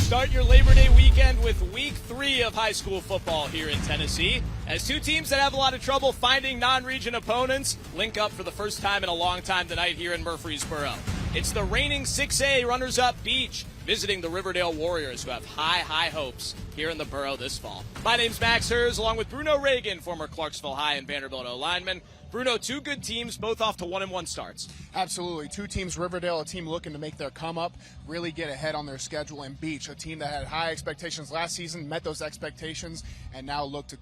Start your Labor Day weekend with Week 3 of high school football here in Tennessee, as two teams that have a lot of trouble finding non-region opponents link up for the first time in a long time tonight here in Murfreesboro. It's the reigning 6A runners-up Beech visiting the Riverdale Warriors, who have high hopes here in the borough this fall. My name's Max Hers, along with Bruno Reagan, former Clarksville High and Vanderbilt O-lineman. Bruno, two good teams, both off to 1-1 starts. Absolutely. Two teams, Riverdale, a team looking to make their come up, really get ahead on their schedule, and Beech, a team that had high expectations last season, met those expectations, and now look to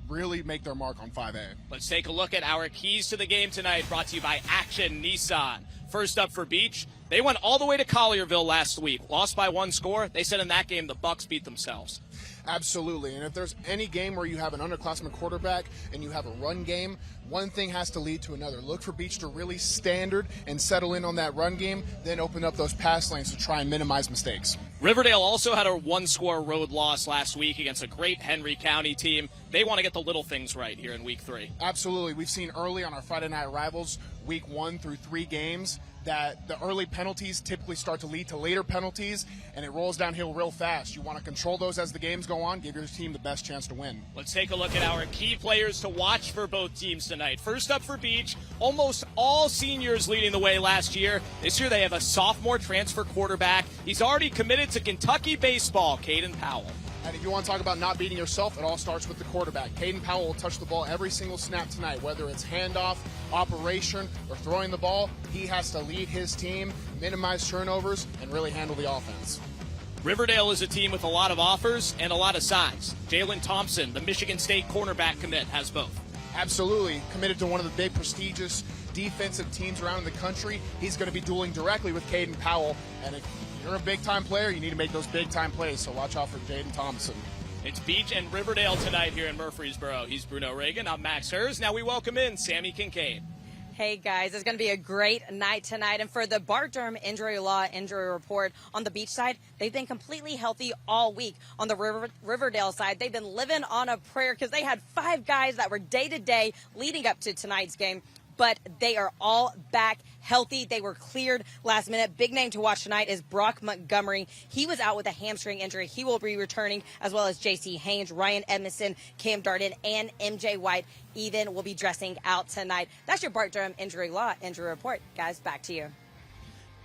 really make their mark on 5A. Let's take a look at our keys to the game tonight, brought to you by Action Nissan. First up for Beech, they went all the way to Collierville last week, lost by one score. They said in that game the Bucks beat themselves. Absolutely, and if there's any game where you have an underclassmen quarterback and you have a run game, one thing has to lead to another. Look for Beech to really standard and settle in on that run game, then open up those pass lanes to try and minimize mistakes. Riverdale also had a one-score road loss last week against a great Henry County team. They want to get the little things right here in Week 3. Absolutely. We've seen early on our Friday night rivals, Week 1 through 3 games, that the early penalties typically start to lead to later penalties, and it rolls downhill real fast. You want to control those as the games go on, give your team the best chance to win. Let's take a look at our key players to watch for both teams tonight. First up for Beech, almost all seniors leading the way last year. This year they have a sophomore transfer quarterback. He's already committed to Kentucky baseball, Caden Powell. And if you want to talk about not beating yourself, it all starts with the quarterback. Caden Powell will touch the ball every single snap tonight, whether it's handoff, operation, or throwing the ball. He has to lead his team, minimize turnovers, and really handle the offense. Riverdale is a team with a lot of offers and a lot of size. Jalen Thompson, the Michigan State cornerback commit, has both. Absolutely. Committed to one of the big, prestigious defensive teams around in the country. He's going to be dueling directly with Caden Powell, and if you're a big-time player, you need to make those big-time plays, so watch out for Jaden Thompson. It's Beech and Riverdale tonight here in Murfreesboro. He's Bruno Reagan. I'm Max Hers. Now we welcome in Sammy Kincaid. Hey guys, it's going to be a great night tonight. And for the Bart Durham injury report on the Beech side, they've been completely healthy all week. On the Riverdale side, they've been living on a prayer because they had 5 guys that were day-to-day leading up to tonight's game. But they are all back healthy. They were cleared last minute. Big name to watch tonight is Brock Montgomery. He was out with a hamstring injury. He will be returning, as well as J.C. Haynes, Ryan Edmondson, Cam Darden, and M.J. White even will be dressing out tonight. That's your Bart Durham injury report. Guys, back to you.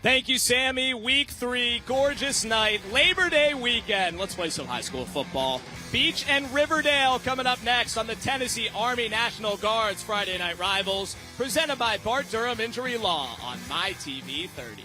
Thank you, Sammy. Week 3, gorgeous night, Labor Day weekend. Let's play some high school football. Beech and Riverdale coming up next on the Tennessee Army National Guard's Friday Night Rivals, presented by Bart Durham Injury Law on MyTV 30.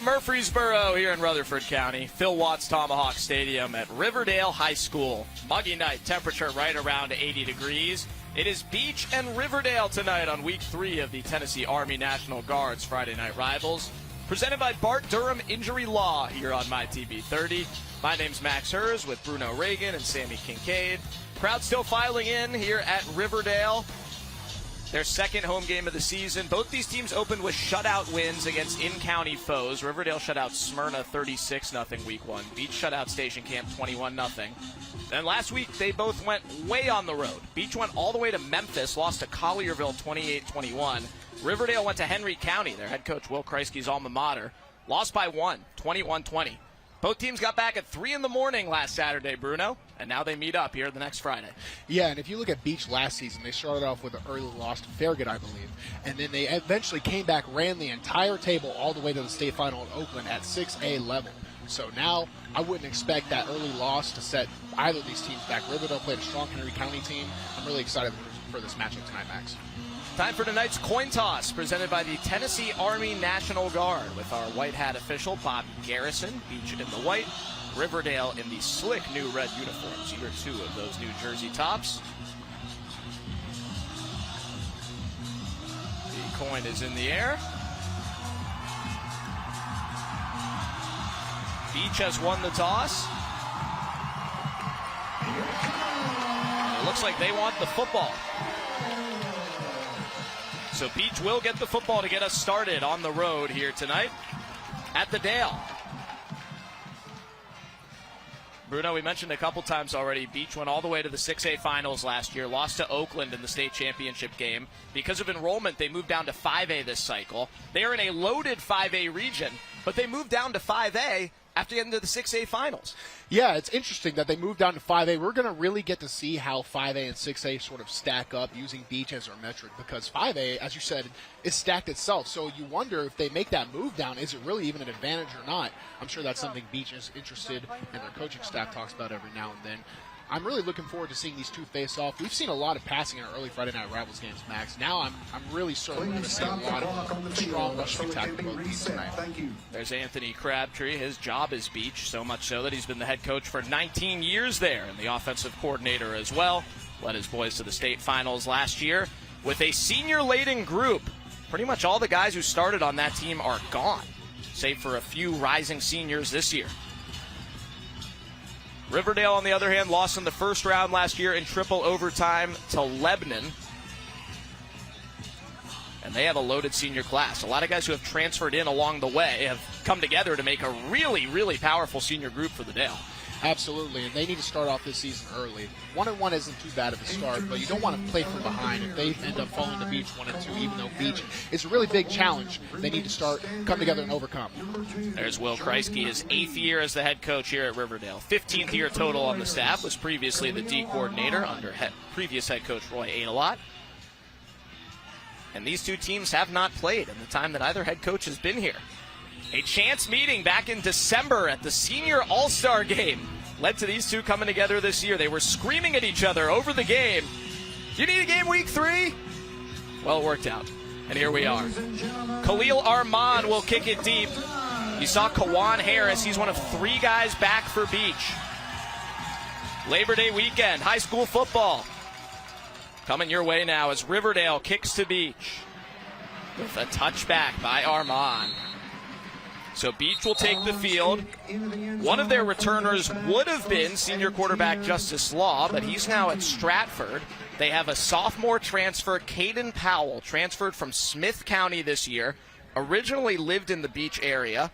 Murfreesboro here in Rutherford County, Phil Watts Tomahawk Stadium at Riverdale High School. Muggy night, temperature right around 80 degrees. It is Beech and Riverdale tonight on Week 3 of the Tennessee Army National Guard's Friday Night Rivals, presented by Bart Durham Injury Law here on MyTV 30. My name's Max Hers with Bruno Reagan and Sammy Kincaid. Crowd still filing in here at Riverdale. Their second home game of the season. Both these teams opened with shutout wins against in-county foes. Riverdale shut out Smyrna 36-0 Week 1. Beech shut out Station Camp 21-0. Then last week, they both went way on the road. Beech went all the way to Memphis, lost to Collierville 28-21. Riverdale went to Henry County, their head coach Will Kreisky's alma mater, lost by 1, 21-20. Both teams got back at 3 in the morning last Saturday, Bruno, and now they meet up here the next Friday. Yeah, and if you look at Beech last season, they started off with an early loss to Farragut, I believe, and then they eventually came back, ran the entire table all the way to the state final in Oakland at 6A level. So now I wouldn't expect that early loss to set either of these teams back. Riverdale played a strong Henry County team. I'm really excited for this matchup tonight, Max. Time for tonight's coin toss, presented by the Tennessee Army National Guard, with our white hat official, Bobby Garrison, Beech in the white, Riverdale in the slick new red uniforms. Year 2 of those new jersey tops. The coin is in the air. Beech has won the toss. It looks like they want the football. So Beech will get the football to get us started on the road here tonight at the Dale. Bruno, we mentioned a couple times already, Beech went all the way to the 6A finals last year, lost to Oakland in the state championship game. Because of enrollment, they moved down to 5A this cycle. They are in a loaded 5A region, but they moved down to 5A after getting to the 6A finals. Yeah, it's interesting that they moved down to 5A. We're going to really get to see how 5A and 6A sort of stack up using Beech as our metric, because 5A, as you said, is stacked itself. So you wonder if they make that move down, is it really even an advantage or not? I'm sure that's something Beech is interested and their coaching staff talks about every now and then. I'm really looking forward to seeing these two face off. We've seen a lot of passing in our early Friday Night Rivals games, Max. Now I'm really certain we're going to see a lot of strong rushing attack from both teams tonight. There's Anthony Crabtree. His job is Beech, so much so that he's been the head coach for 19 years there and the offensive coordinator as well. Led his boys to the state finals last year with a senior-laden group. Pretty much all the guys who started on that team are gone, save for a few rising seniors this year. Riverdale, on the other hand, lost in the first round last year in triple overtime to Lebanon. And they have a loaded senior class. A lot of guys who have transferred in along the way have come together to make a really, really powerful senior group for the Dale. Absolutely, and they need to start off this season early. 1-1 isn't too bad of a start, but you don't want to play from behind. If they end up falling to Beech 1-2, even though Beech is a really big challenge, they need to come together and overcome. There's Will Kreisky, his 8th year as the head coach here at Riverdale. 15th year total on the staff, was previously the D coordinator under previous head coach Roy Adelot. And these two teams have not played in the time that either head coach has been here. A chance meeting back in December at the Senior All-Star Game led to these two coming together this year. They were screaming at each other over the game. You need a game week 3? Well, it worked out. And here we are. Khalil Armand will kick it deep. You saw Kawan Harris. He's one of 3 guys back for Beech. Labor Day weekend, high school football. Coming your way now as Riverdale kicks to Beech with a touchback by Armand. So Beech will take the field. One of their returners would have been senior quarterback Justice Law, but he's now at Stratford. They have a sophomore transfer, Caden Powell, transferred from Smith County this year. Originally lived in the Beech area.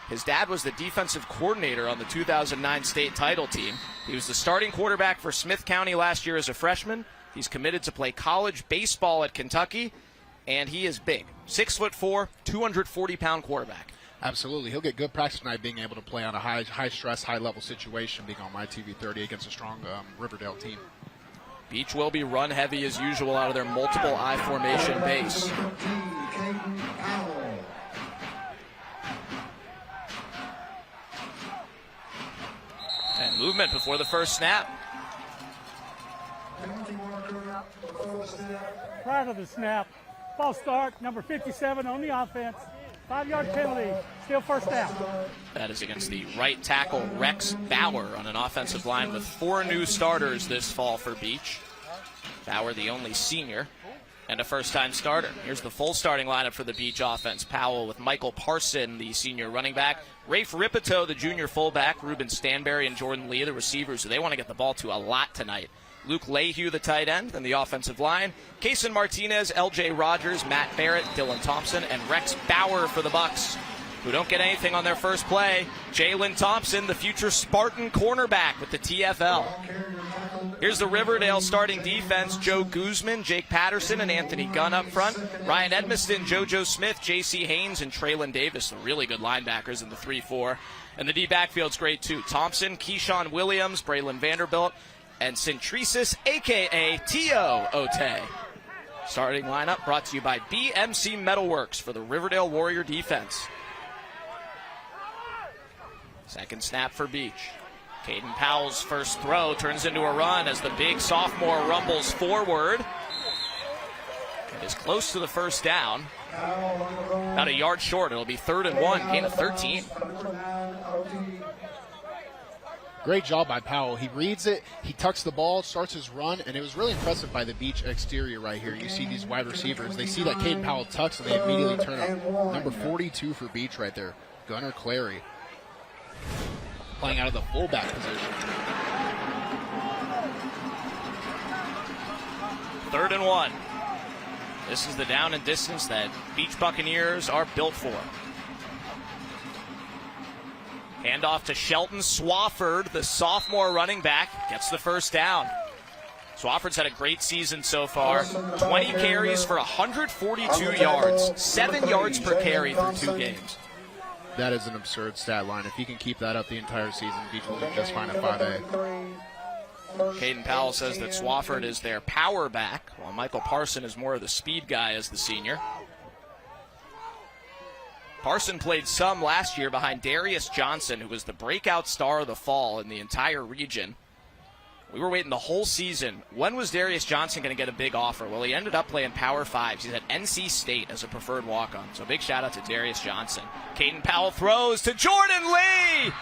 His dad was the defensive coordinator on the 2009 state title team. He was the starting quarterback for Smith County last year as a freshman. He's committed to play college baseball at Kentucky, and he is big. 6'4", 240-pound quarterback. Absolutely. He'll get good practice tonight being able to play on a high-stress, high-level situation, being on my TV 30 against a strong Riverdale team. Beech will be run heavy as usual out of their multiple I formation base. And movement before the first snap. Prior to the snap, false start, number 57 on the offense. 5-yard penalty, still first down. That is against the right tackle, Rex Bauer, on an offensive line with 4 new starters this fall for Beech. Bauer, the only senior, and a first-time starter. Here's the full starting lineup for the Beech offense. Powell with Michael Parson, the senior running back. Rafe Ripito, the junior fullback. Ruben Stanberry and Jordan Lee, the receivers, who they want to get the ball to a lot tonight. Luke Lehue, the tight end, and the offensive line. Kason Martinez, L.J. Rogers, Matt Barrett, Dylan Thompson, and Rex Bauer for the Bucks, who don't get anything on their first play. Jalen Thompson, the future Spartan cornerback with the TFL. Here's the Riverdale starting defense. Joe Guzman, Jake Patterson, and Anthony Gunn up front. Ryan Edmiston, JoJo Smith, J.C. Haynes, and Traylon Davis, the really good linebackers in the 3-4. And the D backfield's great too. Thompson, Keyshawn Williams, Braylon Vanderbilt, and Centrisis, a.k.a. Tio Ote. Starting lineup brought to you by BMC Metalworks for the Riverdale Warrior defense. Second snap for Beech. Caden Powell's first throw turns into a run as the big sophomore rumbles forward. It is close to the first down. About a yard short. It'll be 3rd and 1, gain of 13. Great job by Powell. He reads it, he tucks the ball, starts his run, and it was really impressive by the Beech exterior right here. You see these wide receivers. They see that Caden Powell tucks, and they immediately turn up. Number 42 for Beech right there, Gunnar Clary, playing out of the fullback position. 3rd and 1. This is the down and distance that Beech Buccaneers are built for. Handoff to Shelton Swafford, the sophomore running back, gets the first down. Swafford's had a great season so far. 20 carries for 142 yards, 7 yards per carry through 2 games. That is an absurd stat line. If he can keep that up the entire season, Beech will be just fine at 5A. Caden Powell says that Swafford is their power back, while Michael Parson is more of the speed guy as the senior. Parson played some last year behind Darius Johnson, who was the breakout star of the fall in the entire region. We were waiting the whole season. When was Darius Johnson going to get a big offer? Well, he ended up playing Power 5s. He's at NC State as a preferred walk-on. So big shout-out to Darius Johnson. Caden Powell throws to Jordan Lee!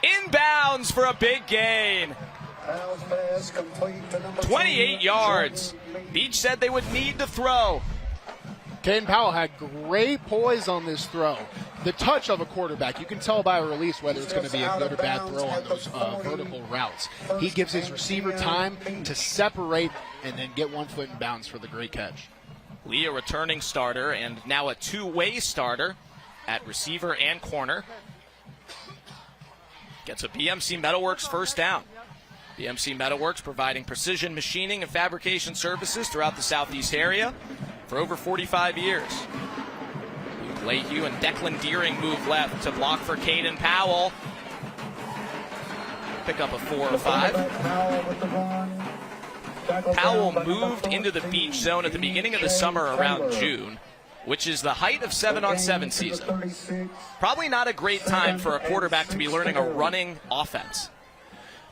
Inbounds for a big gain. 28 yards. Beech said they would need to throw. Caden Powell had great poise on this throw. The touch of a quarterback, you can tell by a release whether it's going to be a good or bad throw on those vertical routes. He gives his receiver time to separate and then get 1 foot in bounds for the great catch. Lee, a returning starter and now a two-way starter at receiver and corner. Gets a BMC Metalworks first down. BMC Metalworks providing precision machining and fabrication services throughout the southeast area for over 45 years. Lehue and Declan Deering move left to block for Caden Powell. Pick up a 4 or 5. Powell moved into the Beech zone at the beginning of the summer around June, which is the height of 7-on-7 season. Probably not a great time for a quarterback to be learning a running offense.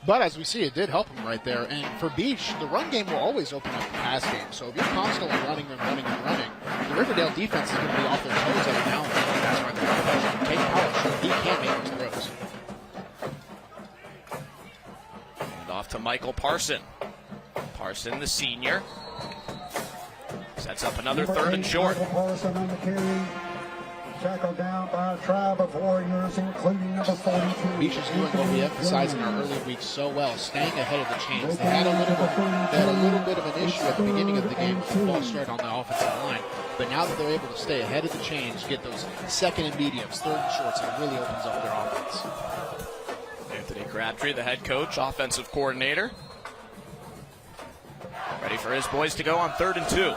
But as we see, it did help him right there. And for Beech, the run game will always open up the pass game. So if you're constantly running and running and running, the Riverdale defense is going to be off their toes every now and then. That's why they're pushing. Caden Powell, sure, he can make those throws. And off to Michael Parson. Parson, the senior, sets up another 3rd and short. Tackled down by a tribe of warriors, including number 42. Beech is doing what we emphasized in our early weeks so well, staying ahead of the chains. They had a little bit of an issue at the beginning of the game with the false start on the offensive line, but now that they're able to stay ahead of the chains, get those 2nd and mediums, 3rd and shorts, it really opens up their offense. Anthony Crabtree, the head coach, offensive coordinator, ready for his boys to go on 3rd and 2.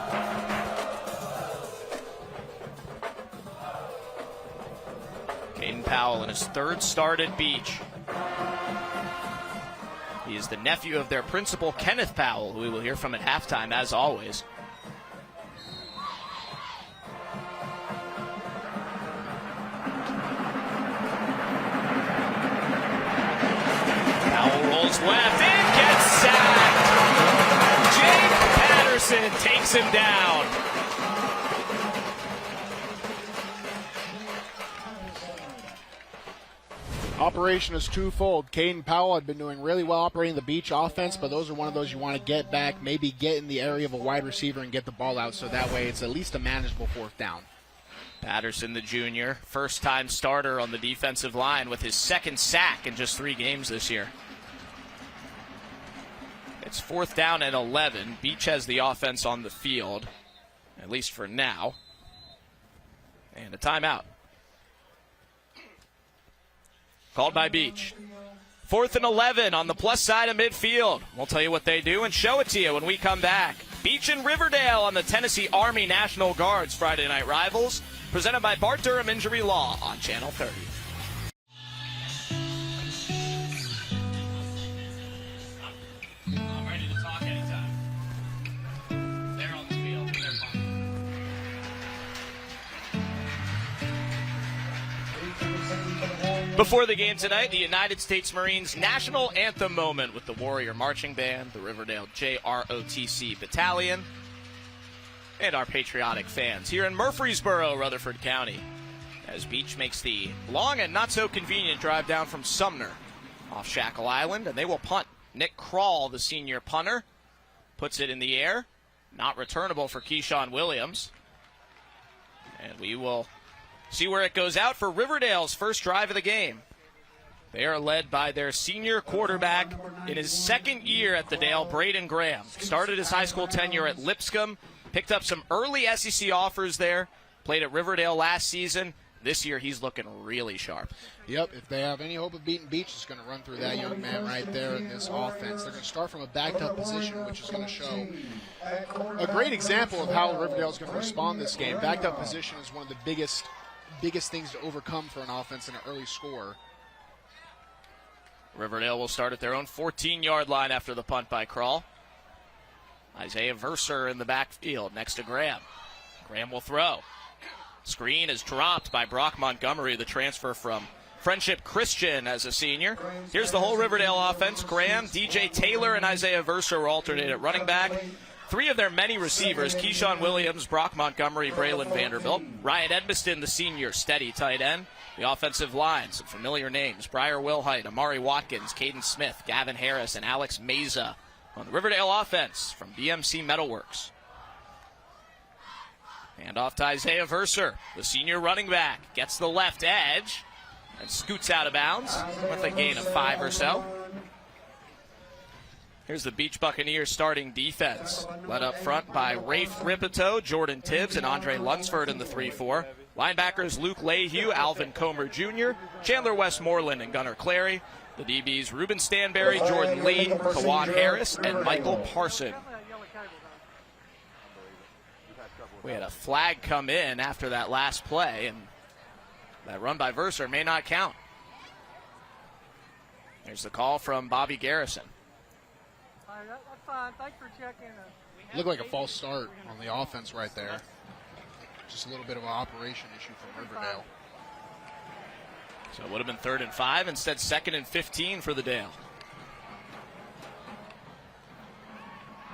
Caden Powell in his 3rd start at Beech. He is the nephew of their principal, Kenneth Powell, who we will hear from at halftime, as always. Powell rolls left and gets sacked. Jake Patterson takes him down. Operation is twofold. Caden Powell had been doing really well operating the Beech offense, but those are one of those you want to get back, maybe get in the area of a wide receiver and get the ball out, so that way it's at least a manageable 4th down. Patterson, the junior, first-time starter on the defensive line with his 2nd sack in just 3 games this year. It's 4th down and 11. Beech has the offense on the field, at least for now. And a timeout. Called by Beech. 4th and 11 on the plus side of midfield. We'll tell you what they do and show it to you when we come back. Beech and Riverdale on the Tennessee Army National Guard's Friday Night Rivals, presented by Bart Durham Injury Law on Channel 30. I'm ready to talk anytime. They're on the field. They're fine. Before the game tonight, the United States Marines National Anthem moment with the Warrior Marching Band, the Riverdale JROTC Battalion, and our patriotic fans here in Murfreesboro, Rutherford County, as Beech makes the long and not-so-convenient drive down from Sumner off Shackle Island, and they will punt. Nick Krall, the senior punter, puts it in the air. Not returnable for Keyshawn Williams. And we will see where it goes out for Riverdale's first drive of the game. They are led by their senior quarterback in his 2nd year at the Dale, Braden Graham. Started his high school tenure at Lipscomb, picked up some early SEC offers there, played at Riverdale last season, this year he's looking really sharp. Yep, if they have any hope of beating Beech, it's going to run through that young man right there in this offense. They're going to start from a backed-up position, which is going to show a great example of how Riverdale is going to respond this game. Backed-up position is one of the biggest things to overcome for an offense in an early score. Riverdale will start at their own 14-yard line after the punt by Krull. Isaiah Verser in the backfield next to Graham. Graham will throw. Screen is dropped by Brock Montgomery, the transfer from Friendship Christian as a senior. Here's the whole Riverdale offense. Graham, DJ Taylor, and Isaiah Verser will alternate at running back. Three of their many receivers, Keyshawn Williams, Brock Montgomery, Braylon Vanderbilt. Ryan Edmiston, the senior, steady tight end. The offensive line, some familiar names. Briar Wilhite, Amari Watkins, Caden Smith, Gavin Harris, and Alex Meza on the Riverdale offense from BMC Metalworks. Hand off to Isaiah Verser, the senior running back. Gets the left edge and scoots out of bounds with a gain of 5 or so. Here's the Beech Buccaneers starting defense, led up front by Rafe Ripito, Jordan Tibbs, and Andre Lunsford in the 3-4. Linebackers Luke Lehue, Alvin Comer Jr., Chandler Westmoreland, and Gunnar Clary. The DBs Ruben Stanberry, Jordan Lee, Kawan Harris, and Michael Parson. We had a flag come in after that last play, and that run by Verser may not count. There's the call from Bobby Garrison. That's fine. Thanks for checking. Looked like a false start on the offense right there. Just a little bit of an operation issue from Riverdale. So it would have been 3rd and 5, instead 2nd and 15 for the Dale.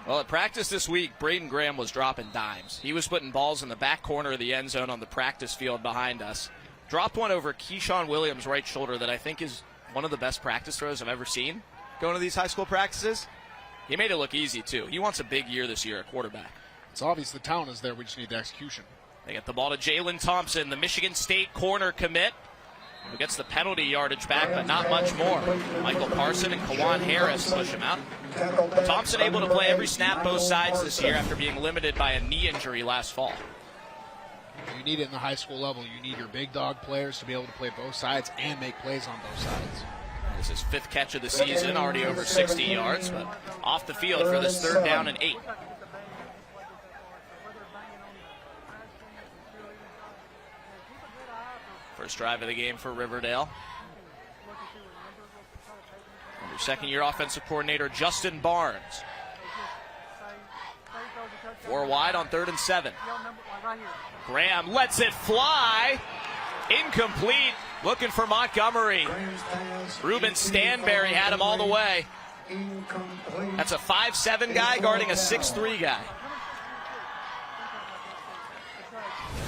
Well, at practice this week, Braden Graham was dropping dimes. He was putting balls in the back corner of the end zone on the practice field behind us. Dropped one over Keyshawn Williams' right shoulder that I think is one of the best practice throws I've ever seen going to these high school practices. He made it look easy, too. He wants a big year this year at quarterback. It's obvious the talent is there. We just need the execution. They get the ball to Jalen Thompson, the Michigan State corner commit, who gets the penalty yardage back, but not much more. Michael Parson and Kawan Harris push him out. Thompson able to play every snap both sides this year after being limited by a knee injury last fall. You need it in the high school level. You need your big dog players to be able to play both sides and make plays on both sides. This is 5th catch of the season, already over 60 yards, but off the field for this 3rd down and 8. First drive of the game for Riverdale. Under second-year offensive coordinator Justin Barnes. 4 wide on 3rd and 7. Graham lets it fly. Incomplete. Looking for Montgomery. Ruben Stanberry had him all the way. That's a 5'7" guy guarding a 6'3" guy.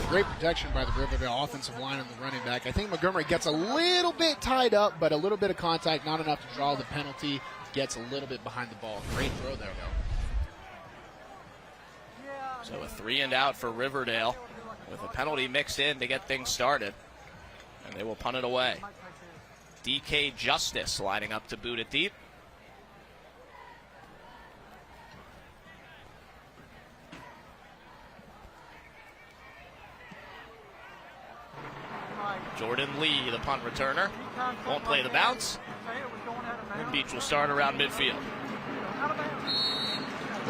Great protection by the Riverdale offensive line and the running back. I think Montgomery gets a little bit tied up, but a little bit of contact, not enough to draw the penalty. Gets a little bit behind the ball. Great throw there, though. So a 3 and out for Riverdale with a penalty mixed in to get things started. And they will punt it away. DK Justice lining up to boot it deep. Jordan Lee, the punt returner, won't play the bounce. And Beech will start around midfield.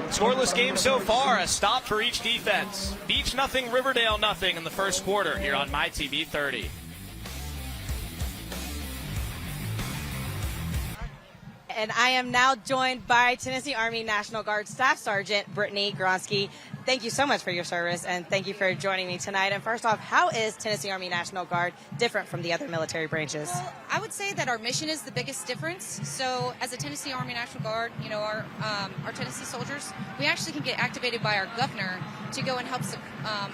Scoreless game so far, a stop for each defense. Beech nothing, Riverdale nothing in the first quarter here on MyTV 30. And I am now joined by Tennessee Army National Guard Staff Sergeant Brittany Gronsky. Thank you so much for your service, and thank you for joining me tonight. And first off, how is Tennessee Army National Guard different from the other military branches? Well, I would say that our mission is the biggest difference. So as a Tennessee Army National Guard, you know, our Tennessee soldiers, we actually can get activated by our governor to go and help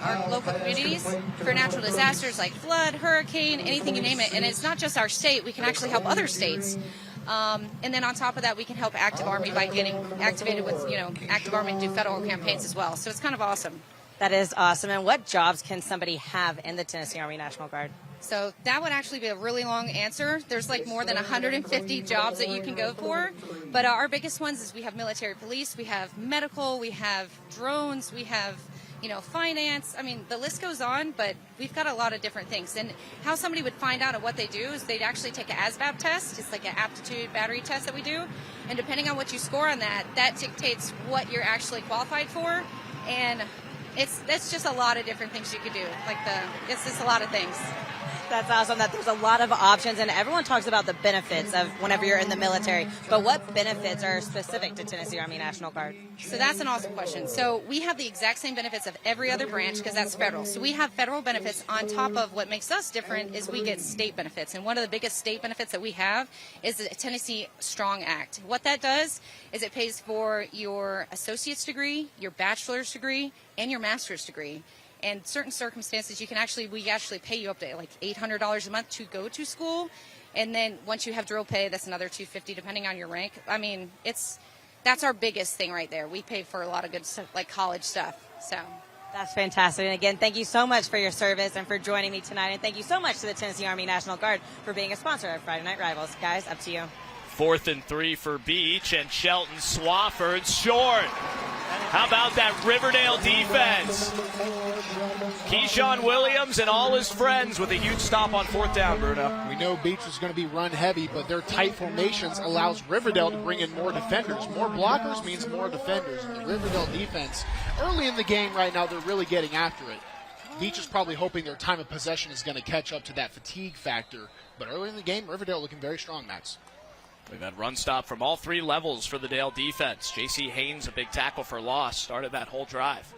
our local communities for natural disasters like flood, hurricane, anything you name it. And it's not just our state. We can actually help other states. And then on top of that, we can help Active Army by getting activated with, you know, Active Army to do federal campaigns as well. So it's kind of awesome. That is awesome. And what jobs can somebody have in the Tennessee Army National Guard? So that would actually be a really long answer. There's like more than 150 jobs that you can go for. But our biggest ones is we have military police, we have medical, we have drones, we have, finance. I mean, the list goes on, but we've got a lot of different things. And how somebody would find out what they do is they'd actually take an ASVAB test. It's like an aptitude battery test that we do. And depending on what you score on that dictates what you're actually qualified for. And that's just a lot of different things you could do. It's just a lot of things. That's awesome that there's a lot of options, and everyone talks about the benefits of whenever you're in the military. But what benefits are specific to Tennessee Army National Guard? So that's an awesome question. So we have the exact same benefits of every other branch because that's federal. So we have federal benefits on top of what makes us different is we get state benefits. And one of the biggest state benefits that we have is the Tennessee Strong Act. What that does is it pays for your associate's degree, your bachelor's degree, and your master's degree. And certain circumstances, we actually pay you up to like $800 a month to go to school. And then once you have drill pay, that's another $250 depending on your rank. I mean, that's our biggest thing right there. We pay for a lot of good stuff, like college stuff. So that's fantastic. And again, thank you so much for your service and for joining me tonight. And thank you so much to the Tennessee Army National Guard for being a sponsor of Friday Night Rivals. Guys, up to you. 4th and 3 for Beech, and Shelton Swafford short. How about that Riverdale defense? Keyshawn Williams and all his friends with a huge stop on 4th down, Bruno. We know Beech is going to be run heavy, but their tight formations allows Riverdale to bring in more defenders. More blockers means more defenders. And the Riverdale defense, early in the game right now, they're really getting after it. Beech is probably hoping their time of possession is going to catch up to that fatigue factor. But early in the game, Riverdale looking very strong, Max. We've had run stop from all 3 levels for the Dale defense. J.C. Haynes, a big tackle for loss, started that whole drive.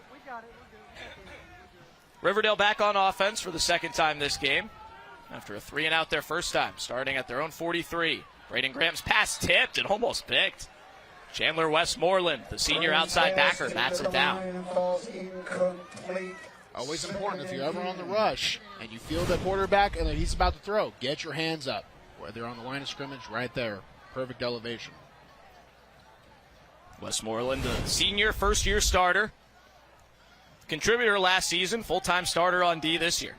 Riverdale back on offense for the second time this game after a 3-and-out their first time, starting at their own 43. Braden Graham's pass tipped and almost picked. Chandler Westmoreland, the senior outside backer, bats it down. Always important if you're ever on the rush and you feel the quarterback and he's about to throw, get your hands up. Whether on the line of scrimmage, right there. Perfect elevation. Westmoreland, the senior, first-year starter. Contributor last season, full-time starter on D this year.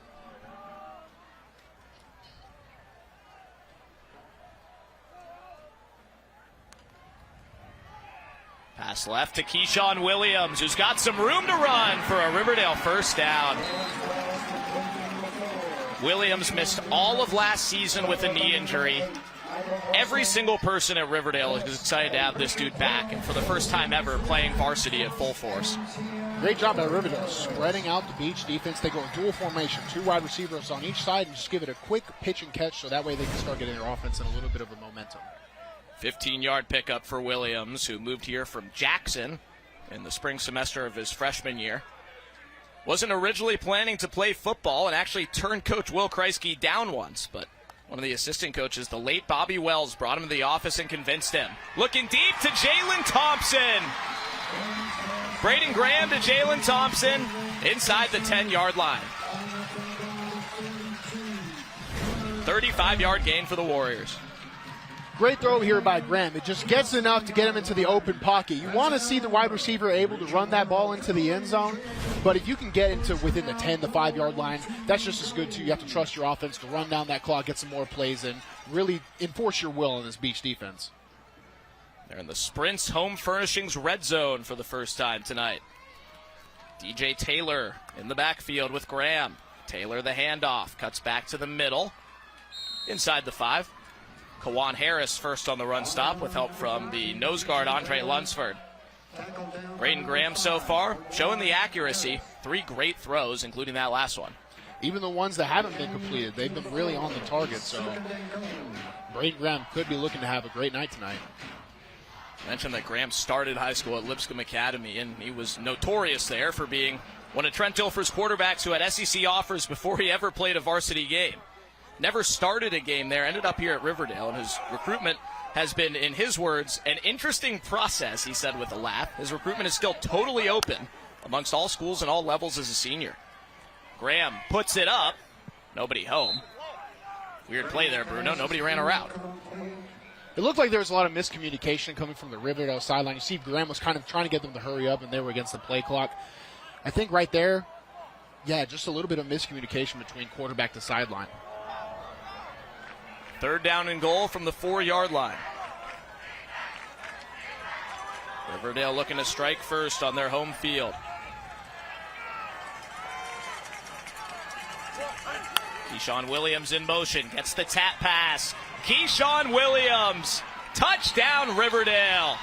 Pass left to Keyshawn Williams, who's got some room to run for a Riverdale first down. Williams missed all of last season with a knee injury. Every single person at Riverdale is excited to have this dude back, and for the first time ever, playing varsity at full force. Great job by Riverdale spreading out the Beech defense. They go in dual formation, 2 wide receivers on each side, and just give it a quick pitch and catch so that way they can start getting their offense in a little bit of a momentum. 15-yard pickup for Williams, who moved here from Jackson in the spring semester of his freshman year. Wasn't originally planning to play football and actually turned Coach Will Kreisky down once, but one of the assistant coaches, the late Bobby Wells, brought him to the office and convinced him. Looking deep to Jalen Thompson. Braden Graham to Jalen Thompson inside the 10-yard line. 35-yard gain for the Warriors. Great throw here by Graham. It just gets enough to get him into the open pocket. You want to see the wide receiver able to run that ball into the end zone, but if you can get into within the 10, the 5-yard line, that's just as good too. You have to trust your offense to run down that clock, get some more plays in, really enforce your will in this Beech defense. They're in the Sprints Home Furnishings red zone for the first time tonight. DJ Taylor in the backfield with Graham. Taylor the handoff, cuts back to the middle, inside the 5. Kawan Harris first on the run stop with help from the nose guard Andre Lunsford. Braden Graham so far showing the accuracy. 3 great throws, including that last one. Even the ones that haven't been completed, they've been really on the target. So Braden Graham could be looking to have a great night tonight. Mentioned that Graham started high school at Lipscomb Academy, and he was notorious there for being one of Trent Dilfer's quarterbacks who had SEC offers before he ever played a varsity game. Never started a game there, ended up here at Riverdale, and his recruitment has been, in his words, an interesting process, he said with a laugh. His recruitment is still totally open amongst all schools and all levels as a senior. Graham puts it up. Nobody home. Weird play there, Bruno. Nobody ran a route. It looked like there was a lot of miscommunication coming from the Riverdale sideline. You see Graham was kind of trying to get them to hurry up, and they were against the play clock. I think right there, yeah, just a little bit of miscommunication between quarterback to sideline. 3rd down and goal from the 4-yard line. Riverdale looking to strike first on their home field. Keyshawn Williams in motion, gets the tap pass. Keyshawn Williams, touchdown Riverdale.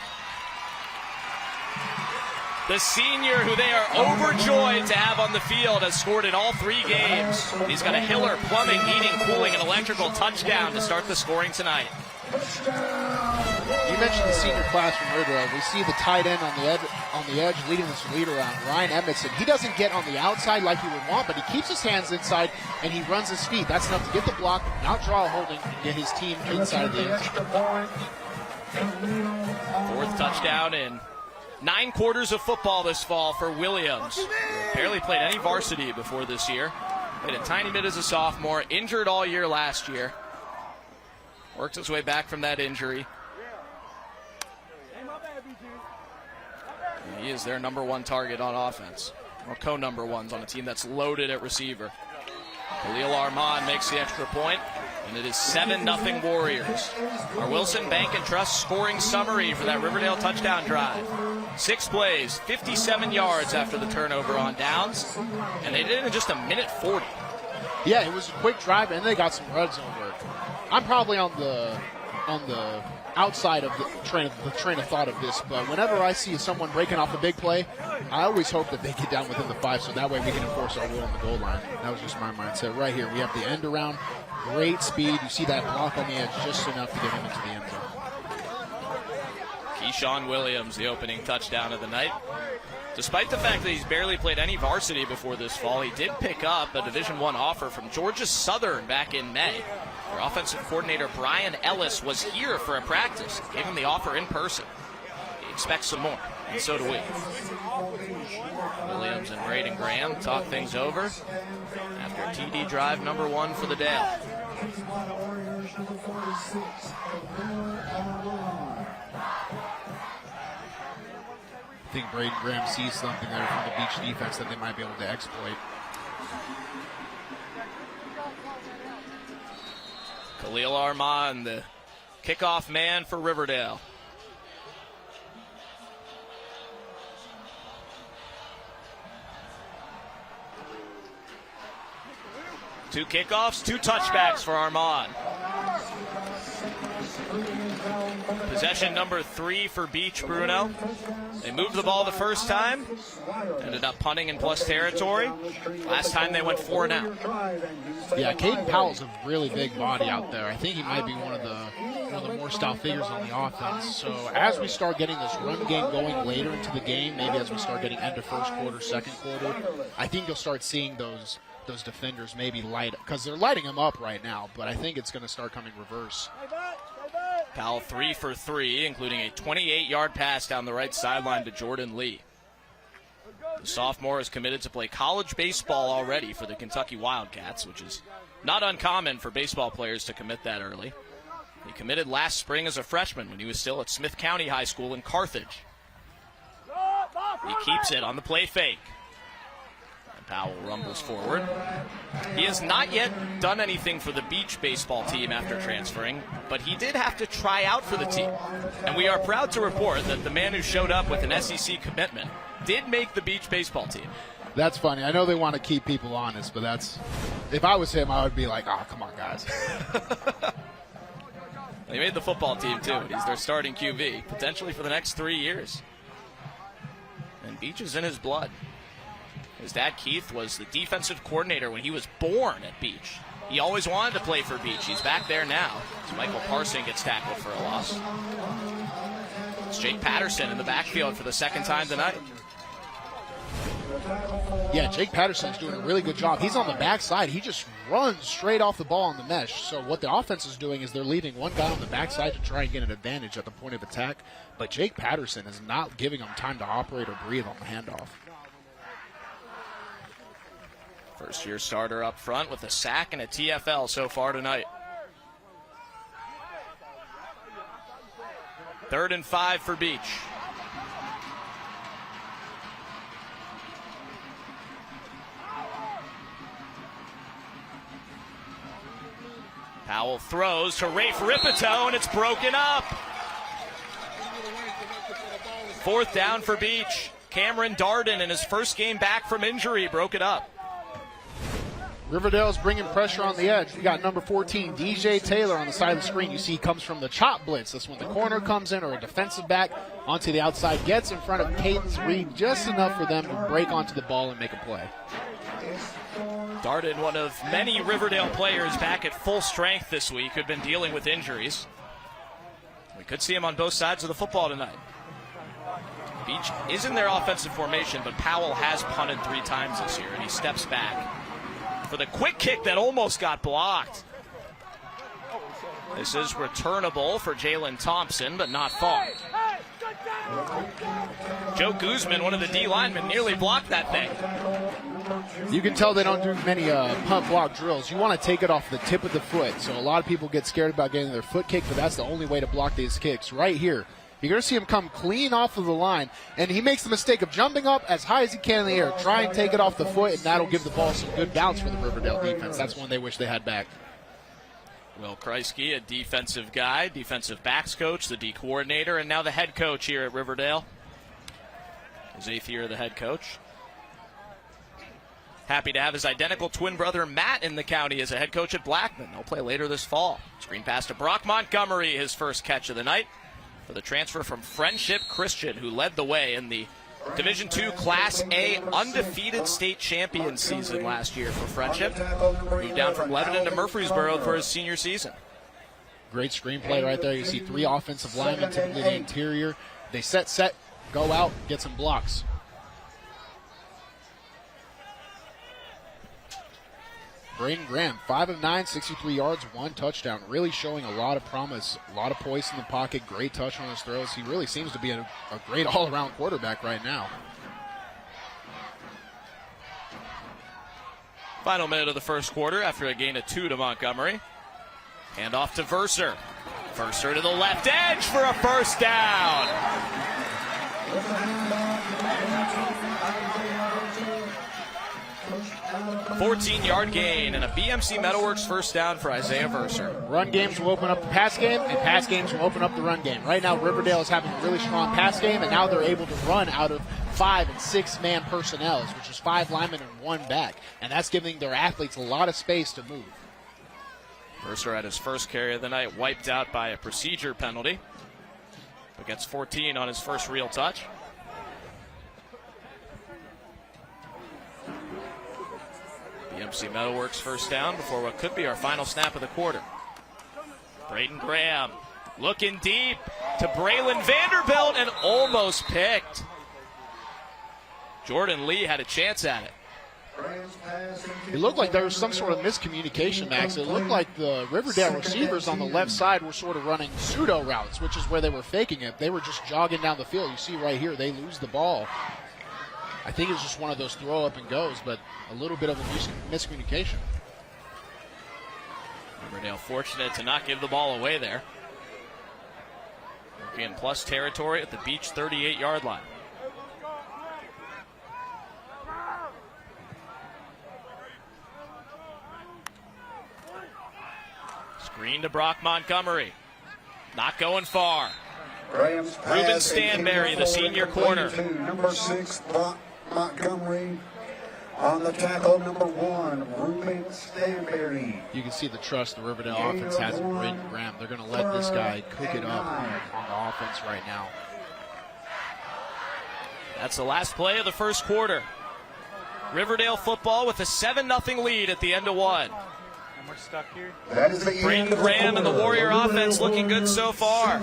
The senior, who they are overjoyed to have on the field, has scored in all 3 games. He's got a Hiller Plumbing, Heating, Cooling, and Electrical touchdown to start the scoring tonight. You mentioned the senior class from Riverdale. We see the tight end on the edge leading this lead around, Ryan Edmondson. He doesn't get on the outside like you would want, but he keeps his hands inside and he runs his feet. That's enough to get the block, not draw a holding, and get his team inside the end zone. 4th touchdown in 9 quarters of football this fall for Williams. Barely played any varsity before this year. Played a tiny bit as a sophomore, injured all year last year. Worked his way back from that injury. And he is their number 1 target on offense, or co-number ones on a team that's loaded at receiver. Khalil Armand makes the extra point, and it is 7-0 Warriors. Our Wilson Bank and Trust scoring summary for that Riverdale touchdown drive. 6 plays, 57 yards after the turnover on downs, and they did it in just a minute 40. Yeah, it was a quick drive, and they got some red zone work. I'm probably on the outside of the train of thought of this, but whenever I see someone breaking off a big play, I always hope that they get down within the 5, so that way we can enforce our will on the goal line. That was just my mindset. Right here, we have the end around, great speed. You see that block on the edge, just enough to get him into the end zone. Keyshawn Williams, the opening touchdown of the night. Despite the fact that he's barely played any varsity before this fall, he did pick up a Division I offer from Georgia Southern back in May. Their offensive coordinator, Brian Ellis, was here for a practice. Gave him the offer in person. He expects some more, and so do we. Williams and Braden Graham talk things over after TD drive number 1 for the Dale. I think Braden Graham sees something there from the Beech defense that they might be able to exploit. Khalil Armand, the kickoff man for Riverdale. Two kickoffs, 2 touchbacks for Armand. Possession number 3 for Beech, Bruno. They moved the ball the first time, ended up punting in plus territory. Last time they went 4 and out. Yeah, Caden Powell's a really big body out there. I think he might be one of the more stout figures on the offense. So as we start getting this run game going later into the game, maybe as we start getting into first quarter, second quarter, I think you'll start seeing those defenders maybe light up, because they're lighting them up right now, but I think it's going to start coming reverse. Powell 3 for 3, including a 28-yard pass down the right sideline to Jordan Lee. The sophomore is committed to play college baseball already for the Kentucky Wildcats, which is not uncommon for baseball players to commit that early. He committed last spring as a freshman when he was still at Smith County High School in Carthage. He keeps it on the play fake. Powell rumbles forward. He has not yet done anything for the Beech baseball team after transferring, but he did have to try out for the team. And we are proud to report that the man who showed up with an SEC commitment did make the Beech baseball team. That's funny. I know they want to keep people honest, but if I was him, I would be like, oh, come on, guys. He made the football team, too. He's their starting QB, potentially for the next 3 years. And Beech is in his blood. His dad, Keith, was the defensive coordinator when he was born at Beech. He always wanted to play for Beech. He's back there now. So Michael Parson gets tackled for a loss. It's Jake Patterson in the backfield for the second time tonight. Yeah, Jake Patterson's doing a really good job. He's on the backside. He just runs straight off the ball on the mesh. So what the offense is doing is they're leaving one guy on the backside to try and get an advantage at the point of attack. But Jake Patterson is not giving him time to operate or breathe on the handoff. First-year starter up front with a sack and a TFL so far tonight. 3rd and 5 for Beech. Powell throws to Rafe Ripito, and it's broken up. 4th down for Beech. Cameron Darden, in his first game back from injury, broke it up. Riverdale's bringing pressure on the edge. We got number 14, DJ Taylor, on the side of the screen. You see he comes from the chop blitz. That's when the corner comes in or a defensive back onto the outside, gets in front of Cadence Reed just enough for them to break onto the ball and make a play. Darden, one of many Riverdale players back at full strength this week, who'd been dealing with injuries. We could see him on both sides of the football tonight. Beech is in their offensive formation, but Powell has punted 3 times this year, and he steps back for the quick kick that almost got blocked. This is returnable for Jalen Thompson, but not far. Joe Guzman, one of the D linemen, nearly blocked that thing. You can tell they don't do many punt block drills. You want to take it off the tip of the foot. So a lot of people get scared about getting their foot kicked, but that's the only way to block these kicks. Right here, you're going to see him come clean off of the line, and he makes the mistake of jumping up as high as he can in the air. Try and take it off the foot, and that'll give the ball some good bounce for the Riverdale defense. That's one they wish they had back. Will Kreisky, a defensive guy, defensive backs coach, the D coordinator, and now the head coach here at Riverdale. His 8th year of the head coach. Happy to have his identical twin brother Matt in the county as a head coach at Blackman. He'll play later this fall. Screen pass to Brock Montgomery, his first catch of the night for the transfer from Friendship Christian, who led the way in the Division II Class A undefeated state champion season last year for Friendship. Moved down from Lebanon to Murfreesboro for his senior season. Great screenplay right there. You see 3 offensive linemen, typically the interior. They set, go out, get some blocks. Braden Graham, 5 of 9, 63 yards, 1 touchdown. Really showing a lot of promise, a lot of poise in the pocket, great touch on his throws. He really seems to be a great all-around quarterback right now. Final minute of the first quarter after a gain of 2 to Montgomery. Hand off to Verser. Verser to the left edge for a first down. 14-yard gain and a BMC Metalworks first down for Isaiah Verser. Run games will open up the pass game, and pass games will open up the run game. Right now, Riverdale is having a really strong pass game, and now they're able to run out of 5- and 6-man personnel, which is 5 linemen and 1 back. And that's giving their athletes a lot of space to move. Verser had his first carry of the night wiped out by a procedure penalty, but gets 14 on his first real touch. BMC Metalworks first down before what could be our final snap of the quarter. Braden Graham looking deep to Braylon Vanderbilt and almost picked. Jordan Lee had a chance at it. It looked like there was some sort of miscommunication, Max. It looked like the Riverdale receivers on the left side were sort of running pseudo routes, which is where they were faking it. They were just jogging down the field. You see right here, they lose the ball. I think it's just one of those throw up and goes, but a little bit of a miscommunication. Riverdale fortunate to not give the ball away there. Working in plus territory at the Beech 38-yard line. Screen to Brock Montgomery. Not going far. Ruben Stanberry, the senior corner. Number 6, Brock Montgomery. On the tackle, number 1, Ruben Stanberry. You can see the trust the Riverdale offense has in Braden Graham. They're going to let this guy cook it up on the offense right now. That's the last play of the first quarter. Riverdale football with a 7-0 lead at the end of 1. We're stuck here. Braden Graham and the Warrior offense looking good so far.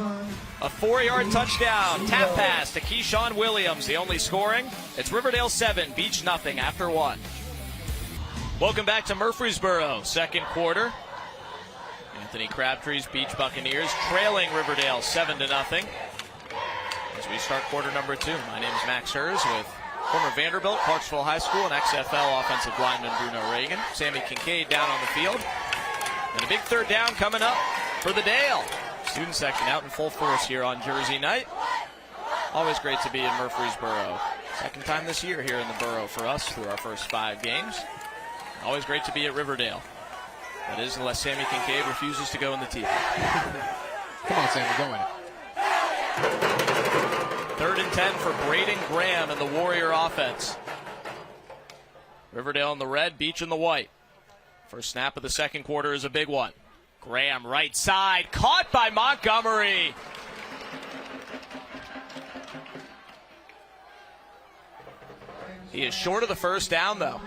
A 4-yard touchdown, tap pass to Keyshawn Williams, the only scoring. It's Riverdale 7, Beech nothing after 1. Welcome back to Murfreesboro, second quarter. Anthony Crabtree's Beech Buccaneers trailing Riverdale 7-0. As we start quarter number 2, my name is Max Hers with former Vanderbilt, Clarksville High School, and XFL offensive lineman Bruno Reagan. Sammy Kincaid down on the field. And a big third down coming up for the Dale. Student section out in full force here on Jersey night. Always great to be in Murfreesboro. Second time this year here in the borough for us through our first 5 games. Always great to be at Riverdale. That is, unless Sammy Kincaid refuses to go in the TV. Come on, Sammy, go in it. 3rd and 10 for Braden Graham and the Warrior offense. Riverdale in the red, Beech in the white. First snap of the second quarter is a big one. Graham right side, caught by Montgomery. He is short of the first down, though.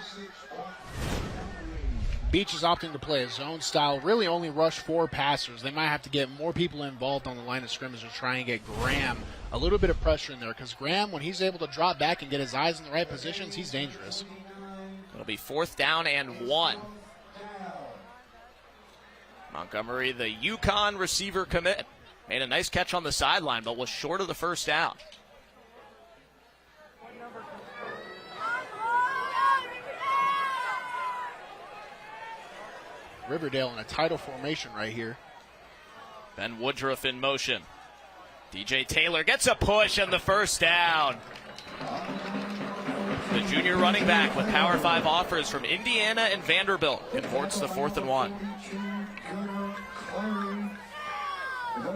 Beech is opting to play a zone style, really only rush 4 passers. They might have to get more people involved on the line of scrimmage to try and get Graham a little bit of pressure in there, because Graham, when he's able to drop back and get his eyes in the right positions, he's dangerous. It'll be 4th down and 1. Montgomery, the UConn receiver commit, made a nice catch on the sideline, but was short of the first down. Riverdale in a title formation right here. Ben Woodruff in motion. DJ Taylor gets a push and the first down. The junior running back with Power 5 offers from Indiana and Vanderbilt converts the 4th and 1.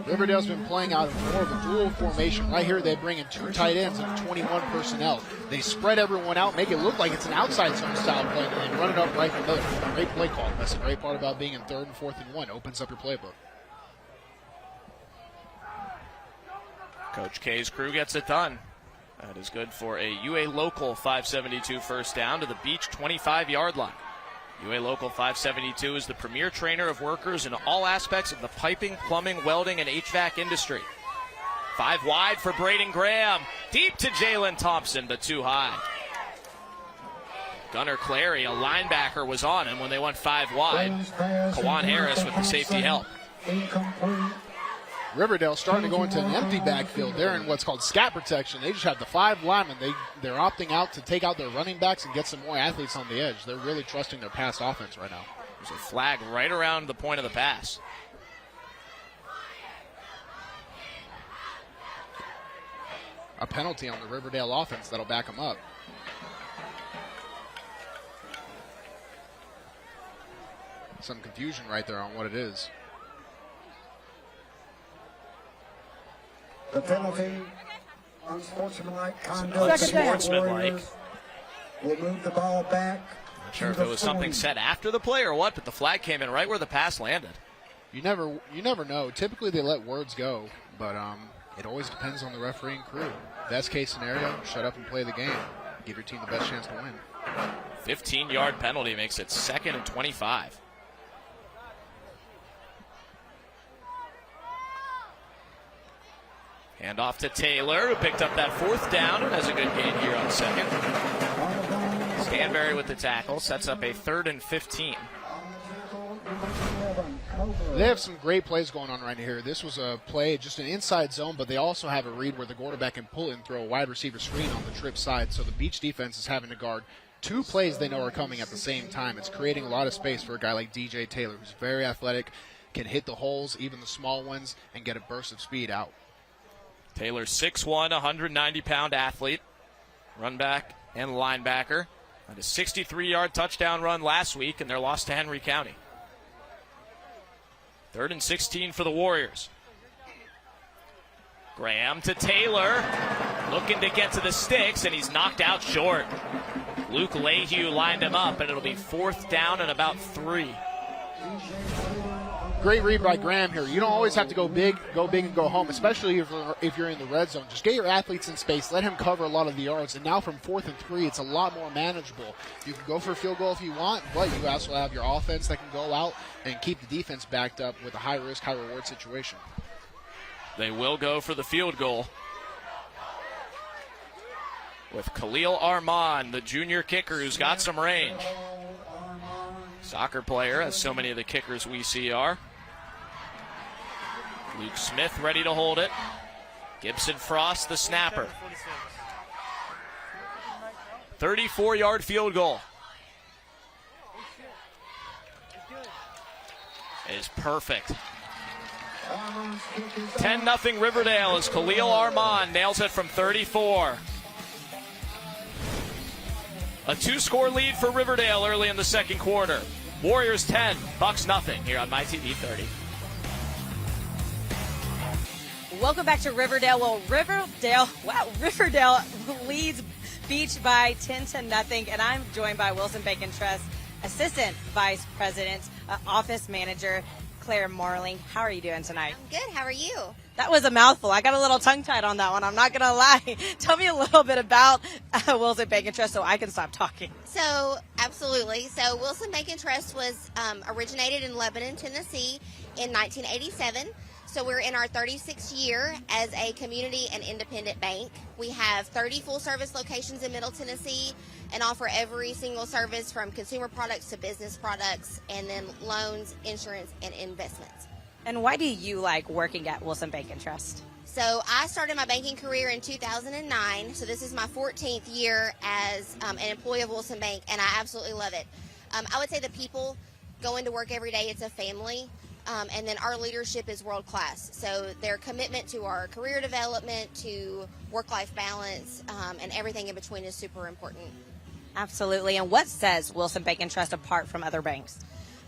Riverdale's been playing out more of a dual formation. Right here, they bring in 2 tight ends and 21 personnel. They spread everyone out, make it look like it's an outside zone style play, and then run it up right from there. Great play call. That's the great part about being in 3rd and 4th and 1. Opens up your playbook. Coach K's crew gets it done. That is good for a UA Local 572 first down to the Beech 25-yard line. UA Local 572 is the premier trainer of workers in all aspects of the piping, plumbing, welding, and HVAC industry. 5 wide for Braden Graham. Deep to Jalen Thompson, but too high. Gunnar Clary, a linebacker, was on him when they went 5 wide. Kawan Harris with the safety help. Riverdale starting to go into an empty backfield. They're in what's called scat protection. They just have the 5 linemen. They're opting out to take out their running backs and get some more athletes on the edge. They're really trusting their pass offense right now. There's a flag right around the point of the pass. A penalty on the Riverdale offense that'll back them up. Some confusion right there on what it is. The penalty, unsportsmanlike conduct. Unsportsmanlike. Will move the ball back. Not sure if it was something said after the play or what, but the flag came in right where the pass landed. You never know. Typically they let words go, but it always depends on the referee and crew. Best case scenario, shut up and play the game. Give your team the best chance to win. 15-yard penalty makes it 2nd and 25. Hand off to Taylor, who picked up that 4th down and has a good gain here on 2nd. Stanberry with the tackle, sets up a 3rd and 15. They have some great plays going on right here. This was a play, just an inside zone, but they also have a read where the quarterback can pull it and throw a wide receiver screen on the trip side. So the Beech defense is having to guard 2 plays they know are coming at the same time. It's creating a lot of space for a guy like DJ Taylor, who's very athletic, can hit the holes, even the small ones, and get a burst of speed out. Taylor, 6'1", 190-pound athlete, run back and linebacker. Had a 63-yard touchdown run last week in their loss to Henry County. 3rd and 16 for the Warriors. Graham to Taylor, looking to get to the sticks, and he's knocked out short. Luke Lehue lined him up, and it'll be 4th down and about 3. Great read by Graham here. You don't always have to go big and go home, especially if you're in the red zone. Just get your athletes in space. Let him cover a lot of the yards. And now from 4th and 3, it's a lot more manageable. You can go for a field goal if you want, but you also have your offense that can go out and keep the defense backed up with a high-risk, high-reward situation. They will go for the field goal with Khalil Armand, the junior kicker who's got some range. Soccer player, as so many of the kickers we see are. Luke Smith ready to hold it. Gibson Frost, the snapper. 34-yard field goal. Is perfect. 10-0 Riverdale as Khalil Armand nails it from 34. A 2-score lead for Riverdale early in the second quarter. Warriors 10, Bucks nothing here on MyTV 30. Welcome back to Riverdale. Well, Riverdale leads Beech by 10-0, and I'm joined by Wilson Bacon Trust. Assistant Vice President, Office Manager, Claire Marling. How are you doing tonight? I'm good. How are you? That was a mouthful. I got a little tongue-tied on that one. I'm not going to lie. Tell me a little bit about Wilson Bank and Trust so I can stop talking. So, absolutely. So, Wilson Bank and Trust was originated in Lebanon, Tennessee in 1987. So, we're in our 36th year as a community and independent bank. We have 30 full-service locations in Middle Tennessee and offer every single service from consumer products to business products, and then loans, insurance, and investments. And why do you like working at Wilson Bank and Trust? So I started my banking career in 2009, so this is my 14th year as an employee of Wilson Bank, and I absolutely love it. I would say the people going to work every day, it's a family, and then our leadership is world class. So their commitment to our career development, to work-life balance, and everything in between is super important. Absolutely. And what sets Wilson Bank and Trust apart from other banks?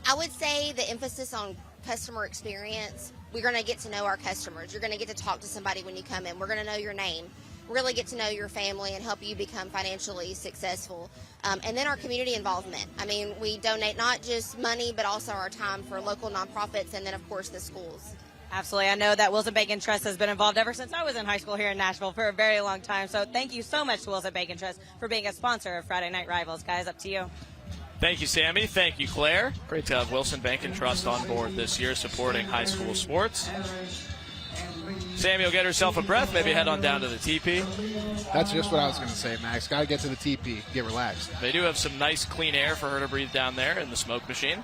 I would say the emphasis on customer experience. We're going to get to know our customers. You're going to get to talk to somebody when you come in. We're going to know your name, really get to know your family, and help you become financially successful. And then our community involvement. I mean, we donate not just money, but also our time for local nonprofits, and then, of course, the schools. Absolutely. I know that Wilson Bank and Trust has been involved ever since I was in high school here in Nashville for a very long time. So thank you so much to Wilson Bank and Trust for being a sponsor of Friday Night Rivals. Guys, up to you. Thank you, Sammy. Thank you, Claire. Great to have Wilson Bank and Trust on board this year supporting high school sports. Sammy will get herself a breath, maybe head on down to the TP. That's just what I was going to say, Max. Got to get to the TP, get relaxed. They do have some nice clean air for her to breathe down there in the smoke machine.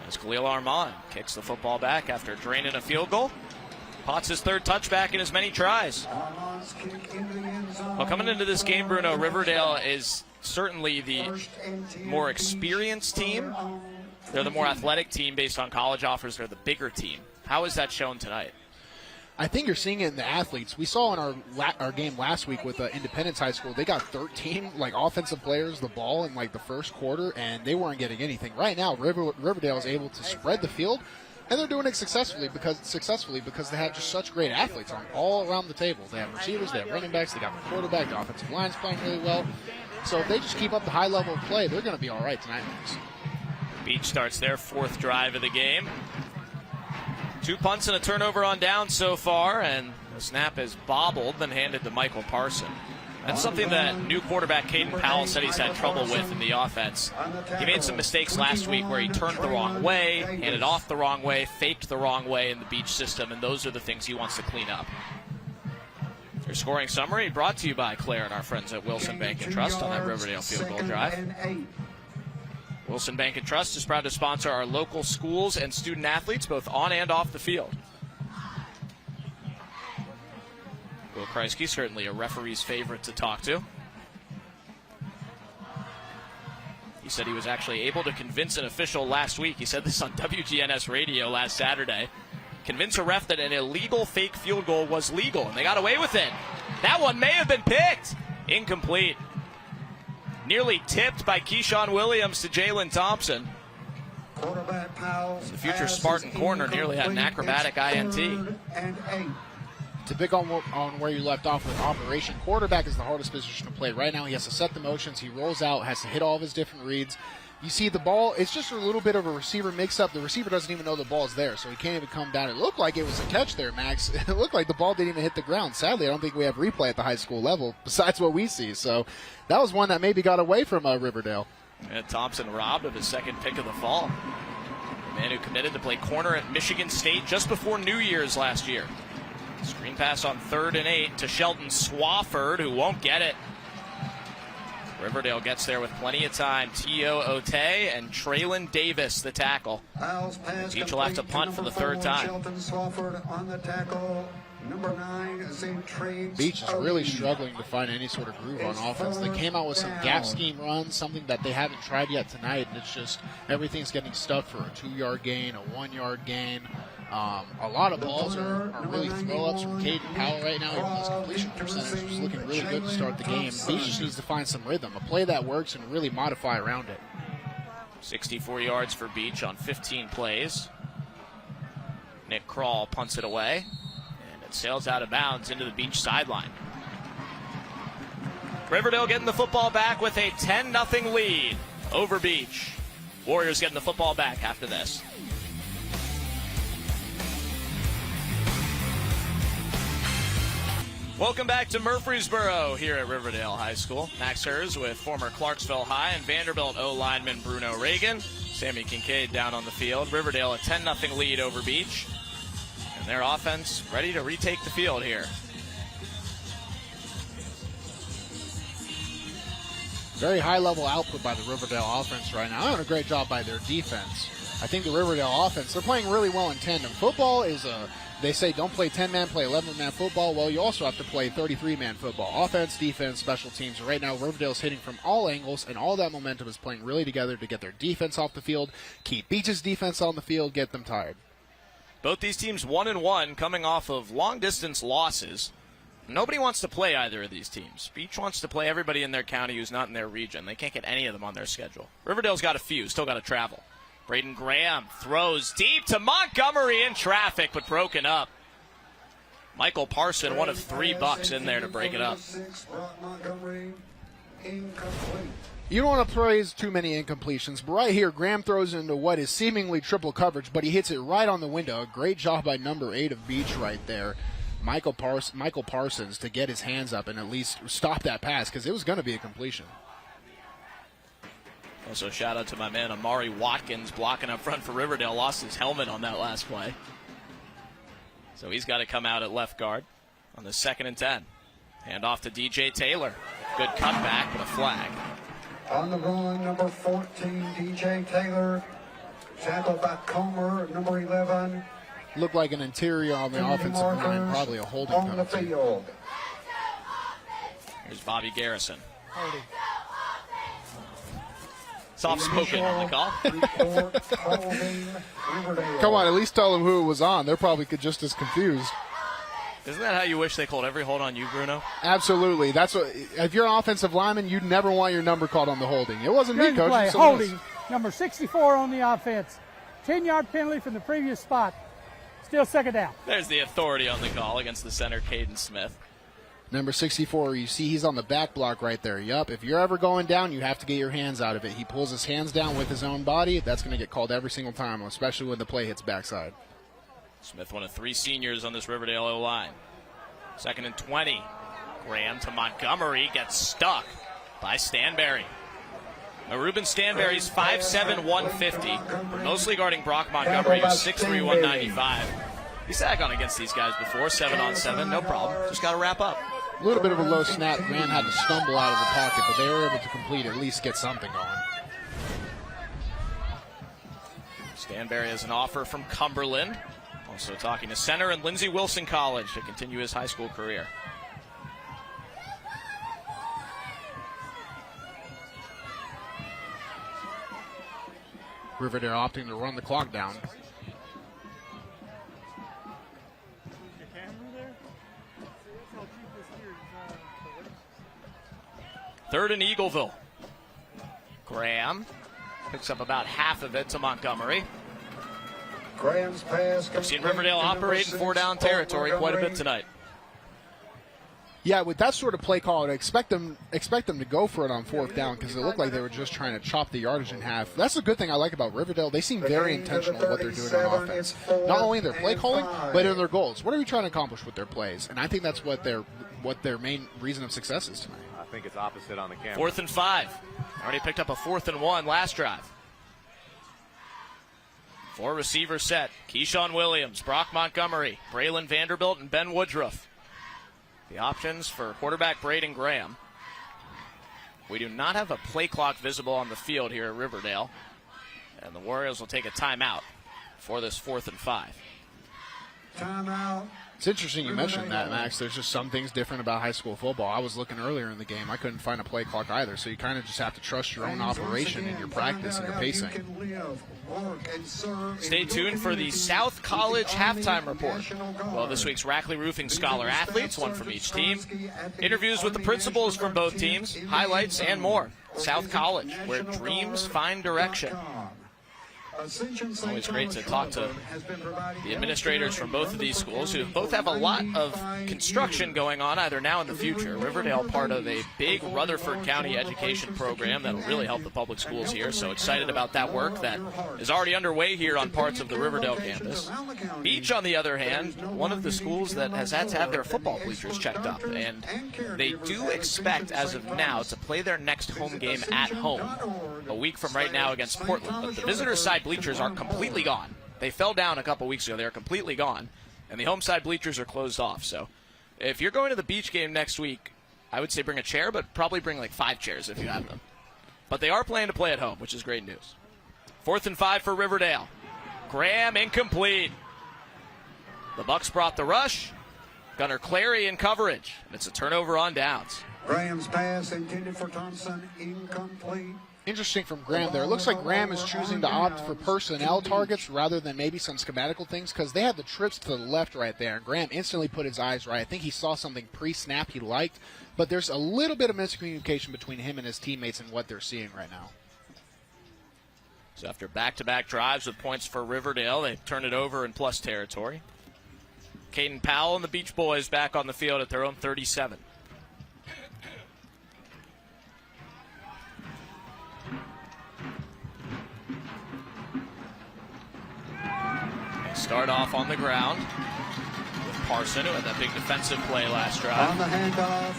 As Khalil Armand kicks the football back after draining a field goal. Potts his third touchback in as many tries. Well, coming into this game, Bruno, Riverdale is certainly the more experienced team. They're the more athletic team based on college offers. They're the bigger team. How is that shown tonight? I think you're seeing it in the athletes. We saw in our game last week with Independence High School, they got 13 offensive players the ball in the first quarter, and they weren't getting anything. Right now, Riverdale is able to spread the field, and they're doing it successfully because they have just such great athletes on all around the table. They have receivers, they have running backs, they got the quarterback, the offensive line's playing really well. So if they just keep up the high level of play, they're going to be all right tonight, Max. Beech starts their fourth drive of the game. 2 punts and a turnover on down so far, and the snap is bobbled, then handed to Michael Parson. That's something that new quarterback Caden Powell said he's had trouble with in the offense. He made some mistakes last week where he turned the wrong way, handed off the wrong way, faked the wrong way in the Beech system, and those are the things he wants to clean up. Your scoring summary brought to you by Claire and our friends at Wilson Bank and Trust on that Riverdale field goal drive. Wilson Bank and Trust is proud to sponsor our local schools and student athletes both on and off the field. Will Kreisky, certainly a referee's favorite to talk to. He said he was actually able to convince an official last week. He said this on WGNS radio last Saturday. Convince a ref that an illegal fake field goal was legal, and they got away with it. That one may have been picked. Incomplete. Nearly tipped by Keyshawn Williams to Jalen Thompson. The future Spartan corner nearly had an acrobatic INT. To pick on where you left off with operation, quarterback is the hardest position to play. Right now he has to set the motions, he rolls out, has to hit all of his different reads. You see the ball, it's just a little bit of a receiver mix-up. The receiver doesn't even know the ball's there, so he can't even come down. It looked like it was a catch there, Max. It looked like the ball didn't even hit the ground. Sadly, I don't think we have replay at the high school level besides what we see. So that was one that maybe got away from Riverdale. And Thompson robbed of his second pick of the fall. The man who committed to play corner at Michigan State just before New Year's last year. Screen pass on 3rd and 8 to Shelton Swafford, who won't get it. Riverdale gets there with plenty of time. T.O. Otey and Traylon Davis, the tackle. Each will have to punt for the third time. Beech is really struggling to find any sort of groove on offense. They came out with some gap scheme runs, something that they haven't tried yet tonight, and it's just everything's getting stuck for a 2-yard gain, a 1-yard gain. A lot of balls are really throw-ups from Caden Powell right now. Even his completion percentage is looking really good to start the game. Beech just needs to find some rhythm, a play that works, and really modify around it. 64 yards for Beech on 15 plays. Nick Kroll punts it away, and it sails out of bounds into the Beech sideline. Riverdale getting the football back with a 10-0 lead. over Beech. Warriors getting the football back after this. Welcome back to Murfreesboro here at Riverdale High School. Max Hers with former Clarksville High and Vanderbilt O-lineman Bruno Reagan. Sammy Kincaid down on the field. Riverdale a 10-0 lead over Beech. And their offense ready to retake the field here. Very high-level output by the Riverdale offense right now. Doing a great job by their defense. I think the Riverdale offense, they're playing really well in tandem. Football is they say don't play 10-man, play 11-man football. Well, you also have to play 33-man football. Offense, defense, special teams. Right now, Riverdale's hitting from all angles, and all that momentum is playing really together to get their defense off the field, keep Beech's defense on the field, get them tired. Both these teams 1-1 coming off of long-distance losses. Nobody wants to play either of these teams. Beech wants to play everybody in their county who's not in their region. They can't get any of them on their schedule. Riverdale's got a few, still got to travel. Braden Graham throws deep to Montgomery in traffic, but broken up. Michael Parson, one of 3 bucks in there to break it up. You don't want to praise too many incompletions, but right here, Graham throws into what is seemingly triple coverage, but he hits it right on the window. A great job by number 8 of Beech right there. Michael Parsons to get his hands up and at least stop that pass because it was going to be a completion. Also, shout out to my man Amari Watkins blocking up front for Riverdale. Lost his helmet on that last play. So he's got to come out at left guard on the 2nd and 10. Hand off to DJ Taylor. Good cutback, but a flag. On the run, number 14, DJ Taylor. Tackled by Comer, number 11. Looked like an interior on the offensive line, probably a holding on the penalty. field. Here's Bobby Garrison. Soft-spoken on the call. Come on, at least tell them who it was on. They're probably just as confused. Isn't that how you wish they called every hold on you, Bruno? Absolutely. That's what. If you're an offensive lineman, you'd never want your number called on the holding. It wasn't me, Coach. Play, holding, number 64 on the offense. 10-yard penalty from the previous spot. Still 2nd down. There's the authority on the call against the center, Caden Smith. Number 64, you see he's on the back block right there. Yup, if you're ever going down, you have to get your hands out of it. He pulls his hands down with his own body. That's going to get called every single time, especially when the play hits backside. Smith, one of 3 seniors on this Riverdale O-line. 2nd and 20. Graham to Montgomery, gets stuck by Stanberry. Now, Ruben Stanberry's 5'7", 150, but mostly guarding Brock Montgomery, who's 6'3", 195. He's sat on against these guys before, 7-on-7, no problem. Just got to wrap up. A little bit of a low snap. Graham had to stumble out of the pocket, but they were able to complete, at least get something going. Stanberry has an offer from Cumberland. Also talking to center and Lindsey Wilson College to continue his high school career. Riverdale opting to run the clock down. Third and Eagleville. Graham picks up about half of it to Montgomery. Graham's pass. We've seen Riverdale operate in 4-down territory quite a bit tonight. Yeah, with that sort of play call, I'd expect them to go for it on 4th down because it looked like they were just trying to chop the yardage in half. That's a good thing I like about Riverdale. They seem very intentional in what they're doing on offense. Not only in their play calling, but in their goals. What are we trying to accomplish with their plays? And I think that's what their main reason of success is tonight. I think it's opposite on the camera. 4th and 5. Already picked up a 4th and 1 last drive. 4 receivers set. Keyshawn Williams, Brock Montgomery, Braylon Vanderbilt, and Ben Woodruff. The options for quarterback Braden Graham. We do not have a play clock visible on the field here at Riverdale. And the Warriors will take a timeout for this 4th and 5. Timeout. It's interesting you mentioned that, Max. There's just some things different about high school football. I was looking earlier in the game. I couldn't find a play clock either, so you kind of just have to trust your own operation and your practice and your pacing. Stay tuned for the South College halftime report. Well, this week's Rackley Roofing Scholar athletes, one from each team. Interviews with the principals from both teams, highlights, and more. South College, where dreams find direction. Always great to talk to the administrators from both of these schools, who both have a lot of construction going on either now or in the future. Riverdale, part of a big Rutherford County education program that will really help the public schools here, so excited about that work that is already underway here on parts of the Riverdale campus. Beech, on the other hand, one of the schools that has had to have their football bleachers checked up, and they do expect, as of now, to play their next home game at home a week from right now against Portland. But the visitors' side bleachers are completely gone. They fell down a couple weeks ago. They're completely gone, and the home side bleachers are closed off. So if you're going to the Beech game next week, I would say bring a chair, but probably bring like 5 chairs if you have them. But they are planning to play at home, which is great news. 4th and 5 for Riverdale. Graham incomplete. The Bucks brought the rush. Gunnar Clary in coverage. And it's a turnover on downs. Graham's pass intended for Thompson, incomplete. Interesting from Graham there. It looks like Graham is choosing to opt for personnel targets rather than maybe some schematical things, because they had the trips to the left right there, and Graham instantly put his eyes right. I think he saw something pre-snap he liked, but there's a little bit of miscommunication between him and his teammates and what they're seeing right now. So after back-to-back drives with points for Riverdale, they turn it over in plus territory. Caden Powell and the Beech boys back on the field at their own 37. Start off on the ground with Parson, who had that big defensive play last drive. On the handoff,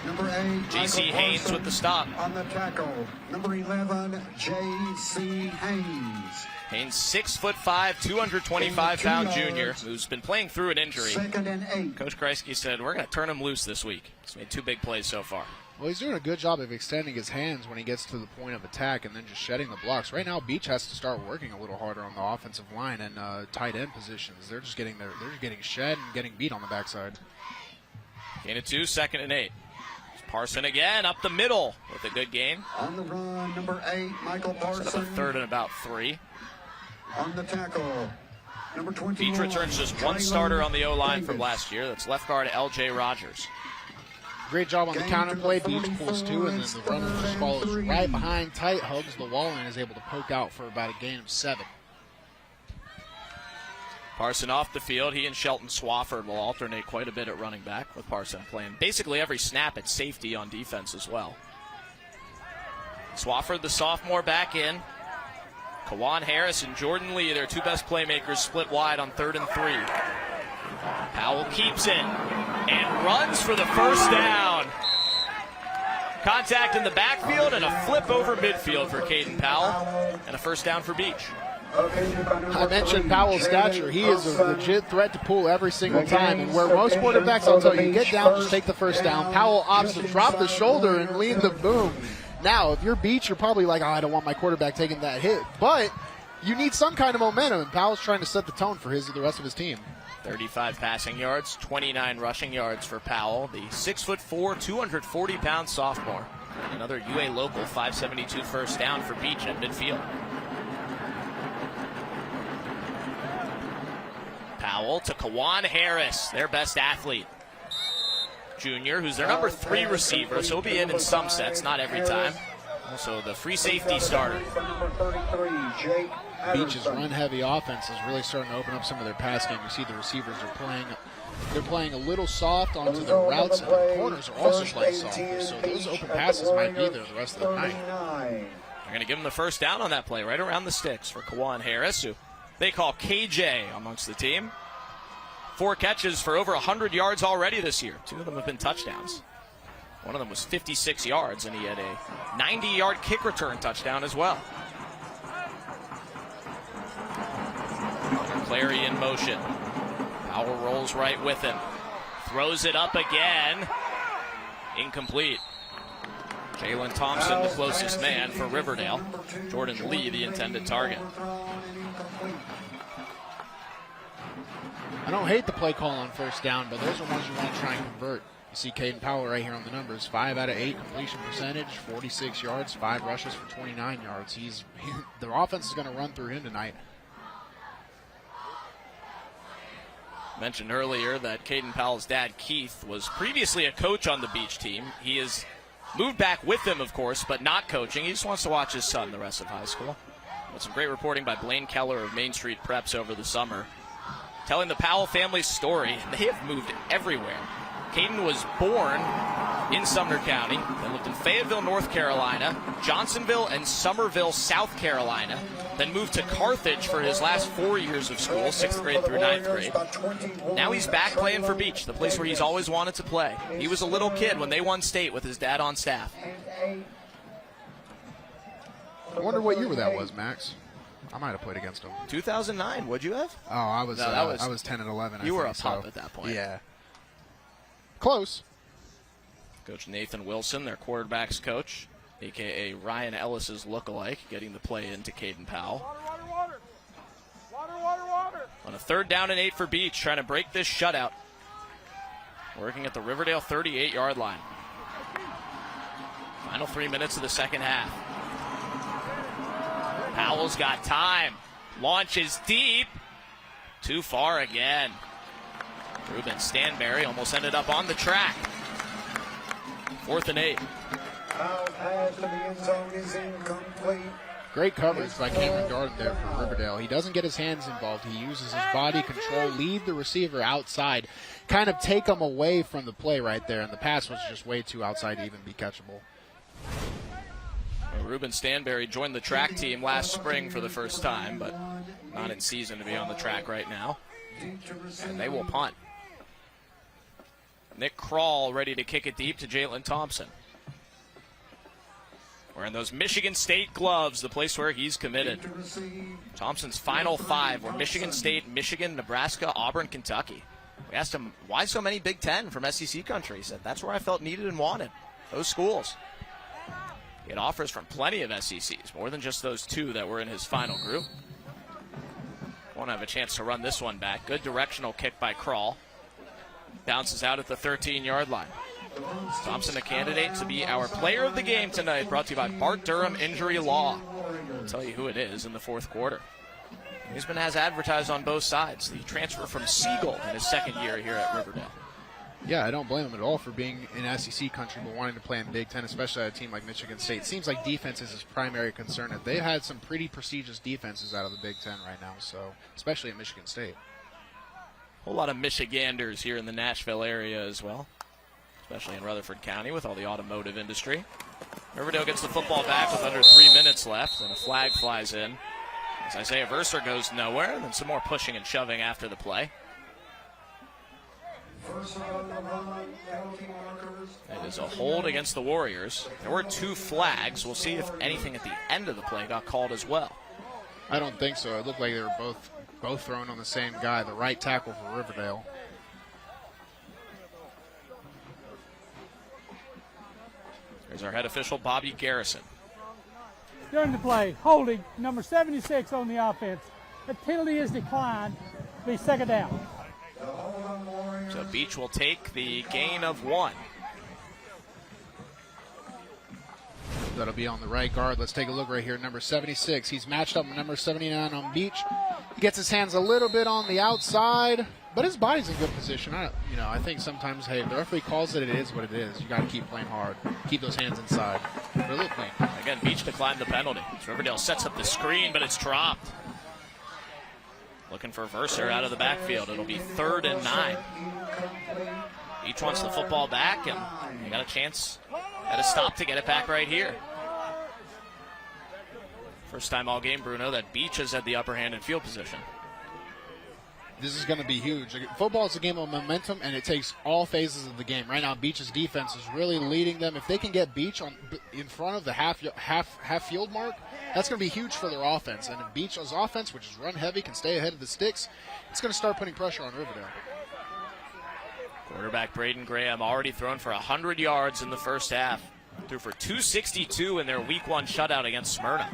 number 8, J.C. Haynes with the stop. On the tackle, number 11, J.C. Haynes. Haynes, 6'5", 225-pound junior, who's been playing through an injury. 2nd and 8. Coach Kreisky said, we're going to turn him loose this week. He's made 2 big plays so far. Well, he's doing a good job of extending his hands when he gets to the point of attack and then just shedding the blocks. Right now, Beech has to start working a little harder on the offensive line and tight end positions. They're just getting shed and getting beat on the backside. Gain of 2, 2nd and 8. Parson again up the middle with a good gain. On the run, number 8, Michael Parson. Set up a 3rd and about 3. On the tackle, number 21. Beech returns just 1 starter on the O-line from last year. That's left guard L.J. Rogers. Great job on the counter play. Beech pulls 2, and then the runner just follows right behind, tight, hugs the wall, and is able to poke out for about a gain of 7. Parson off the field. He and Shelton Swafford will alternate quite a bit at running back, with Parson playing basically every snap at safety on defense as well. Swafford, the sophomore, back in. Kawan Harris and Jordan Lee, their 2 best playmakers, split wide on 3rd and 3. Powell keeps it and runs for the first down. Contact in the backfield and a flip over midfield for Caden Powell, and a first down for Beech. I mentioned Powell's stature. He is a legit threat to pull every single time. And where most quarterbacks, I'll tell you, get down, just take the first down. Powell opts to drop the shoulder and lead the boom. Now, if you're Beech, you're probably like, I don't want my quarterback taking that hit. But you need some kind of momentum, and Powell's trying to set the tone for the rest of his team. 35 passing yards, 29 rushing yards for Powell, the 6'4", 240-pound sophomore. Another UA local 572 first down for Beech at midfield. Powell to Kawan Harris, their best athlete. Junior, who's their number 3 receiver, so he'll be in some sets, not every time. Also the free safety starter. Beech's run-heavy offense is really starting to open up some of their pass game. You see the receivers they're playing a little soft onto the routes, and the corners are also playing soft. So those open passes might be there the rest of the night. They're going to give him the first down on that play, right around the sticks for Kawan Harris, who they call KJ amongst the team. 4 catches for over 100 yards already this year. 2 of them have been touchdowns. One of them was 56 yards, and he had a 90-yard kick return touchdown as well. Clary in motion. Powell rolls right with him. Throws it up again. Incomplete. Jalen Thompson, the closest man for Riverdale. Jordan Lee, the intended target. I don't hate the play call on first down, but those are ones you want to try and convert. You see Caden Powell right here on the numbers. 5 out of 8 completion percentage, 46 yards, 5 rushes for 29 yards. The offense is going to run through him tonight. Mentioned earlier that Caden Powell's dad, Keith, was previously a coach on the Beech team. He has moved back with them, of course, but not coaching. He just wants to watch his son the rest of high school. But some great reporting by Blaine Keller of Main Street Preps over the summer, telling the Powell family's story. They have moved everywhere. Caden was born in Sumner County, then lived in Fayetteville, North Carolina, Johnsonville, and Somerville, South Carolina, then moved to Carthage for his last 4 years of school, 6th grade through 9th grade. Now he's back playing for Beech, the place where he's always wanted to play. He was a little kid when they won state with his dad on staff. I wonder what year that was, Max. I might have played against him. 2009, would you have? Oh, I was No, I was 10 and 11. You I were think, a pup so. at that point. Yeah. Close. Coach Nathan Wilson, their quarterback's coach, a.k.a. Ryan Ellis's lookalike, getting the play into Caden Powell. Water. On a 3rd down and 8 for Beech, trying to break this shutout. Working at the Riverdale 38-yard line. Final 3 minutes of the second half. Powell's got time. Launches deep. Too far again. Ruben Stanberry almost ended up on the track. 4th and 8. Foul pass to the end zone is incomplete. Great coverage by Cameron Garden there for Riverdale. He doesn't get his hands involved. He uses his body control, lead the receiver outside, kind of take him away from the play right there, and the pass was just way too outside to even be catchable. Ruben Stanberry joined the track team last spring for the first time, but not in season to be on the track right now. And they will punt. Nick Kroll ready to kick it deep to Jalen Thompson. Wearing those Michigan State gloves, the place where he's committed. Thompson's final 5 were Michigan State, Michigan, Nebraska, Auburn, Kentucky. We asked him, why so many Big Ten from SEC country? He said, that's where I felt needed and wanted, those schools. He had offers from plenty of SECs, more than just those 2 that were in his final group. Won't have a chance to run this one back. Good directional kick by Kroll. Bounces out at the 13-yard line. Thompson, a candidate to be our player of the game tonight, brought to you by Bart Durham Injury Law. I'll tell you who it is in the 4th quarter. He's been as advertised on both sides. The transfer from Siegel in his 2nd year here at Riverdale. Yeah, I don't blame him at all for being in SEC country but wanting to play in Big Ten, especially at a team like Michigan State. It seems like defense is his primary concern. They've had some pretty prestigious defenses out of the Big Ten right now, so especially at Michigan State. A whole lot of Michiganders here in the Nashville area as well, especially in Rutherford County with all the automotive industry. Riverdale gets the football back with under 3 minutes left, and a flag flies in. As Isaiah Verser goes nowhere, and then some more pushing and shoving after the play. It is a hold against the Warriors. There were 2 flags. We'll see if anything at the end of the play got called as well. I don't think so. It looked like they were both thrown on the same guy, the right tackle for Riverdale. Here's our head official, Bobby Garrison. During the play, holding number 76 on the offense. The penalty is declined. Be 2nd down. So Beech will take the gain of 1. That'll be on the right guard. Let's take a look right here. Number 76. He's matched up with number 79 on Beech. He gets his hands a little bit on the outside, but his body's in good position. I think sometimes, hey, if the referee calls it, it is what it is. You got to keep playing hard. Keep those hands inside. Really clean. Again, Beech declined the penalty. Riverdale sets up the screen, but it's dropped. Looking for Verser out of the backfield. It'll be 3rd and 9. Beech wants the football back, and they got a chance at a stop to get it back right here. First time all game, Bruno, that Beech has had the upper hand in field position. This is going to be huge. Football is a game of momentum, and it takes all phases of the game. Right now, Beech's defense is really leading them. If they can get Beech in front of the half field mark, that's going to be huge for their offense. And if Beech's offense, which is run heavy, can stay ahead of the sticks, it's going to start putting pressure on Riverdale. Quarterback Braden Graham already thrown for 100 yards in the first half. Threw for 262 in their Week 1 shutout against Smyrna.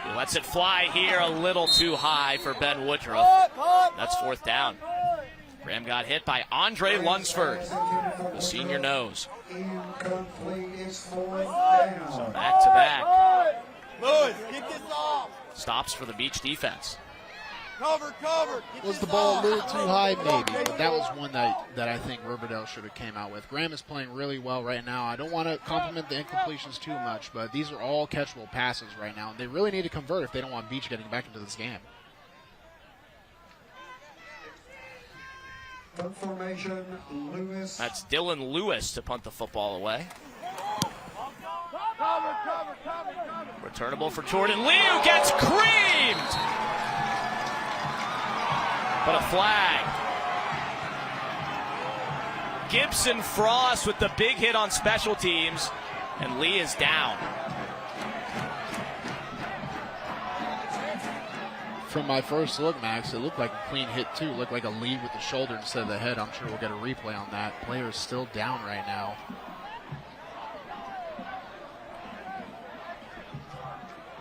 He lets it fly here a little too high for Ben Woodruff. That's 4th down. Graham got hit by Andre Lunsford, the senior nose. So back to back. Stops for the Beech defense. Was the ball a little too high? Maybe. But that was one that I think Riverdale should have came out with. Graham is playing really well right now. I don't want to compliment the incompletions too much, but these are all catchable passes right now. They really need to convert if they don't want Beech getting back into this game. Punt formation, Lewis. That's Dylan Lewis to punt the football away. Returnable for Jordan Lee, who gets creamed. But a flag. Gibson Frost with the big hit on special teams, and Lee is down. From my first look, Max, it looked like a clean hit too. It looked like a lead with the shoulder instead of the head. I'm sure we'll get a replay on that. Player is still down right now.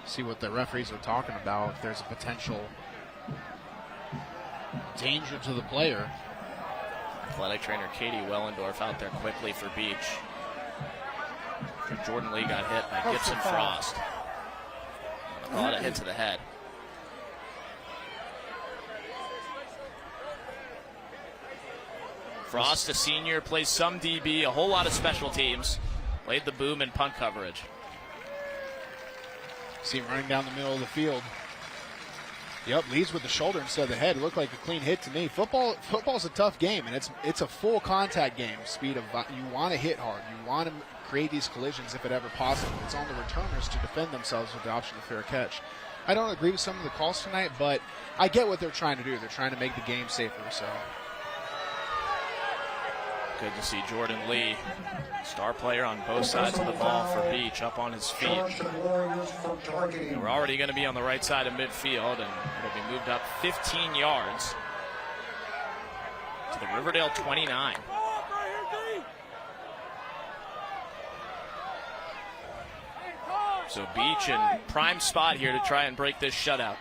See what the referees are talking about, if there's a potential danger to the player. Athletic trainer Katie Wellendorf out there quickly for Beech. Jordan Lee got hit by Gibson Frost. A lot of hit to the head. Frost, a senior, plays some DB, a whole lot of special teams. Played the boom and punt coverage. See him running down the middle of the field. Yep, leads with the shoulder instead of the head. It looked like a clean hit to me. Football's a tough game, and it's a full contact game. You want to hit hard. You want to create these collisions if it ever possible. It's on the returners to defend themselves with the option of fair catch. I don't agree with some of the calls tonight, but I get what they're trying to do. They're trying to make the game safer. So good to see Jordan Lee, star player on both sides of the ball for Beech, up on his feet. And we're already going to be on the right side of midfield, and it'll be moved up 15 yards to the Riverdale 29. So Beech in prime spot here to try and break this shutout.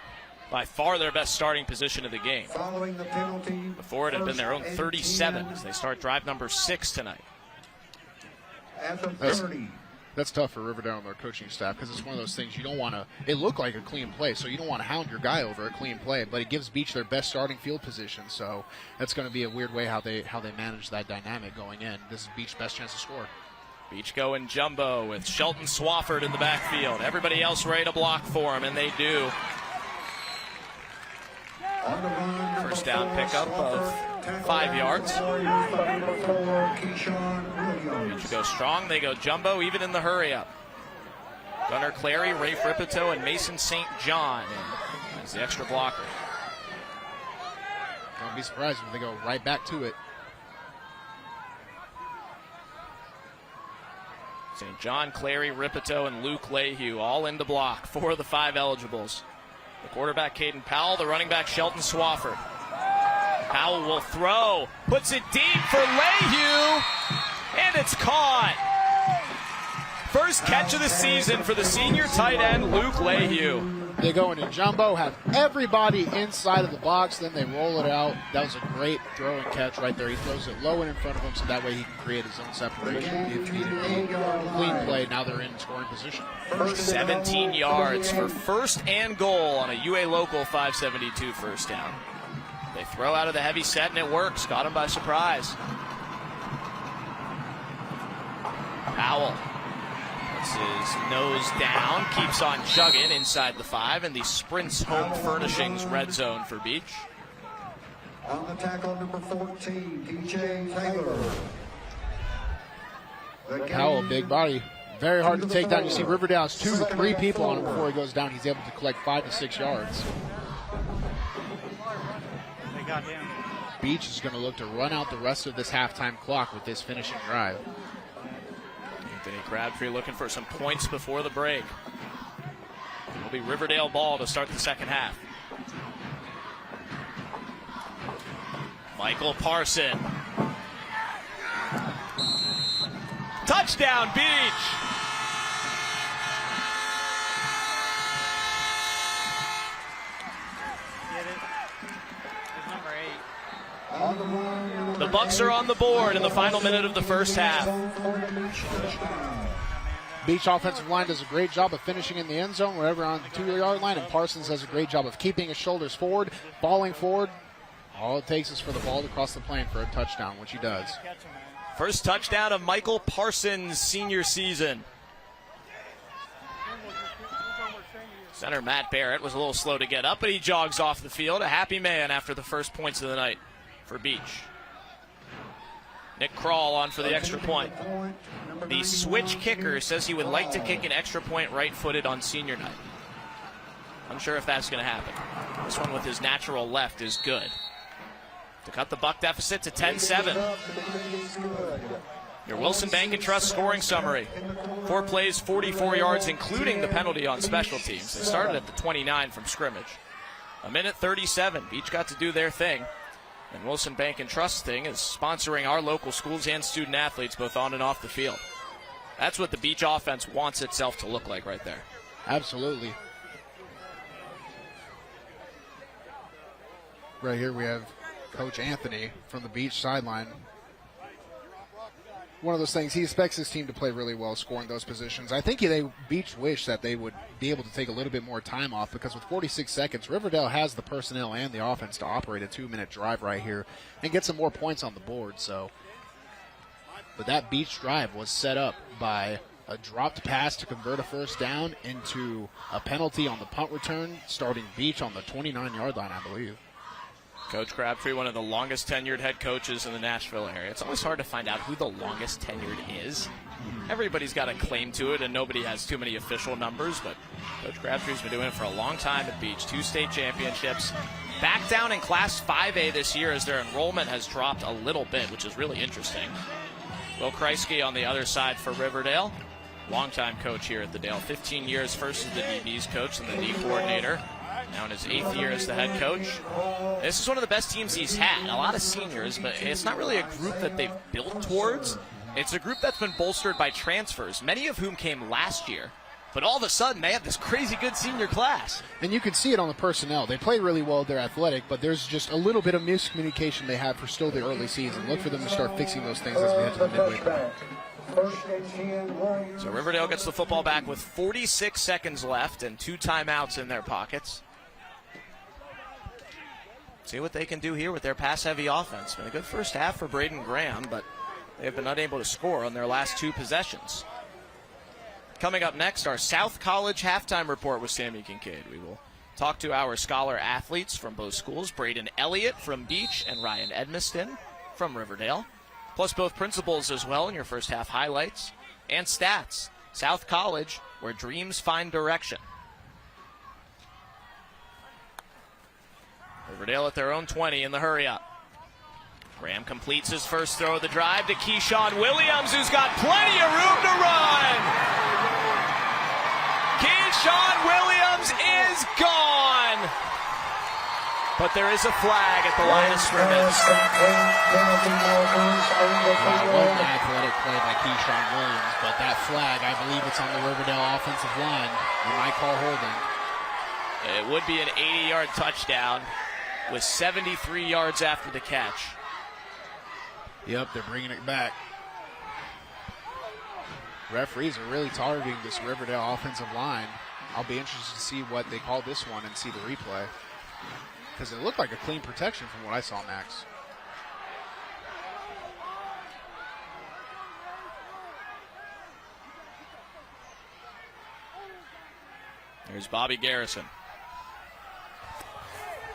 By far their best starting position of the game. Following the penalty, Before it had been their own 37 as they start drive number 6 tonight. at the 30. that's tough for Riverdale and their coaching staff, because it's one of those things you don't want to. It looked like a clean play, so you don't want to hound your guy over a clean play, but it gives Beech their best starting field position. So that's going to be a weird way how they manage that dynamic going in. This is Beech's best chance to score. Beech going jumbo with Shelton Swafford in the backfield. Everybody else ready to block for him, and they do. First down pickup of 5 yards. Beech go strong, they go jumbo, even in the hurry up. Gunnar Clary, Ray Frippito, and Mason St. John as the extra blocker. Don't be surprised when they go right back to it. St. John, Clary, Rippito, and Luke Lehue all in to block for the 5 eligibles. The quarterback, Caden Powell, the running back, Shelton Swafford. Powell will throw, puts it deep for Lehue, and it's caught. First catch of the season for the senior tight end, Luke Lehue. They go into jumbo, have everybody inside of the box, then they roll it out. That was a great throw and catch right there. He throws it low and in front of him, so that way he can create his own separation if needed be. Clean play, now they're in scoring position. 17 yards for first and goal on a UA local 572 first down. They throw out of the heavy set, and it works. Got him by surprise. Powell puts his nose down, keeps on chugging inside the 5, and the Sprints Home Furnishings red zone for Beech. On the tackle, number 14, DJ Taylor. Powell, big body. Very hard to take down. You see Riverdale has 2 to 3 people on him before he goes down. He's able to collect 5 to 6 yards. They got him. Beech is going to look to run out the rest of this halftime clock with this finishing drive. Anthony Crabtree looking for some points before the break. It'll be Riverdale ball to start the second half. Michael Parson. Touchdown, Beech! Get it? It's number 8. The Bucks are on the board in the final minute of the first half. Beech offensive line does a great job of finishing in the end zone, wherever on the 2-yard line, and Parsons does a great job of keeping his shoulders forward, falling forward. All it takes is for the ball to cross the plane for a touchdown, which he does. First touchdown of Michael Parsons' senior season. Center Matt Barrett was a little slow to get up, but he jogs off the field. A happy man after the first points of the night for Beech. Nick Kroll on for the extra point. The switch kicker says he would like to kick an extra point right-footed on senior night. Unsure if that's going to happen. This one with his natural left is good. To cut the Buck deficit to 10-7. Your Wilson Bank and Trust scoring summary. 4 plays, 44 yards, including the penalty on special teams. They started at the 29 from scrimmage. A minute 37. Beech got to do their thing. And Wilson Bank and Trust thing is sponsoring our local schools and student athletes both on and off the field. That's what the Beech offense wants itself to look like right there. Absolutely. Right here we have Coach Anthony from the Beech sideline. One of those things, he expects his team to play really well scoring those positions. I think Beech wish that they would be able to take a little bit more time off, because with 46 seconds, Riverdale has the personnel and the offense to operate a 2-minute drive right here and get some more points on the board. But that Beech drive was set up by a dropped pass to convert a first down into a penalty on the punt return, starting Beech on the 29-yard line, I believe. Coach Crabtree, one of the longest tenured head coaches in the Nashville area. It's always hard to find out who the longest tenured is. Everybody's got a claim to it, and nobody has too many official numbers, but Coach Crabtree's been doing it for a long time at Beech. 2 state championships. Back down in Class 5A this year as their enrollment has dropped a little bit, which is really interesting. Will Kreisky on the other side for Riverdale. Longtime coach here at the Dale. 15 years, first as the DB's coach and the D coordinator. Now in his 8th year as the head coach. This is one of the best teams he's had. A lot of seniors, but it's not really a group that they've built towards. It's a group that's been bolstered by transfers, many of whom came last year. But all of a sudden, they have this crazy good senior class. And you can see it on the personnel. They play really well. They're athletic, but there's just a little bit of miscommunication they have for still the early season. Look for them to start fixing those things as we head to the midway point. So Riverdale gets the football back with 46 seconds left and 2 timeouts in their pockets. See what they can do here with their pass-heavy offense. Been a good first half for Braden Graham, but they have been unable to score on their last 2 possessions. Coming up next, our South College halftime report with Sammy Kincaid. We will talk to our scholar athletes from both schools, Braden Elliott from Beech and Ryan Edmiston from Riverdale, plus both principals as well in your first half highlights and stats. South College, where dreams find direction. Riverdale at their own 20 in the hurry-up. Graham completes his first throw of the drive to Keyshawn Williams, who's got plenty of room to run. Keyshawn Williams is gone. But there is a flag at the line of scrimmage. One athletic play by Keyshawn Williams, but that flag, I believe it's on the Riverdale offensive line. We might call holding. It would be an 80-yard touchdown with 73 yards after the catch. Yep, they're bringing it back. Referees are really targeting this Riverdale offensive line. I'll be interested to see what they call this one and see the replay, because it looked like a clean protection from what I saw, Max. Here's Bobby Garrison.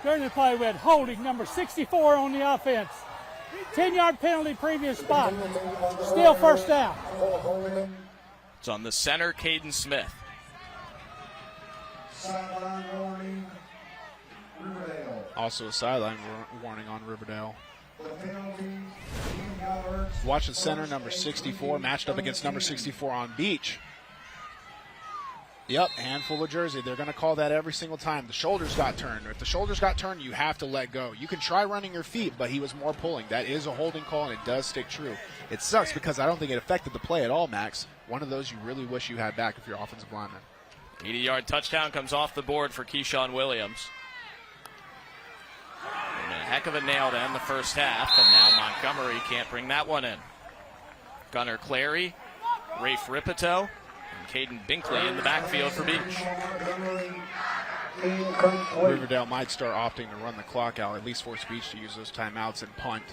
During the play, we had holding number 64 on the offense. 10-yard penalty, previous spot. Still first down. It's on the center, Caden Smith. Also a sideline warning on Riverdale. Watch the center, number 64, matched up against number 64 on Beech. Yep, handful of jersey. They're going to call that every single time. The shoulders got turned. If the shoulders got turned, you have to let go. You can try running your feet, but he was more pulling. That is a holding call, and it does stick true. It sucks because I don't think it affected the play at all, Max. One of those you really wish you had back if you're offensive lineman. 80-yard touchdown comes off the board for Keyshawn Williams. And a heck of a nail to end the first half, and now Montgomery can't bring that one in. Gunnar Clary, Rafe Ripito, And Caden Binkley in the backfield for Beech. Riverdale might start opting to run the clock out, at least force Beech to use those timeouts and punt.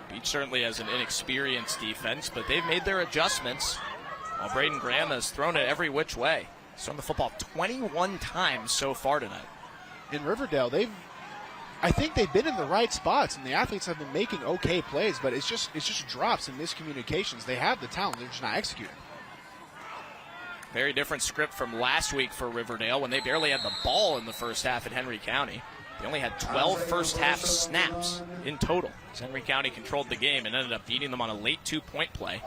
Beech certainly has an inexperienced defense, but they've made their adjustments. While Braden Graham has thrown it every which way. He's thrown the football 21 times so far tonight. In Riverdale, I think they've been in the right spots, and the athletes have been making okay plays, but it's just drops and miscommunications. They have the talent, they're just not executing. Very different script from last week for Riverdale when they barely had the ball in the first half at Henry County. They only had 12 first-half snaps in total. Henry County controlled the game and ended up beating them on a late 2-point play.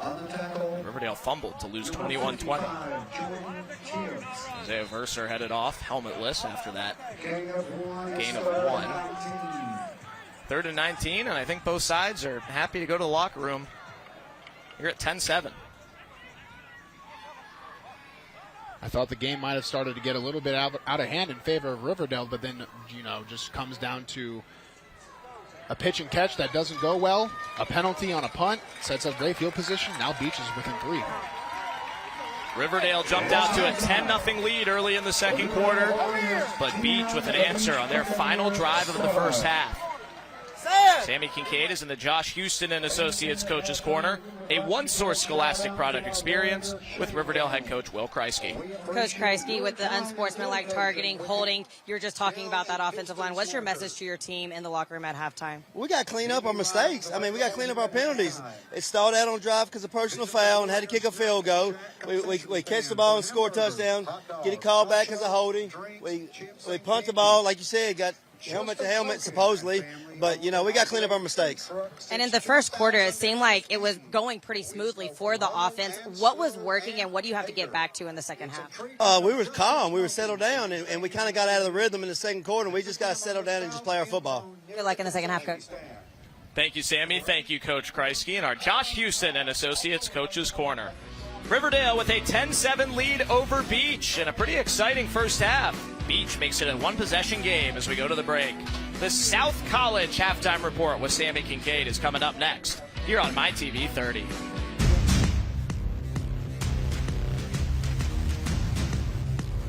Riverdale fumbled to lose 21-20. Isaiah Verser headed off helmetless after that gain of 1. 3rd and 19, and I think both sides are happy to go to the locker room. You're at 10-7. I thought the game might have started to get a little bit out of hand in favor of Riverdale, but then, just comes down to a pitch and catch that doesn't go well, a penalty on a punt, sets up great field position. Now Beech is within 3. Riverdale jumped out to a 10-0 lead early in the second quarter, but Beech with an answer on their final drive of the first half. Sammy Kincaid is in the Josh Houston and Associates Coach's Corner, a one-source Scholastic product experience with Riverdale head coach Will Kreisky. Coach Kreisky, with the unsportsmanlike targeting, holding, you're just talking about that offensive line. What's your message to your team in the locker room at halftime? We got to clean up our mistakes. We got to clean up our penalties. It stalled out on drive because of personal foul and had to kick a field goal. We catch the ball and score a touchdown, get it called back as a holding. We punt the ball, like you said, got helmet to helmet supposedly, but we got to clean up our mistakes. And in the first quarter, it seemed like it was going pretty smoothly for the offense. What was working, and what do you have to get back to in the second half? We were calm, we were settled down, and we kind of got out of the rhythm in the second quarter, and we just got to settle down and just play our football. Good luck in the second half, Coach. Thank you, Sammy. Thank you, Coach Kreisky, and our Josh Houston and Associates Coach's Corner. Riverdale with a 10-7 lead over Beech in a pretty exciting first half. Beech makes it a one-possession game as we go to the break. The South College halftime report with Sammy Kincaid is coming up next here on MyTV 30.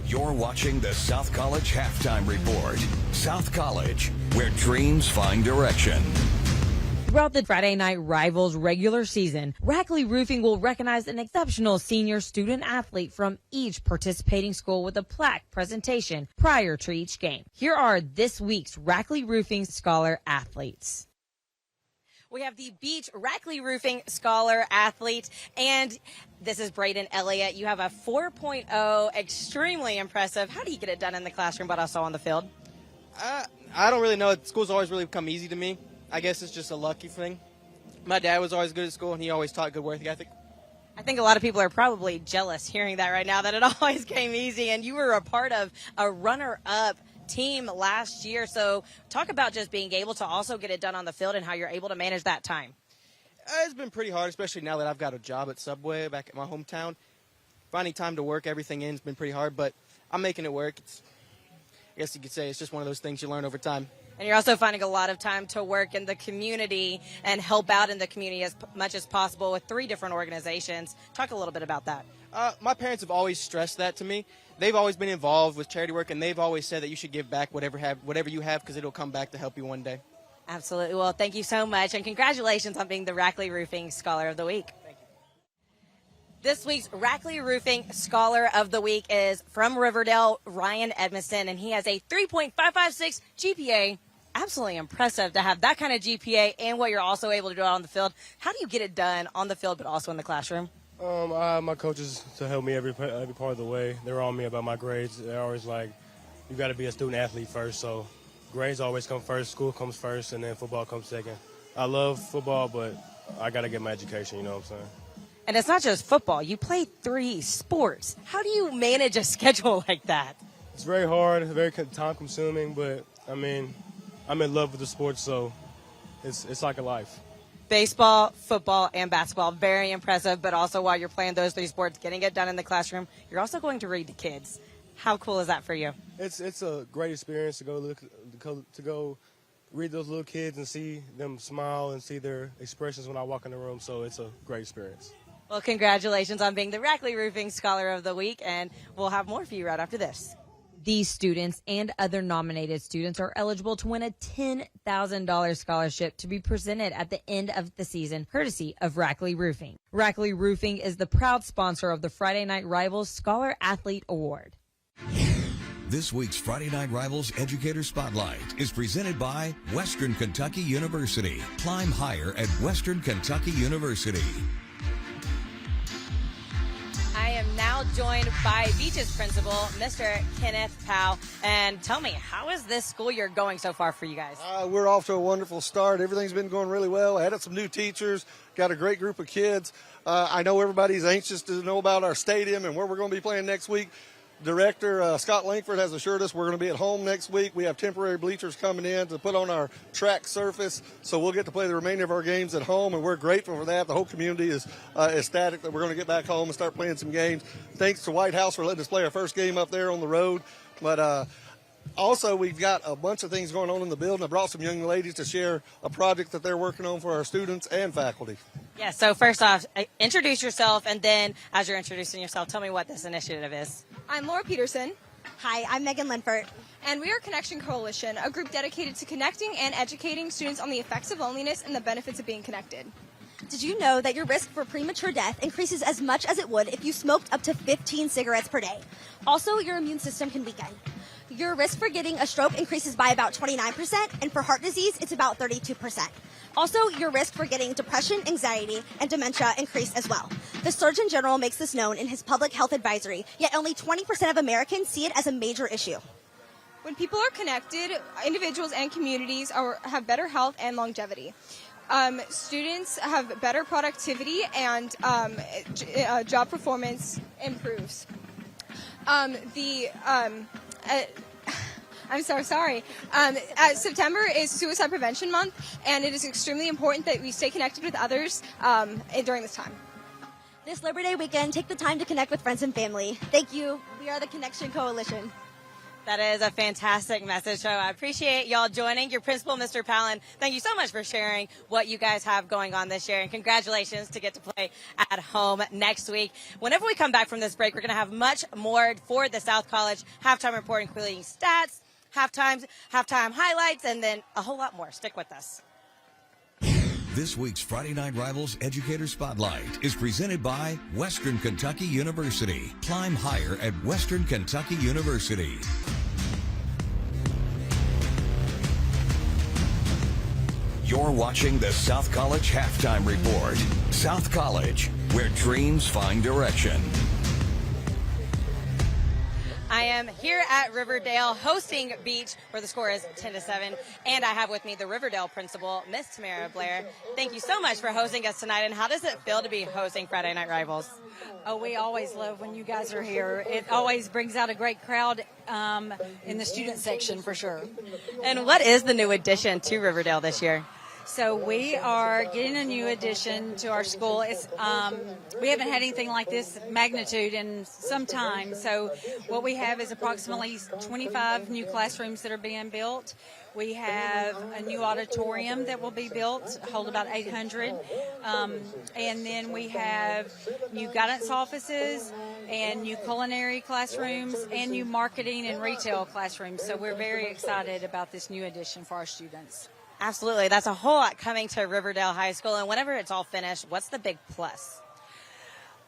You're watching the South College halftime report. South College, where dreams find direction. Throughout the Friday Night Rivals regular season, Rackley Roofing will recognize an exceptional senior student athlete from each participating school with a plaque presentation prior to each game. Here are this week's Rackley Roofing Scholar athletes. We have the Beech Rackley Roofing Scholar athlete, and this is Braden Elliott. You have a 4.0, extremely impressive. How do you get it done in the classroom but also on the field? I don't really know. School's always really come easy to me. I guess it's just a lucky thing. My dad was always good at school, and he always taught good work ethic. I think a lot of people are probably jealous hearing that right now, that it always came easy, and you were a part of a runner-up team last year. So talk about just being able to also get it done on the field and how you're able to manage that time. It's been pretty hard, especially now that I've got a job at Subway back at my hometown. Finding time to work everything in has been pretty hard, but I'm making it work. I guess you could say it's just one of those things you learn over time. And you're also finding a lot of time to work in the community and help out in the community as much as possible with 3 different organizations. Talk a little bit about that. My parents have always stressed that to me. They've always been involved with charity work, and they've always said that you should give back whatever you have because it'll come back to help you one day. Absolutely. Well, thank you so much, and congratulations on being the Rackley Roofing Scholar of the Week. Thank you. This week's Rackley Roofing Scholar of the Week is from Riverdale, Ryan Edmondson, and he has a 3.556 GPA. Absolutely impressive to have that kind of GPA and what you're also able to do out on the field. How do you get it done on the field but also in the classroom? My coaches to help me every part of the way. They're on me about my grades. They're always like, you got to be a student athlete first. So grades always come first, school comes first, and then football comes second. I love football, but I got to get my education, you know what I'm saying? And it's not just football. You play 3 sports. How do you manage a schedule like that? It's very hard, very time-consuming, but, I'm in love with the sport, so it's like a life. Baseball, football, and basketball, very impressive, but also while you're playing those 3 sports, getting it done in the classroom, you're also going to read to kids. How cool is that for you? It's a great experience to go read those little kids and see them smile and see their expressions when I walk in the room. So it's a great experience. Well, congratulations on being the Rackley Roofing Scholar of the Week, and we'll have more for you right after this. These students and other nominated students are eligible to win a $10,000 scholarship to be presented at the end of the season, courtesy of Rackley Roofing. Rackley Roofing is the proud sponsor of the Friday Night Rivals Scholar Athlete Award. This week's Friday Night Rivals Educator Spotlight is presented by Western Kentucky University. Climb higher at Western Kentucky University. I am now joined by Beech's principal, Mr. Kenneth Powell. And tell me, how is this school year going so far for you guys? We're off to a wonderful start. Everything's been going really well. Added some new teachers, got a great group of kids. I know everybody's anxious to know about our stadium and where we're going to be playing next week. Director Scott Langford has assured us we're going to be at home next week. We have temporary bleachers coming in to put on our track surface, so we'll get to play the remainder of our games at home, and we're grateful for that. The whole community is ecstatic that we're going to get back home and start playing some games. Thanks to White House for letting us play our first game up there on the road. But also, we've got a bunch of things going on in the building. I brought some young ladies to share a project that they're working on for our students and faculty. Yeah, so first off, introduce yourself, and then as you're introducing yourself, tell me what this initiative is. I'm Laura Peterson. Hi, I'm Megan Linford. And we are Connection Coalition, a group dedicated to connecting and educating students on the effects of loneliness and the benefits of being connected. Did you know that your risk for premature death increases as much as it would if you smoked up to 15 cigarettes per day? Also, your immune system can weaken. Your risk for getting a stroke increases by about 29%, and for heart disease, it's about 32%. Also, your risk for getting depression, anxiety, and dementia increase as well. The Surgeon General makes this known in his public health advisory, yet only 20% of Americans see it as a major issue. When people are connected, individuals and communities have better health and longevity. Students have better productivity, and job performance improves. I'm so sorry. September is Suicide Prevention Month, and it is extremely important that we stay connected with others during this time. This Labor Day weekend, take the time to connect with friends and family. Thank you. We are the Connection Coalition. That is a fantastic message. So I appreciate y'all joining. Your principal, Mr. Palin, thank you so much for sharing what you guys have going on this year. And congratulations to get to play at home next week. Whenever we come back from this break, we're going to have much more for the South College halftime report, including stats, halftime highlights, and then a whole lot more. Stick with us. This week's Friday Night Rivals Educator Spotlight is presented by Western Kentucky University. Climb higher at Western Kentucky University. You're watching the South College Halftime Report. South College, where dreams find direction. I am here at Riverdale hosting Beech, where the score is 10-7, and I have with me the Riverdale principal, Miss Tamara Blair. Thank you so much for hosting us tonight, and how does it feel to be hosting Friday Night Rivals? Oh, we always love when you guys are here. It always brings out a great crowd in the student section for sure. And what is the new addition to Riverdale this year? So we are getting a new addition to our school. It's we haven't had anything like this magnitude in some time. So what we have is approximately 25 new classrooms that are being built. We have a new auditorium that will be built, hold about 800. And then we have new guidance offices and new culinary classrooms and new marketing and retail classrooms. So we're very excited about this new addition for our students. Absolutely. That's a whole lot coming to Riverdale High School. And whenever it's all finished, what's the big plus?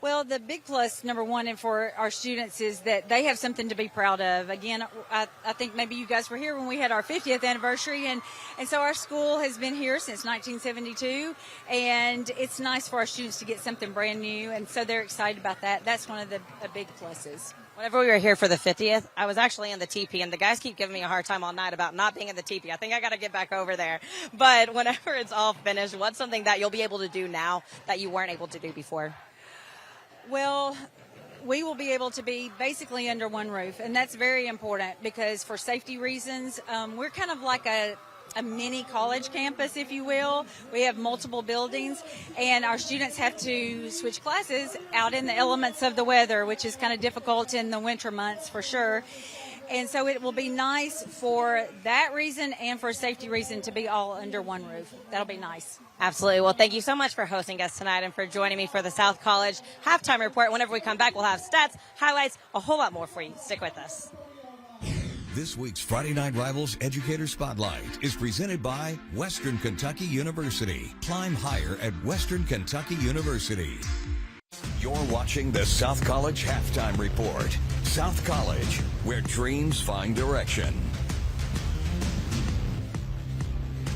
Well, the big plus, number one, and for our students is that they have something to be proud of. Again, I think maybe you guys were here when we had our 50th anniversary, and so our school has been here since 1972, and it's nice for our students to get something brand new, and so they're excited about that. That's one of the big pluses. Whenever we were here for the 50th, I was actually in the teepee, and the guys keep giving me a hard time all night about not being in the teepee. I think I got to get back over there. But whenever it's all finished, what's something that you'll be able to do now that you weren't able to do before? Well, we will be able to be basically under one roof, and that's very important because for safety reasons, we're kind of like a mini college campus, if you will. We have multiple buildings, and our students have to switch classes out in the elements of the weather, which is kind of difficult in the winter months for sure. And so it will be nice for that reason and for a safety reason to be all under one roof. That'll be nice. Absolutely. Well, thank you so much for hosting us tonight and for joining me for the South College Halftime Report. Whenever we come back, we'll have stats, highlights, a whole lot more for you. Stick with us. This week's Friday Night Rivals Educator Spotlight is presented by Western Kentucky University. Climb higher at Western Kentucky University. You're watching the South College Halftime Report. South College, where dreams find direction.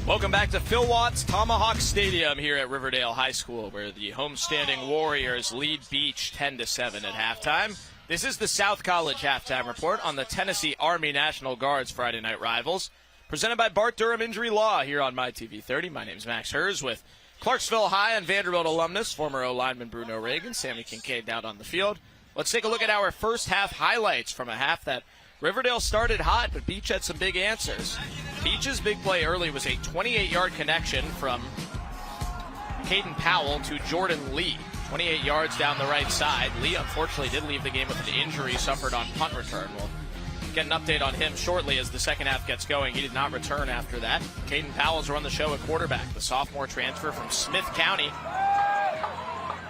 Welcome back to Phil Watts Tomahawk Stadium here at Riverdale High School, where the homestanding Warriors lead Beech 10-7 at halftime. This is the South College Halftime Report on the Tennessee Army National Guard's Friday Night Rivals, presented by Bart Durham Injury Law here on MyTV30. My name's Max Hers with Clarksville High and Vanderbilt alumnus, former O-lineman Bruno Reagan, Sammy Kincaid down on the field. Let's take a look at our first half highlights from a half that Riverdale started hot, but Beech had some big answers. Beech's big play early was a 28-yard connection from Caden Powell to Jordan Lee. 28 yards down the right side. Lee, unfortunately, did leave the game with an injury suffered on punt return. We'll get an update on him shortly as the second half gets going. He did not return after that. Caden Powell's run the show at quarterback, the sophomore transfer from Smith County.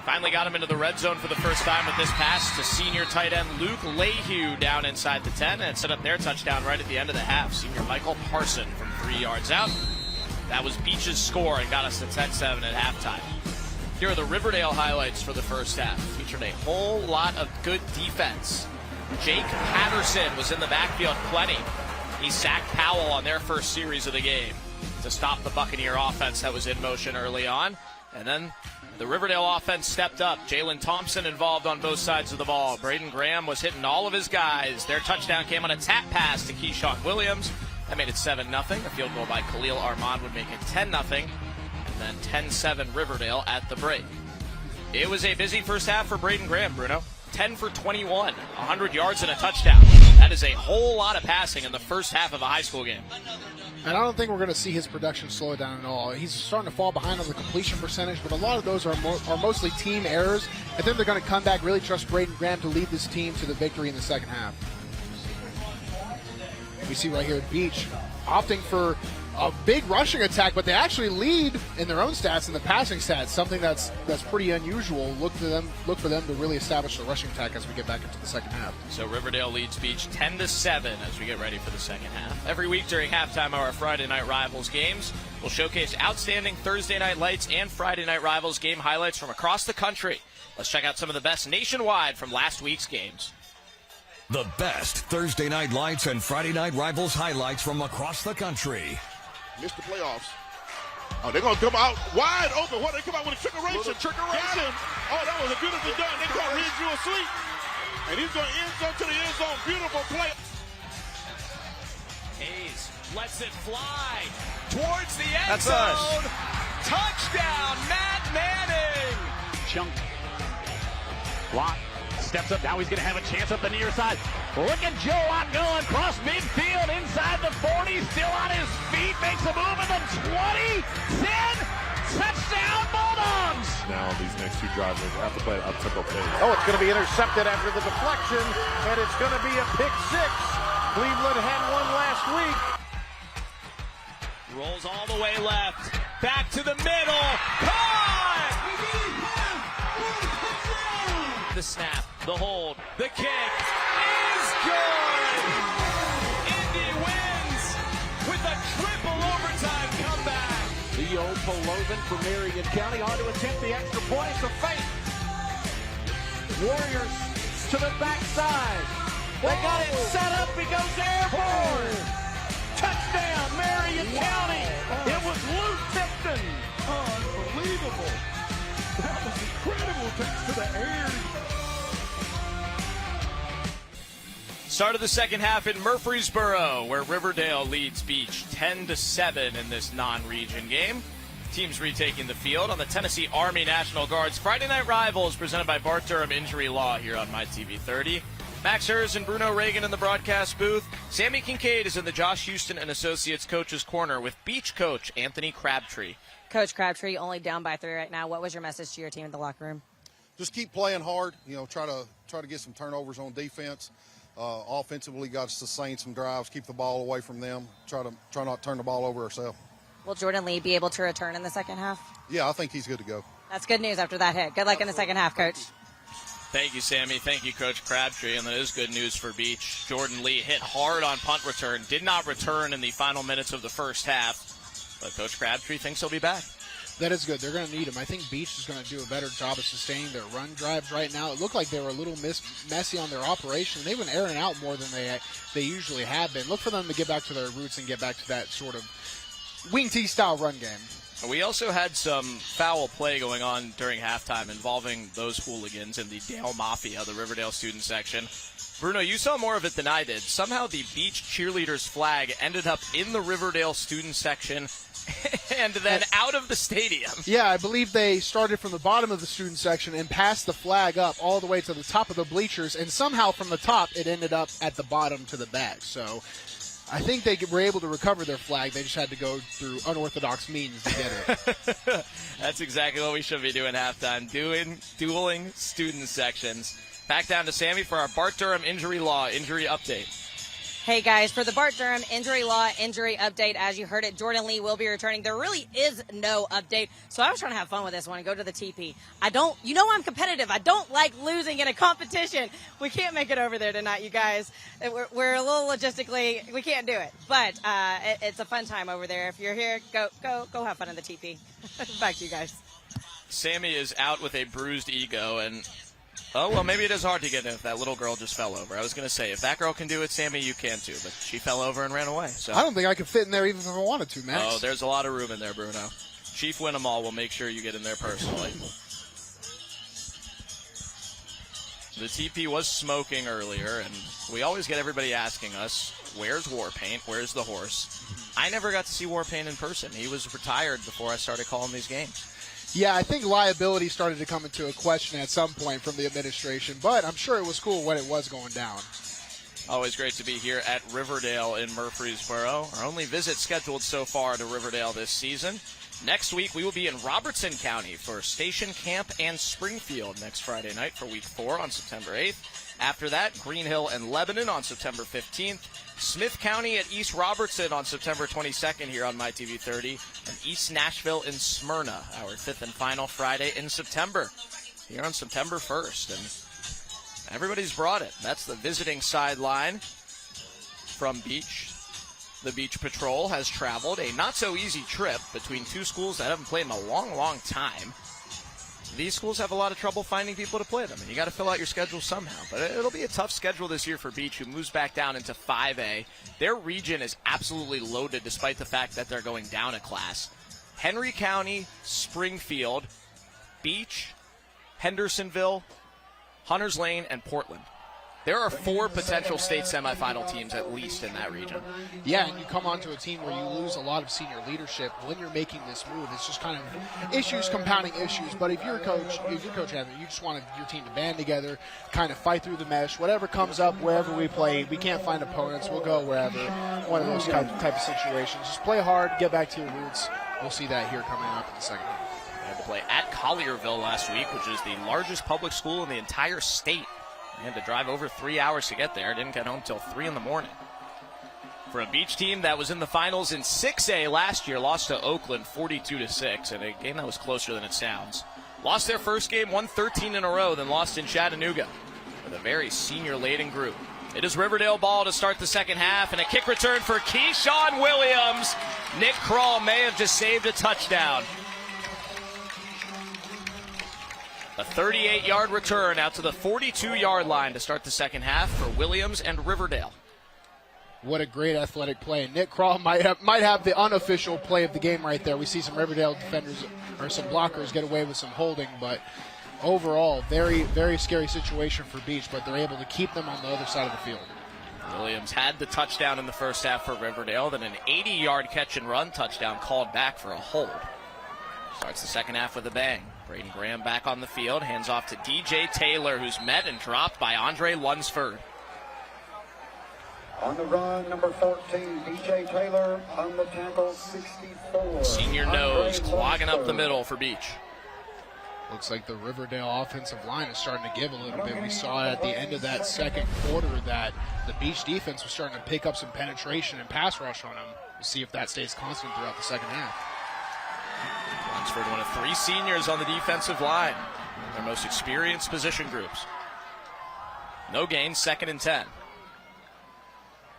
Finally got him into the red zone for the first time with this pass to senior tight end Luke Lehue down inside the 10 and set up their touchdown right at the end of the half. Senior Michael Parson from 3 yards out. That was Beech's score and got us to 10-7 at halftime. Here are the Riverdale highlights for the first half. Featured a whole lot of good defense. Jake Patterson was in the backfield plenty. He sacked Powell on their first series of the game to stop the Buccaneer offense that was in motion early on. And then the Riverdale offense stepped up. Jalen Thompson involved on both sides of the ball. Braden Graham was hitting all of his guys. Their touchdown came on a tap pass to Keyshawn Williams. That made it 7-0. A field goal by Khalil Armand would make it 10-0. And then 10-7 Riverdale at the break. It was a busy first half for Braden Graham, Bruno. 10 for 21, 100 yards and a touchdown. That is a whole lot of passing in the first half of a high school game. And I don't think we're going to see his production slow down at all. He's starting to fall behind on the completion percentage, but a lot of those are mostly team errors. I think they're going to come back, really trust Braden Graham to lead this team to the victory in the second half. We see right here at Beech opting for a big rushing attack, but they actually lead in their own stats, in the passing stats, something that's pretty unusual. Look for them to really establish the rushing attack as we get back into the second half. So Riverdale leads Beech 10-7 as we get ready for the second half. Every week during halftime of our Friday Night Rivals games, we'll showcase outstanding Thursday Night Lights and Friday Night Rivals game highlights from across the country. Let's check out some of the best nationwide from last week's games. The best Thursday Night Lights and Friday Night Rivals highlights from across the country. Missed the playoffs. Oh, they're going to come out wide open. What, they come out with a trickeration. Oh, that was a beautifully done. They caught Ridgeview asleep. And he's going to end zone to the end zone. Beautiful play. Hayes lets it fly towards the end That's zone. us. Touchdown, Matt Manning. Chunk. Lott steps up. Now he's going to have a chance up the near side. Look at Joe Lott going across midfield inside the 40. Still on his feet. Makes a move at the 20. 10. Touchdown Bulldogs. Now these next two drives have to play an up-tempo pace. Oh, it's going to be intercepted after the deflection, and it's going to be a pick six. Cleveland had one last week. Rolls all the way left. Back to the middle. Caught! The snap, the hold, the kick is good! Indy wins with a triple overtime comeback. Theo Polovin for Marion County on to attempt the extra point. It's a fake. Warriors to the backside. They got it set up. He goes airborne. Touchdown, Marion County. It was Luke Tipton. Unbelievable. That was incredible. Takes to the air. Start of the second half in Murfreesboro, where Riverdale leads Beech 10-7 in this non-region game. Teams retaking the field on the Tennessee Army National Guard's Friday Night Rivals, presented by Bart Durham Injury Law here on MyTV30. Max Hers and Bruno Reagan in the broadcast booth. Sammy Kincaid is in the Josh Houston and Associates Coach's Corner with Beech coach Anthony Crabtree. Coach Crabtree, only down by 3 right now. What was your message to your team in the locker room? Just keep playing hard. You know, try to get some turnovers on defense. Offensively, got to sustain some drives, keep the ball away from them, try not to turn the ball over ourselves. Will Jordan Lee be able to return in the second half? Yeah, I think he's good to go. That's good news after that hit. Good luck in the second half, Coach. Thank you, Sammy. Thank you, Coach Crabtree. And that is good news for Beech. Jordan Lee hit hard on punt return, did not return in the final minutes of the first half. But Coach Crabtree thinks he'll be back. That is good. They're going to need him. I think Beech is going to do a better job of sustaining their run drives right now. It looked like they were a little messy on their operation. They've been airing out more than they usually have been. Look for them to get back to their roots and get back to that sort of wing tee style run game. We also had some foul play going on during halftime involving those hooligans in the Dale Mafia, the Riverdale student section. Bruno, you saw more of it than I did. Somehow the Beech cheerleaders' flag ended up in the Riverdale student section and then out of the stadium. Yeah, I believe they started from the bottom of the student section and passed the flag up all the way to the top of the bleachers, and somehow from the top it ended up at the bottom to the back. So I think they were able to recover their flag. They just had to go through unorthodox means to get it. That's exactly what we should be doing halftime, dueling student sections. Back down to Sammy for our Bart Durham injury update. Hey, guys, for the Bart Durham injury update, as you heard it, Jordan Lee will be returning. There really is no update, so I was trying to have fun with this one and go to the TP. I'm competitive. I don't like losing in a competition. We can't make it over there tonight, you guys. We're a little logistically, we can't do it, but it's a fun time over there. If you're here, go have fun in the TP. Back to you guys. Sammy is out with a bruised ego, and oh, well, maybe it is hard to get in if that little girl just fell over. I was going to say, if that girl can do it, Sammy, you can too. But she fell over and ran away. So I don't think I could fit in there even if I wanted to, Max. Oh, there's a lot of room in there, Bruno. Chief Winnemall will make sure you get in there personally. The TP was smoking earlier, and we always get everybody asking us, where's Warpaint? Where's the horse? I never got to see Warpaint in person. He was retired before I started calling these games. Yeah, I think liability started to come into a question at some point from the administration, but I'm sure it was cool when it was going down. Always great to be here at Riverdale in Murfreesboro. Our only visit scheduled so far to Riverdale this season. Next week, we will be in Robertson County for Station Camp and Springfield next Friday night for Week 4 on September 8th. After that, Green Hill and Lebanon on September 15th. Smith County at East Robertson on September 22nd here on MyTV30. And East Nashville and Smyrna, our 5th and final Friday in September, here on September 1st. And everybody's brought it. That's the visiting sideline from Beech. The Beech Patrol has traveled a not-so-easy trip between two schools that haven't played in a long, long time. These schools have a lot of trouble finding people to play them, and you got to fill out your schedule somehow. But it'll be a tough schedule this year for Beech, who moves back down into 5A. Their region is absolutely loaded, despite the fact that they're going down a class. Henry County, Springfield, Beech, Hendersonville, Hunters Lane, and Portland. There are 4 potential state semifinal teams at least in that region. Yeah, and you come onto a team where you lose a lot of senior leadership when you're making this move. It's just kind of issues compounding issues. But if you're Coach Heather, you just want your team to band together, kind of fight through the mesh. Whatever comes up, wherever we play, we can't find opponents, we'll go wherever. One of those type of situations. Just play hard, get back to your roots. We'll see that here coming up in the second half. They had to play at Collierville last week, which is the largest public school in the entire state. They had to drive over 3 hours to get there. Didn't get home until 3 in the morning. For a Beech team that was in the finals in 6A last year, lost to Oakland 42-6, in a game that was closer than it sounds. Lost their first game, won 13 in a row, then lost in Chattanooga with a very senior-laden group. It is Riverdale ball to start the second half, and a kick return for Keyshawn Williams. Nick Kroll may have just saved a touchdown. A 38-yard return out to the 42-yard line to start the second half for Williams and Riverdale. What a great athletic play. Nick Kroll might have the unofficial play of the game right there. We see some Riverdale defenders or some blockers get away with some holding, but overall, very, very scary situation for Beech, but they're able to keep them on the other side of the field. Williams had the touchdown in the first half for Riverdale, then an 80-yard catch and run touchdown called back for a hold. Starts the second half with a bang. Braden Graham back on the field, hands off to DJ Taylor, who's met and dropped by Andre Lunsford. On the run, number 14, DJ Taylor. On the tackle, 64. Senior nose clogging up the middle for Beech. Looks like the Riverdale offensive line is starting to give a little bit. We saw at the end of that second quarter that the Beech defense was starting to pick up some penetration and pass rush on them. We'll see if that stays constant throughout the second half. Oxford, one of 3 seniors on the defensive line, their most experienced position groups. No gain, 2nd and 10.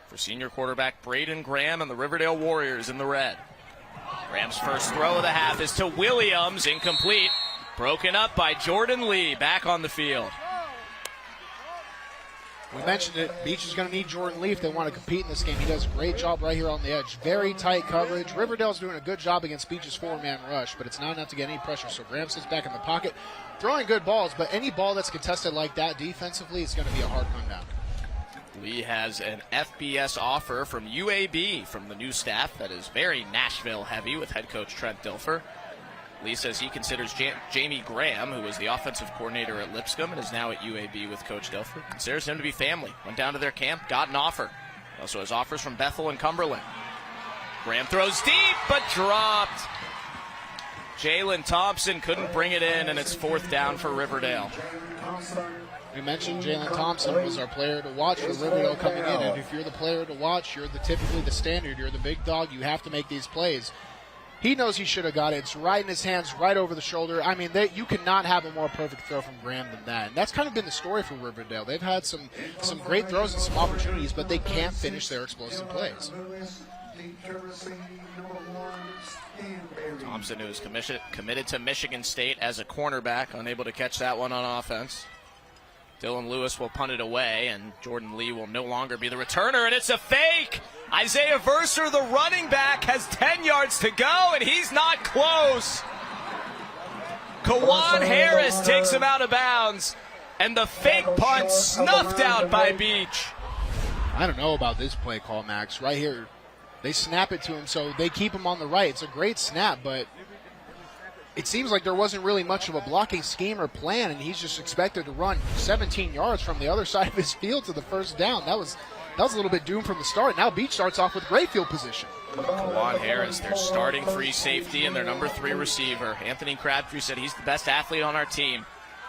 For senior quarterback Braden Graham and the Riverdale Warriors in the red. Graham's first throw of the half is to Williams, incomplete. Broken up by Jordan Lee, back on the field. We mentioned it, Beech is going to need Jordan Lee if they want to compete in this game. He does a great job right here on the edge. Very tight coverage. Riverdale's doing a good job against Beech's 4-man rush, but it's not enough to get any pressure. So Graham sits back in the pocket, throwing good balls, but any ball that's contested like that defensively is going to be a hard run down. Lee has an FBS offer from UAB from the new staff that is very Nashville heavy with head coach Trent Dilfer. Lee says he considers Jamie Graham, who was the offensive coordinator at Lipscomb and is now at UAB with Coach Dilfer, considers him to be family. Went down to their camp, got an offer. He also has offers from Bethel and Cumberland. Graham throws deep, but dropped. Jalen Thompson couldn't bring it in, and it's 4th down for Riverdale. We mentioned Jalen Thompson was our player to watch for Riverdale coming in, and if you're the player to watch, you're typically the standard. You're the big dog. You have to make these plays. He knows he should have got it. It's right in his hands, right over the shoulder. I mean, you cannot have a more perfect throw from Graham than that. And that's kind of been the story for Riverdale. They've had some great throws and some opportunities, but they can't finish their explosive plays. Thompson, who is committed to Michigan State as a cornerback, unable to catch that one on offense. Dylan Lewis will punt it away, and Jordan Lee will no longer be the returner, and it's a fake! Isaiah Verser, the running back, has 10 yards to go, and he's not close. Kawan Harris takes him out of bounds, and the fake punt snuffed out by Beech. I don't know about this play call, Max. Right here, they snap it to him, so they keep him on the right. It's a great snap, but it seems like there wasn't really much of a blocking scheme or plan, and he's just expected to run 17 yards from the other side of his field to the first down. That was a little bit doomed from the start. Now Beech starts off with great field position. Kawan Harris, their starting free safety and their number 3 receiver. Anthony Crabtree said he's the best athlete on our team.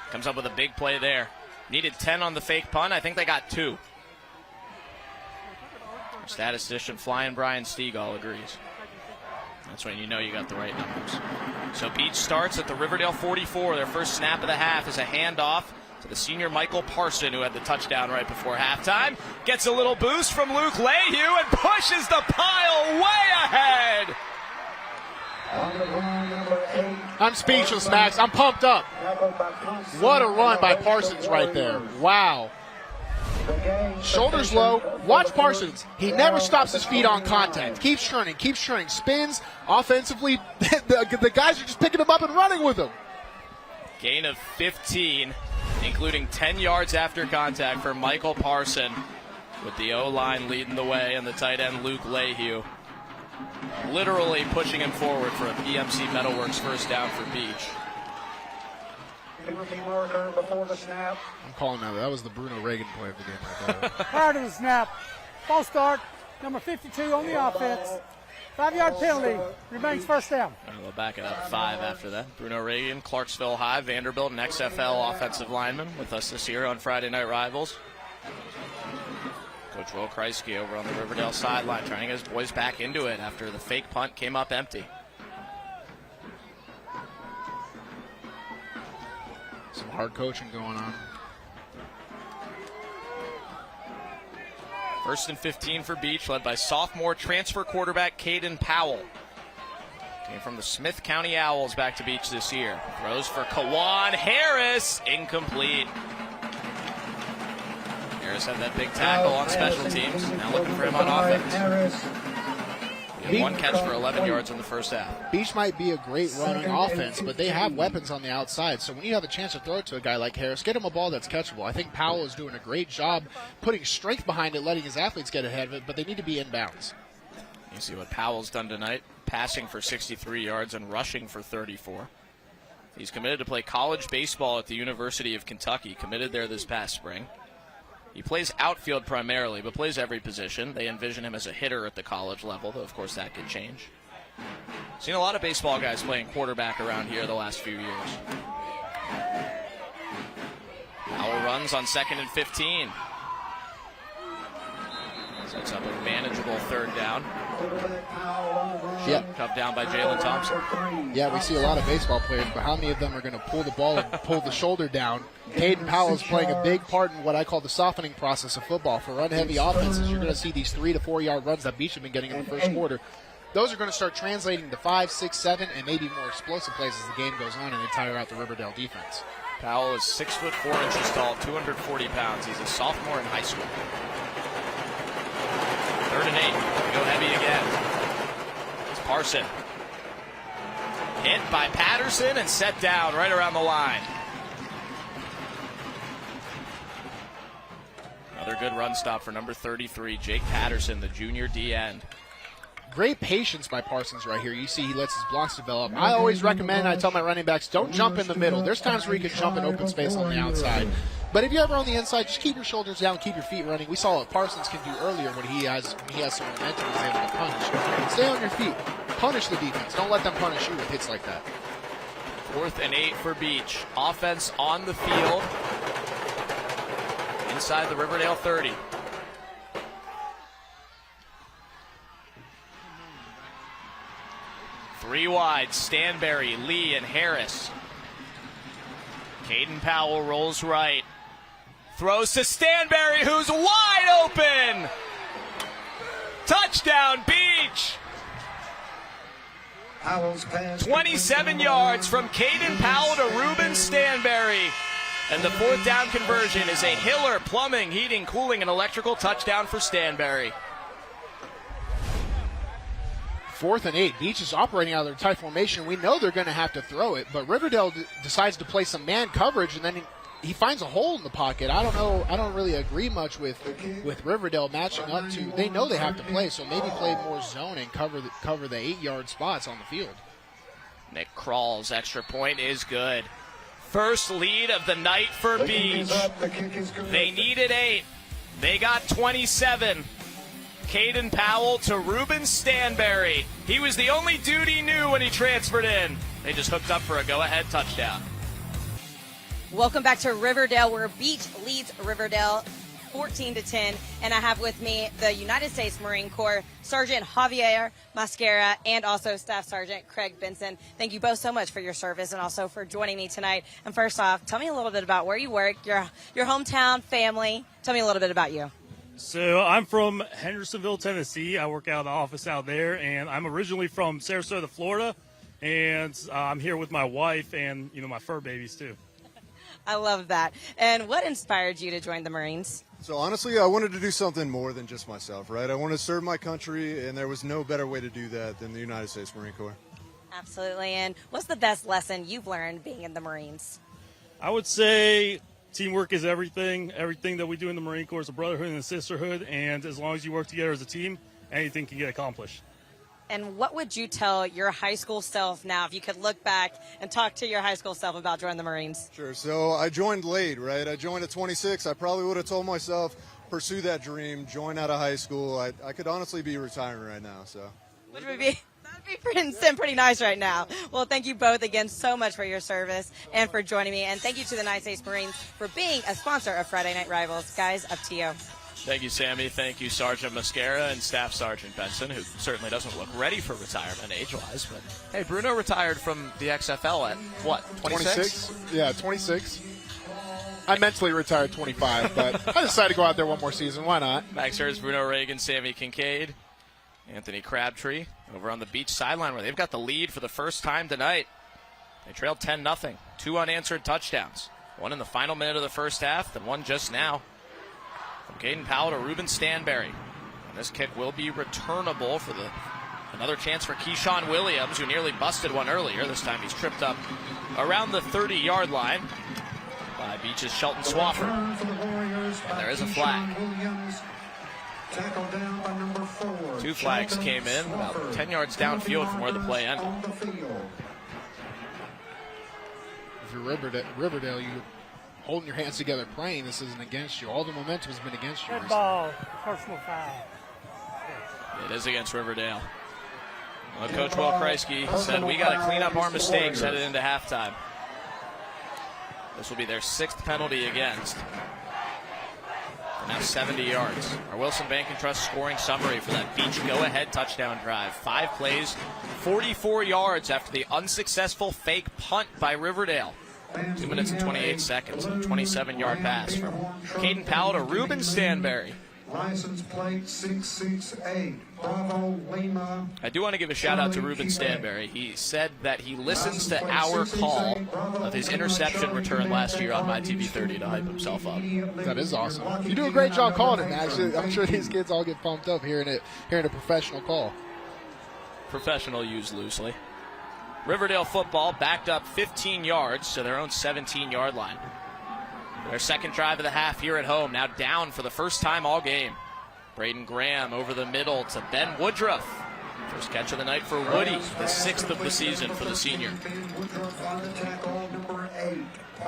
Comes up with a big play there. Needed 10 on the fake punt. I think they got 2. Statistician Flying Brian Stegall agrees. That's when you know you got the right numbers. So Beech starts at the Riverdale 44. Their first snap of the half is a handoff to the senior Michael Parson, who had the touchdown right before halftime. Gets a little boost from Luke Lehue and pushes the pile way ahead. I'm speechless, Max. I'm pumped up. What a run by Parsons right there. Wow. Shoulders low. Watch Parsons. He never stops his feet on contact. Keeps churning, spins. Offensively, the guys are just picking him up and running with him. Gain of 15, including 10 yards after contact for Michael Parson, with the O-line leading the way and the tight end Luke Lehue literally pushing him forward for a PMC Metalworks first down for Beech. Before the snap. I'm calling that. That was the Bruno Reagan play of the game right there. Prior to the snap, false start, number 52 on the offense. 5-yard penalty, remains first down. We'll back it up 5 after that. Bruno Reagan, Clarksville High, Vanderbilt, and XFL offensive lineman with us this year on Friday Night Rivals. Coach Will Kreisky over on the Riverdale sideline trying to get his boys back into it after the fake punt came up empty. Some hard coaching going on. First and 15 for Beech, led by sophomore transfer quarterback Caden Powell. Came from the Smith County Owls back to Beech this year. Throws for Kawan Harris, incomplete. Harris had that big tackle on special teams. Now looking for him on offense. He had 1 catch for 11 yards in the first half. Beech might be a great running offense, but they have weapons on the outside. So when you have a chance to throw it to a guy like Harris, get him a ball that's catchable. I think Powell is doing a great job putting strength behind it, letting his athletes get ahead of it, but they need to be inbounds. You see what Powell's done tonight, passing for 63 yards and rushing for 34. He's committed to play college baseball at the University of Kentucky, committed there this past spring. He plays outfield primarily, but plays every position. They envision him as a hitter at the college level, though of course that could change. Seen a lot of baseball guys playing quarterback around here the last few years. runs on 2nd and 15. Sets up a manageable 3rd down. Yep. Cut down by Jalen Thompson. Yeah, we see a lot of baseball players, but how many of them are going to pull the ball and pull the shoulder down? Caden Powell is playing a big part in what I call the softening process of football. For run-heavy offenses, you're going to see these 3 to 4 yard runs that Beech have been getting in the first quarter. Those are going to start translating to 5, 6, 7, and maybe more explosive plays as the game goes on and they tire out the Riverdale defense. Powell is 6'4" tall, 240 pounds. He's a sophomore in high school. 3rd and 8. Go heavy again. It's Parson. Hit by Patterson and set down right around the line. Another good run stop for number 33, Jake Patterson, the junior D end. Great patience by Parsons right here. You see he lets his blocks develop. I always recommend, I tell my running backs, don't jump in the middle. There's times where you can jump in open space on the outside. But if you're ever on the inside, just keep your shoulders down, keep your feet running. We saw what Parsons can do earlier when he has some momentum, he's able to punish. Stay on your feet. Punish the defense. Don't let them punish you with hits like that. 4th and 8 for Beech. Offense on the field. Inside the Riverdale 30. Three wide, Stanberry, Lee, and Harris. Caden Powell rolls right. Throws to Stanberry, who's wide open! Touchdown, Beech! 27 yards from Caden Powell to Ruben Stanberry. And the 4th down conversion is a Hiller Plumbing, Heating, Cooling, and Electrical touchdown for Stanberry. 4th and 8. Beech is operating out of their tight formation. We know they're going to have to throw it, but Riverdale decides to play some man coverage, and then he finds a hole in the pocket. I don't really agree much with Riverdale matching up to. They know they have to play, so maybe play more zone and cover the 8-yard spots on the field. Nick Krall's extra point is good. First lead of the night for Beech. They needed 8. They got 27. Caden Powell to Ruben Stanberry. He was the only dude he knew when he transferred in. They just hooked up for a go-ahead touchdown. Welcome back to Riverdale, where Beech leads Riverdale 14-10. And I have with me the United States Marine Corps Sergeant Javier Mascara and also Staff Sergeant Craig Benson. Thank you both so much for your service and also for joining me tonight. And first off, tell me a little bit about where you work, your hometown, family. Tell me a little bit about you. So I'm from Hendersonville, Tennessee. I work out of the office out there, and I'm originally from Sarasota, Florida, and I'm here with my wife and, my fur babies, too. I love that. And what inspired you to join the Marines? So honestly, I wanted to do something more than just myself, right? I wanted to serve my country, and there was no better way to do that than the United States Marine Corps. Absolutely. And what's the best lesson you've learned being in the Marines? I would say teamwork is everything. Everything that we do in the Marine Corps is a brotherhood and a sisterhood, and as long as you work together as a team, anything can get accomplished. And what would you tell your high school self now, if you could look back and talk to your high school self about joining the Marines? Sure. So I joined late, right? I joined at 26. I probably would have told myself, pursue that dream, join out of high school. I could honestly be retiring right now. So. Which would be pretty nice right now. Well, thank you both again so much for your service and for joining me. And thank you to the United States Marines for being a sponsor of Friday Night Rivals. Guys, up to you. Thank you, Sammy. Thank you, Sergeant Mascara and Staff Sergeant Benson, who certainly doesn't look ready for retirement age-wise. But, hey, Bruno retired from the XFL at, what, 26? Yeah, 26. I mentally retired 25, but I decided to go out there one more season. Why not? Max Hurst, Bruno Reagan, Sammy Kincaid, Anthony Crabtree over on the Beech sideline where they've got the lead for the first time tonight. They trailed 10-0. 2 unanswered touchdowns. One in the final minute of the first half, then one just now. From Caden Powell to Ruben Stanberry. And this kick will be returnable for another chance for Keyshawn Williams, who nearly busted one earlier. This time he's tripped up around the 30-yard line by Beech's Shelton Swafford. And there is a flag. 2 flags came in about 10 yards downfield from where the play ended. If you're Riverdale, you're holding your hands together praying this isn't against you. All the momentum has been against you. Good ball, personal foul. It is against Riverdale. Well, Coach Will Kreisky said we got to clean up our mistakes headed into halftime. This will be their 6th penalty against. Now 70 yards. Our Wilson Bank and Trust scoring summary for that Beech go-ahead touchdown drive. 5 plays, 44 yards after the unsuccessful fake punt by Riverdale. 2 minutes and 28 seconds. A 27-yard pass from Caden Powell to Ruben Stanberry. License plate 668, Bravo Lima. I do want to give a shout out to Ruben Stanberry. He said that he listens to our call of his interception return last year on My TV 30 to hype himself up. That is awesome. You do a great job calling it, Max. I'm sure these kids all get pumped up hearing a professional call. Professional used loosely. Riverdale football backed up 15 yards to their own 17-yard line. Their second drive of the half here at home, now down for the first time all game. Braden Graham over the middle to Ben Woodruff. First catch of the night for Woody, the 6th of the season for the senior.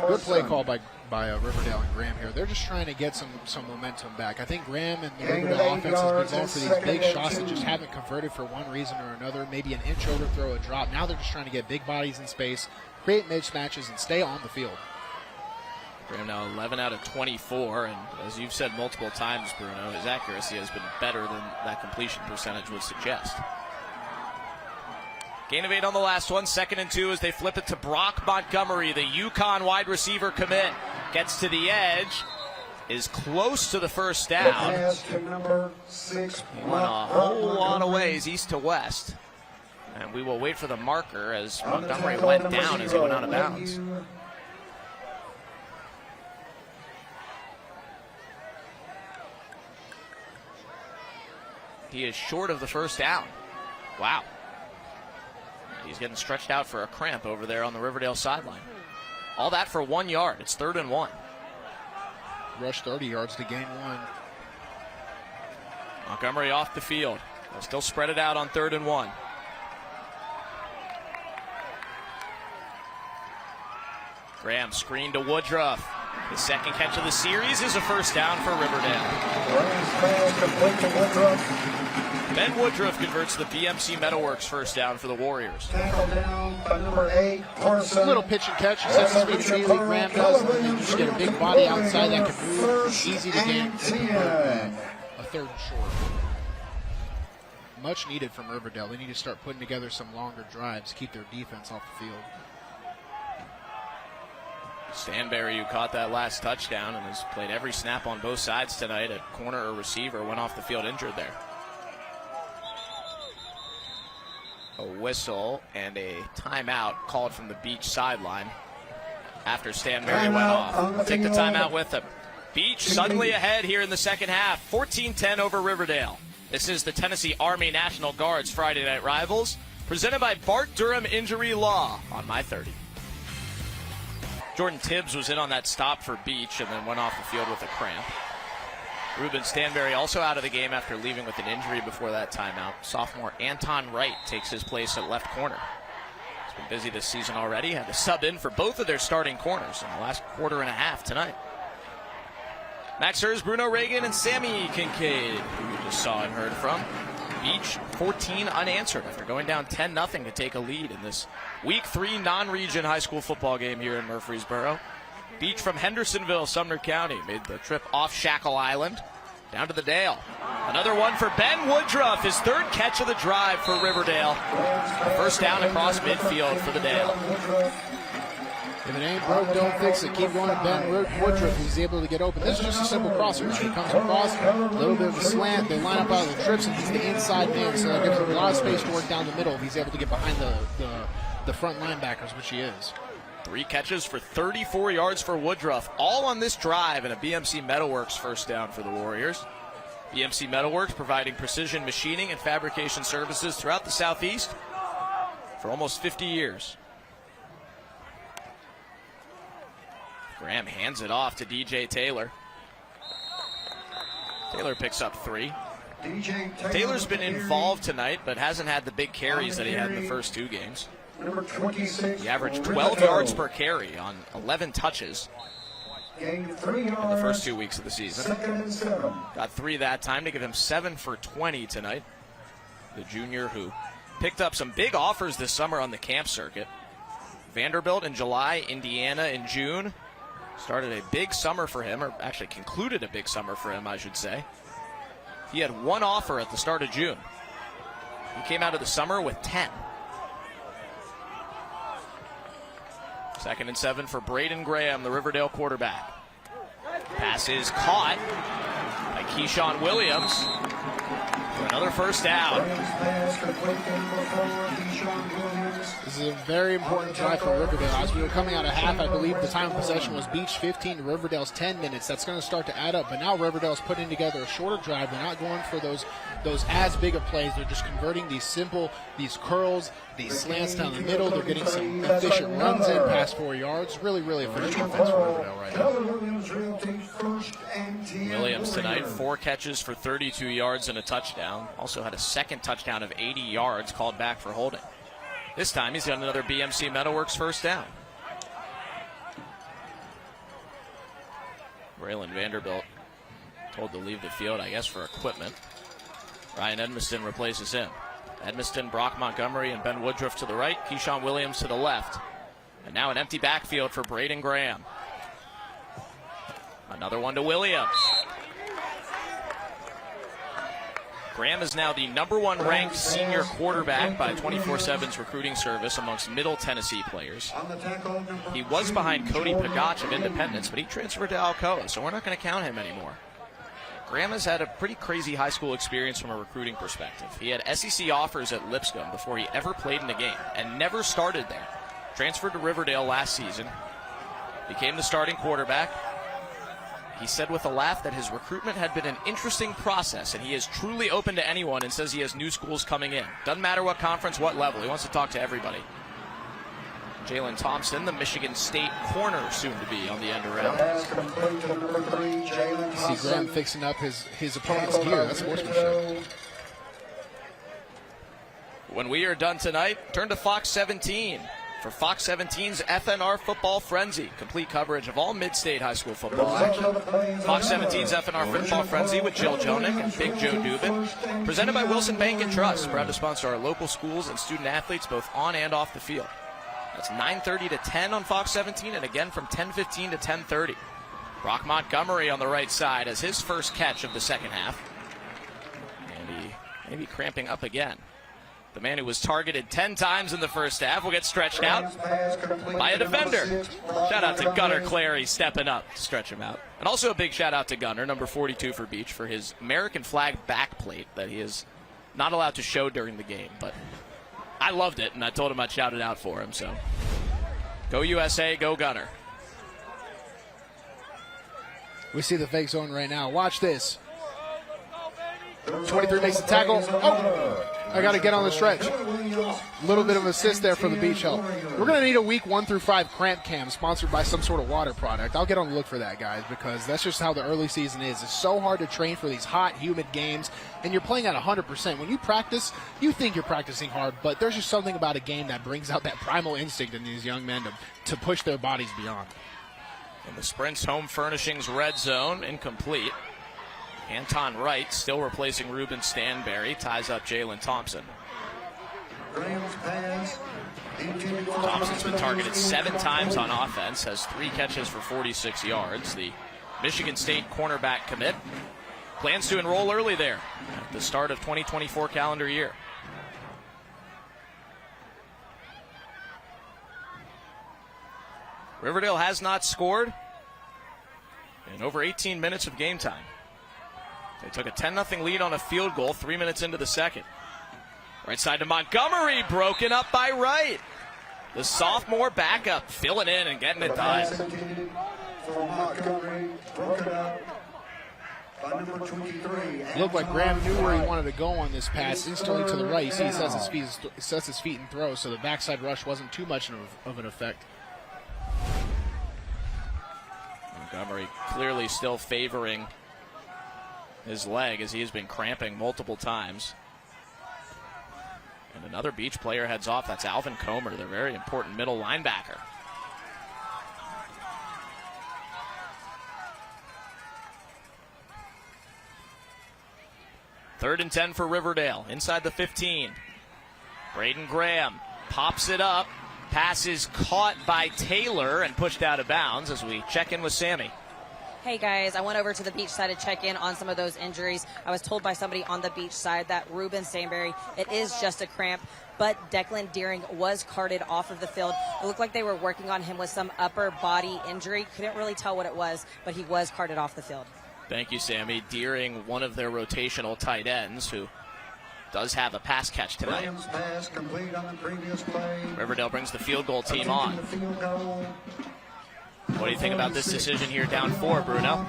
Good play call by Riverdale and Graham here. They're just trying to get some momentum back. I think Graham and the Riverdale offense has been going for these big shots that just haven't converted for one reason or another. Maybe an inch overthrow, a drop. Now they're just trying to get big bodies in space, create mismatches, and stay on the field. Graham now 11 out of 24, and as you've said multiple times, Bruno, his accuracy has been better than that completion percentage would suggest. Gain of 8 on the last one, 2nd and 2 as they flip it to Brock Montgomery, the UConn wide receiver commit. Gets to the edge, is close to the first down. Number 6, he went a whole lot of ways east to west. And we will wait for the marker as Montgomery went down as he went out of bounds. He is short of the first down. Wow. He's getting stretched out for a cramp over there on the Riverdale sideline. All that for 1 yard. It's 3rd and 1. Rush 30 yards to gain 1. Montgomery off the field. They'll still spread it out on 3rd and 1. Graham screen to Woodruff. His second catch of the series is a first down for Riverdale. Ben Woodruff converts the BMC Metalworks first down for the Warriors. Tackle down by number 8, Carson. A little pitch and catch. He sets his feet immediately. Graham does. And then you just get a big body outside that can move. Easy to gain. A 3rd and short. Much needed from Riverdale. They need to start putting together some longer drives, keep their defense off the field. Stanberry, who caught that last touchdown and has played every snap on both sides tonight at corner or receiver, went off the field injured there. A whistle and a timeout called from the Beech sideline after Stanberry went off. Take the timeout with him. Beech suddenly ahead here in the second half, 14-10 over Riverdale. This is the Tennessee Army National Guard's Friday Night Rivals, presented by Bart Durham Injury Law on My 30. Jordan Tibbs was in on that stop for Beech and then went off the field with a cramp. Ruben Stanberry also out of the game after leaving with an injury before that timeout. Sophomore Anton Wright takes his place at left corner. He's been busy this season already. Had to sub in for both of their starting corners in the last quarter and a half tonight. Max Hers, Bruno Reagan, and Sammy Kincaid, who you just saw and heard from. Beech 14 unanswered after going down 10-0 to take a lead in this Week 3 non-region high school football game here in Murfreesboro. Beech from Hendersonville, Sumner County, made the trip off Shackle Island down to the Dale. Another one for Ben Woodruff, his 3rd catch of the drive for Riverdale. First down across midfield for the Dale. If it ain't broke, don't fix it. Keep going to Ben Woodruff. He's able to get open. This is just a simple crosser. He comes across, a little bit of a slant. They line up out of the trips, and he's the inside man, so that gives him a lot of space to work down the middle if he's able to get behind the front linebackers, which he is. 3 catches for 34 yards for Woodruff, all on this drive, and a BMC Metalworks first down for the Warriors. BMC Metalworks providing precision machining and fabrication services throughout the Southeast for almost 50 years. Graham hands it off to DJ Taylor. Taylor picks up 3. Taylor's been involved tonight, but hasn't had the big carries that he had in the first 2 games. Number 26. He averaged 12 yards per carry on 11 touches Gained 3 yards in the first 2 weeks of the season. 2nd and 7. Got 3 that time to give him 7 for 20 tonight. The junior who picked up some big offers this summer on the camp circuit. Vanderbilt in July, Indiana in June, Started a big summer for him, or actually concluded a big summer for him, I should say. He had one offer at the start of June. He came out of the summer with 10. 2nd and 7 for Braden Graham, the Riverdale quarterback. Pass is caught by Keyshawn Williams for another first down. This is a very important drive for Riverdale. As we were coming out of half, I believe the time of possession was Beech 15 to Riverdale's 10 minutes. That's going to start to add up, but now Riverdale's putting together a shorter drive. They're not going for those as big of plays. They're just converting these curls, these slants down the middle. They're getting some efficient runs in past 4 yards. Really, really efficient offense for Riverdale right now. Williams tonight, 4 catches for 32 yards and a touchdown. Also had a second touchdown of 80 yards called back for holding. This time he's got another BMC Metalworks first down. Braylon Vanderbilt told to leave the field, I guess, for equipment. Ryan Edmiston replaces him. Edmiston, Brock Montgomery, and Ben Woodruff to the right. Keyshawn Williams to the left. And now an empty backfield for Braden Graham. Another one to Williams. Graham is now the #1 ranked senior quarterback by 24/7's recruiting service amongst Middle Tennessee players. He was behind Cody Pagach of Independence, but he transferred to Alcoa, so we're not going to count him anymore. Graham has had a pretty crazy high school experience from a recruiting perspective. He had SEC offers at Lipscomb before he ever played in a game and never started there. Transferred to Riverdale last season, became the starting quarterback. He said with a laugh that his recruitment had been an interesting process, and he is truly open to anyone and says he has new schools coming in. Doesn't matter what conference, what level. He wants to talk to everybody. Jalen Thompson, the Michigan State corner, soon to be on the end around. See Graham fixing up his opponent's gear. That's sportsmanship. When we are done tonight, turn to Fox 17 for Fox 17's FNR Football Frenzy. Complete coverage of all mid-state high school football action. Fox 17's FNR Football Frenzy with Jill Jonick and Big Joe Dubin. Presented by Wilson Bank and Trust. Proud to sponsor our local schools and student athletes both on and off the field. That's 9:30 to 10 on Fox 17 and again from 10:15 to 10:30. Brock Montgomery on the right side has his first catch of the second half. And he may be cramping up again. The man who was targeted 10 times in the first half will get stretched out by a defender. Shout out to Gunnar Clary stepping up to stretch him out. And also a big shout out to Gunnar, number 42 for Beech, for his American flag backplate that he is not allowed to show during the game. But I loved it, and I told him I'd shout it out for him. So go USA, go Gunnar. We see the fake zone right now. Watch this. 23 makes the tackle. Oh! I got to get on the stretch. A little bit of assist there for the Beech help. We're going to need a week 1 through 5 cramp cam sponsored by some sort of water product. I'll get on the look for that, guys, because that's just how the early season is. It's so hard to train for these hot, humid games, and you're playing at 100%. When you practice, you think you're practicing hard, but there's just something about a game that brings out that primal instinct in these young men to push their bodies beyond. And the Sprint's Home Furnishings red zone, incomplete. Anton Wright, still replacing Ruben Stanberry, ties up Jalen Thompson. Thompson's been targeted 7 times on offense, has 3 catches for 46 yards. The Michigan State cornerback commit plans to enroll early there at the start of 2024 calendar year. Riverdale has not scored in over 18 minutes of game time. They took a 10-0 lead on a field goal 3 minutes into the second. Right side to Montgomery, broken up by Wright. The sophomore backup filling in and getting it done. Looked like Graham knew where he wanted to go on this pass. Instantly to the right, you see he sets his feet and throws, so the backside rush wasn't too much of an effect. Montgomery clearly still favoring his leg as he has been cramping multiple times. And another Beech player heads off. That's Alvin Comer, their very important middle linebacker. Third and 10 for Riverdale, inside the 15. Braden Graham pops it up, Pass is caught by Taylor and pushed out of bounds as we check in with Sammy. Hey guys, I went over to the Beech side to check in on some of those injuries. I was told by somebody on the Beech side that Ruben Stanberry, it is just a cramp, but Declan Deering was carted off of the field. It looked like they were working on him with some upper body injury. Couldn't really tell what it was, but he was carted off the field. Thank you, Sammy. Deering, one of their rotational tight ends, who does have a pass catch tonight. Pass complete on the previous play. Riverdale brings the field goal team on. What do you think about this decision here, down 4, Bruno?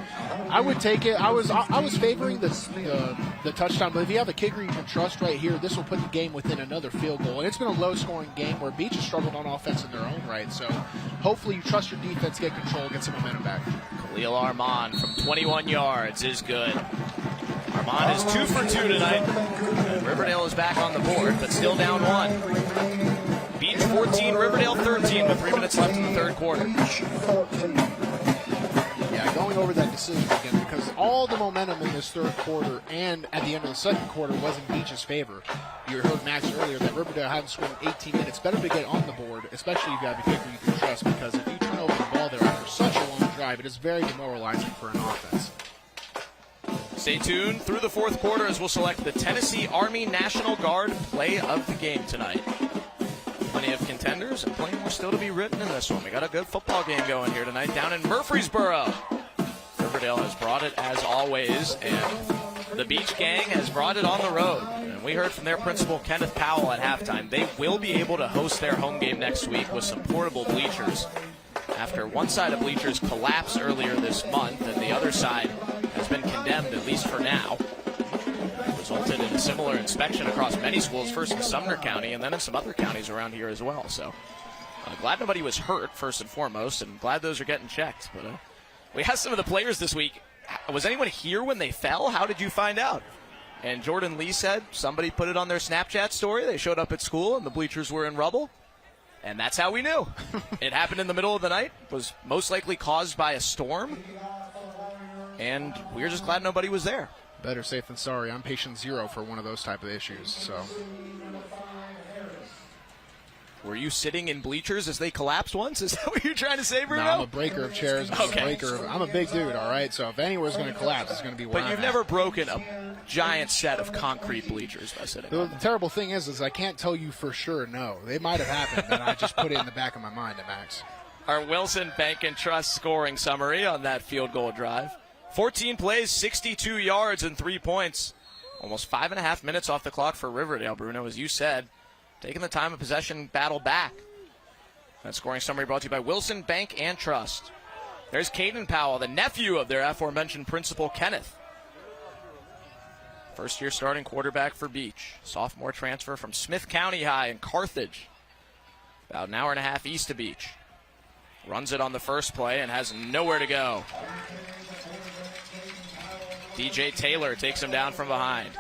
I would take it. I was favoring the touchdown, but if you have a kicker you can trust right here, this will put the game within another field goal. And it's been a low-scoring game where Beech has struggled on offense in their own right. So hopefully you trust your defense, get control, get some momentum back. Khalil Armand from 21 yards is good. Armand is 2 for 2 tonight. And Riverdale is back on the board, but still down 1. Beech 14, Riverdale 13 with 3 minutes left in the third quarter. Yeah, going over that decision again, because all the momentum in this third quarter and at the end of the second quarter was in Beech's favor. You heard Max earlier that Riverdale hadn't scored in 18 minutes. Better to get on the board, especially if you have a kicker you can trust, because if you turn over the ball there after such a long drive, it is very demoralizing for an offense. Stay tuned through the fourth quarter as we'll select the Tennessee Army National Guard play of the game tonight. Plenty of contenders and plenty more still to be written in this one. We got a good football game going here tonight down in Murfreesboro. Riverdale has brought it as always, and the Beech gang has brought it on the road. And we heard from their principal, Kenneth Powell, at halftime. They will be able to host their home game next week with some portable bleachers. After one side of bleachers collapsed earlier this month, and the other side has been condemned, at least for now. Resulted in a similar inspection across many schools, first in Sumner County and then in some other counties around here as well. So glad nobody was hurt, first and foremost, and glad those are getting checked. But we asked some of the players this week, was anyone here when they fell? How did you find out? And Jordan Lee said somebody put it on their Snapchat story. They showed up at school and the bleachers were in rubble. And that's how we knew. It happened in the middle of the night, was most likely caused by a storm. And we were just glad nobody was there. Better safe than sorry. I'm patient 0 for one of those type of issues. So, were you sitting in bleachers as they collapsed once? Is that what you're trying to say, Bruno? No, I'm a breaker of chairs. I'm a big dude, all right? So if anywhere's going to collapse, it's going to be where But you've never broken a giant set of concrete bleachers by sitting The terrible thing is I can't tell you for sure, no. It might have happened, and I just put it in the back of my mind, Max. Our Wilson Bank and Trust scoring summary on that field goal drive. 14 plays, 62 yards, and 3 points. Almost 5.5 minutes off the clock for Riverdale, Bruno, as you said. Taking the time of possession battle back. That scoring summary brought to you by Wilson Bank and Trust. There's Caden Powell, the nephew of their aforementioned principal, Kenneth. First-year starting quarterback for Beech. Sophomore transfer from Smith County High in Carthage. About an hour and a half east of Beech. Runs it on the first play and has nowhere to go. DJ Taylor takes him down from behind.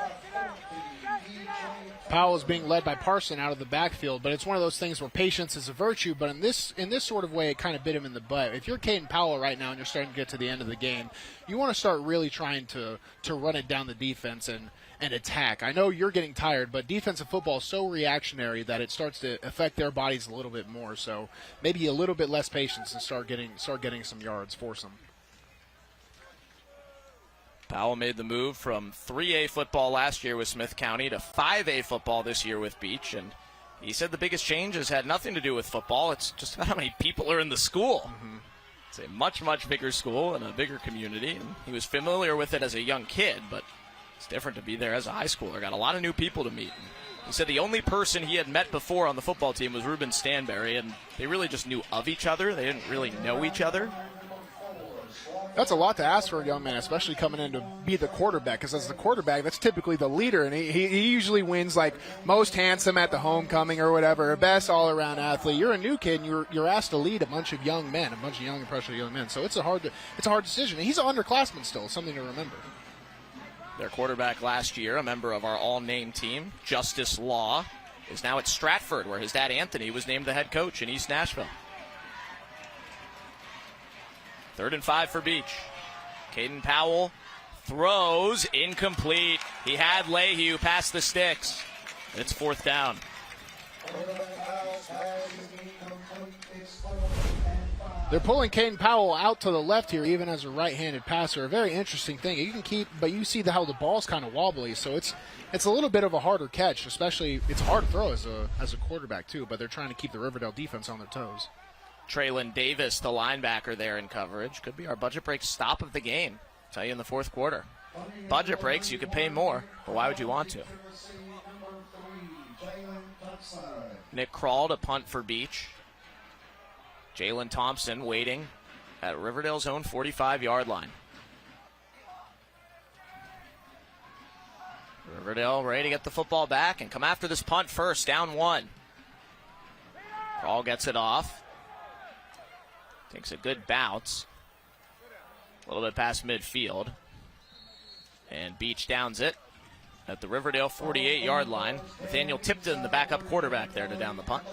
Powell is being led by Parson out of the backfield, but it's one of those things where patience is a virtue, but in this sort of way, it kind of bit him in the butt. If you're Caden Powell right now and you're starting to get to the end of the game, you want to start really trying to run it down the defense and attack. I know you're getting tired, but defensive football is so reactionary that it starts to affect their bodies a little bit more, so maybe a little bit less patience and start getting some yards, force them. Powell made the move from 3A football last year with Smith County to 5A football this year with Beech, and he said the biggest change has had nothing to do with football. It's just about how many people are in the school. Mm-hmm. It's a much, much bigger school and a bigger community, and he was familiar with it as a young kid, but it's different to be there as a high schooler. Got a lot of new people to meet. He said the only person he had met before on the football team was Ruben Stanberry, and they really just knew of each other. They didn't really know each other. That's a lot to ask for a young man, especially coming in to be the quarterback, because as the quarterback, that's typically the leader, and he usually wins like most handsome at the homecoming or whatever, best all-around athlete. You're a new kid, and you're asked to lead a bunch of young men, a bunch of young, impressionable young men. So it's a hard decision. And he's an underclassman still, something to remember. Their quarterback last year, a member of our all-name team, Justice Law, is now at Stratford, where his dad Anthony was named the head coach in East Nashville. 3rd and 5 for Beech. Caden Powell throws incomplete. He had Lehue past the sticks. It's 4th down. They're pulling Caden Powell out to the left here, even as a right-handed passer. A very interesting thing. You can keep, but you see how the ball's kind of wobbly, so it's a little bit of a harder catch. Especially, it's hard to throw as a quarterback too. But they're trying to keep the Riverdale defense on their toes. Traylon Davis, the linebacker, there in coverage. Could be our budget break stop of the game. Tell you in the fourth quarter. Budget breaks, you could pay more, but why would you want to? Nick Kroll to punt for Beech. Jalen Thompson waiting at Riverdale's own 45-yard line. Riverdale ready to get the football back and come after this punt first, down 1. Kroll gets it off. Takes a good bounce. A little bit past midfield. And Beech downs it at the Riverdale 48-yard line. Nathaniel Tipton, the backup quarterback, there to down the punt.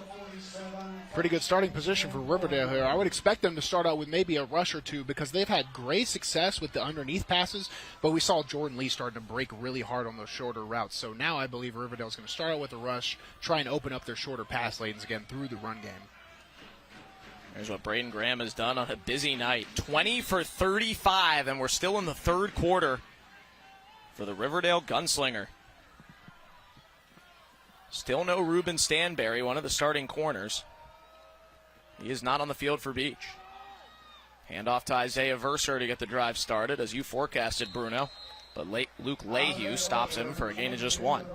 Pretty good starting position for Riverdale here. I would expect them to start out with maybe a rush or two because they've had great success with the underneath passes, but we saw Jordan Lee starting to break really hard on those shorter routes. So now I believe Riverdale's going to start out with a rush, try and open up their shorter pass lanes again through the run game. Here's what Braden Graham has done on a busy night. 20 for 35, and we're still in the third quarter for the Riverdale gunslinger. Still no Ruben Stanberry, one of the starting corners. He is not on the field for Beech. Handoff to Isaiah Verser to get the drive started, as you forecasted, Bruno. But Luke Lehue stops him for a gain of just 1.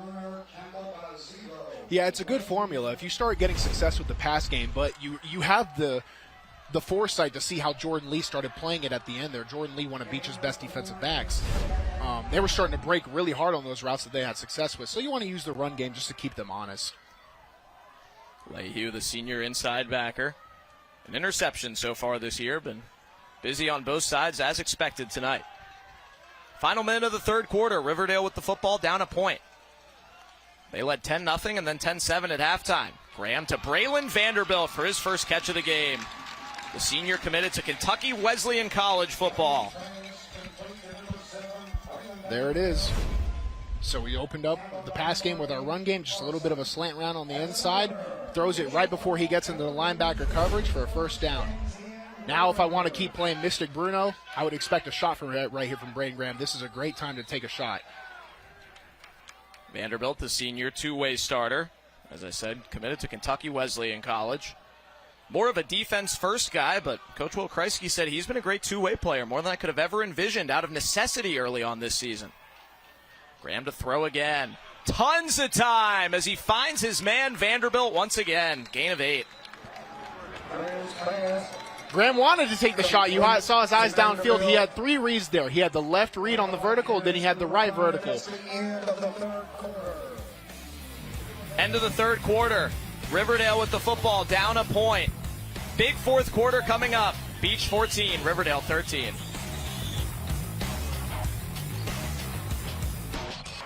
Yeah, it's a good formula. If you start getting success with the pass game, but you have the foresight to see how Jordan Lee started playing it at the end there. Jordan Lee, one of Beech's best defensive backs. They were starting to break really hard on those routes that they had success with. So you want to use the run game just to keep them honest. Lehue, the senior inside backer. An interception so far this year. Been busy on both sides as expected tonight. Final minute of the third quarter. Riverdale with the football down a point. They led 10-0 and then 10-7 at halftime. Graham to Braylon Vanderbilt for his first catch of the game. The senior committed to Kentucky Wesleyan College football. There it is. So we opened up the pass game with our run game, just a little bit of a slant round on the inside. Throws it right before he gets into the linebacker coverage for a first down. Now if I want to keep playing Mystic Bruno, I would expect a shot from right here from Braden Graham. This is a great time to take a shot. Vanderbilt, the senior two-way starter. As I said, committed to Kentucky Wesleyan College. More of a defense-first guy, but Coach Will Kreisky said he's been a great two-way player, more than I could have ever envisioned out of necessity early on this season. Graham to throw again. Tons of time as he finds his man Vanderbilt once again. Gain of 8. Graham wanted to take the shot. You saw his eyes downfield. He had 3 reads there. He had the left read on the vertical, then he had the right vertical. End of the third quarter. Riverdale with the football, down a point. Big fourth quarter coming up. Beech 14, Riverdale 13.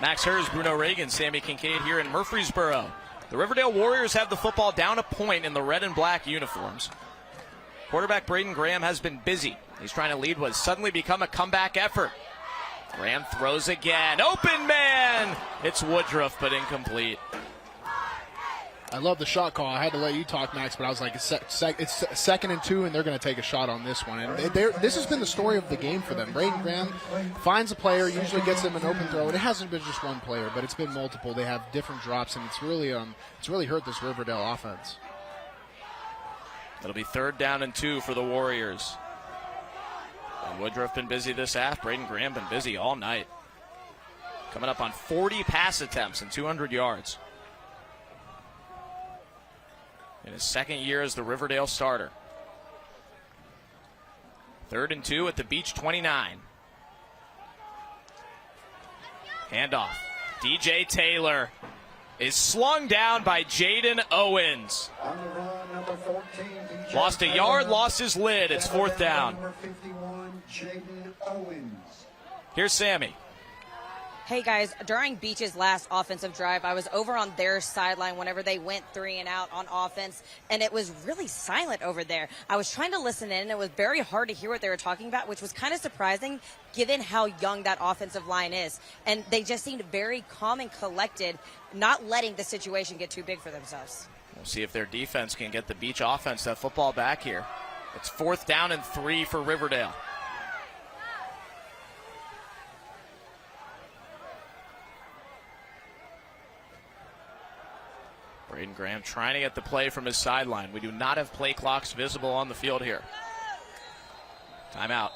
Max Hers, Bruno Reagan, Sammy Kincaid here in Murfreesboro. The Riverdale Warriors have the football down a point in the red and black uniforms. Quarterback Braden Graham has been busy. He's trying to lead what has suddenly become a comeback effort. Graham throws again. Open man! It's Woodruff, but incomplete. I love the shot call. I had to let you talk, Max, but I was like, it's 2nd and 2, and they're going to take a shot on this one. And this has been the story of the game for them. Braden Graham finds a player, usually gets them an open throw. And it hasn't been just one player, but it's been multiple. They have different drops, and it's really hurt this Riverdale offense. It'll be 3rd down and 2 for the Warriors. And Woodruff been busy this half. Braden Graham been busy all night. Coming up on 40 pass attempts and 200 yards. In his second year as the Riverdale starter. 3rd and 2 at the Beech 29. Handoff. DJ Taylor is slung down by Jaden Owens. Lost a yard, lost his lid. It's 4th down. Here's Sammy. Hey guys, during Beech's last offensive drive, I was over on their sideline whenever they went 3 and out on offense, and it was really silent over there. I was trying to listen in, and it was very hard to hear what they were talking about, which was kind of surprising given how young that offensive line is. And they just seemed very calm and collected, not letting the situation get too big for themselves. We'll see if their defense can get the Beech offense that football back here. It's 4th down and 3 for Riverdale. Braden Graham trying to get the play from his sideline. We do not have play clocks visible on the field here. Timeout.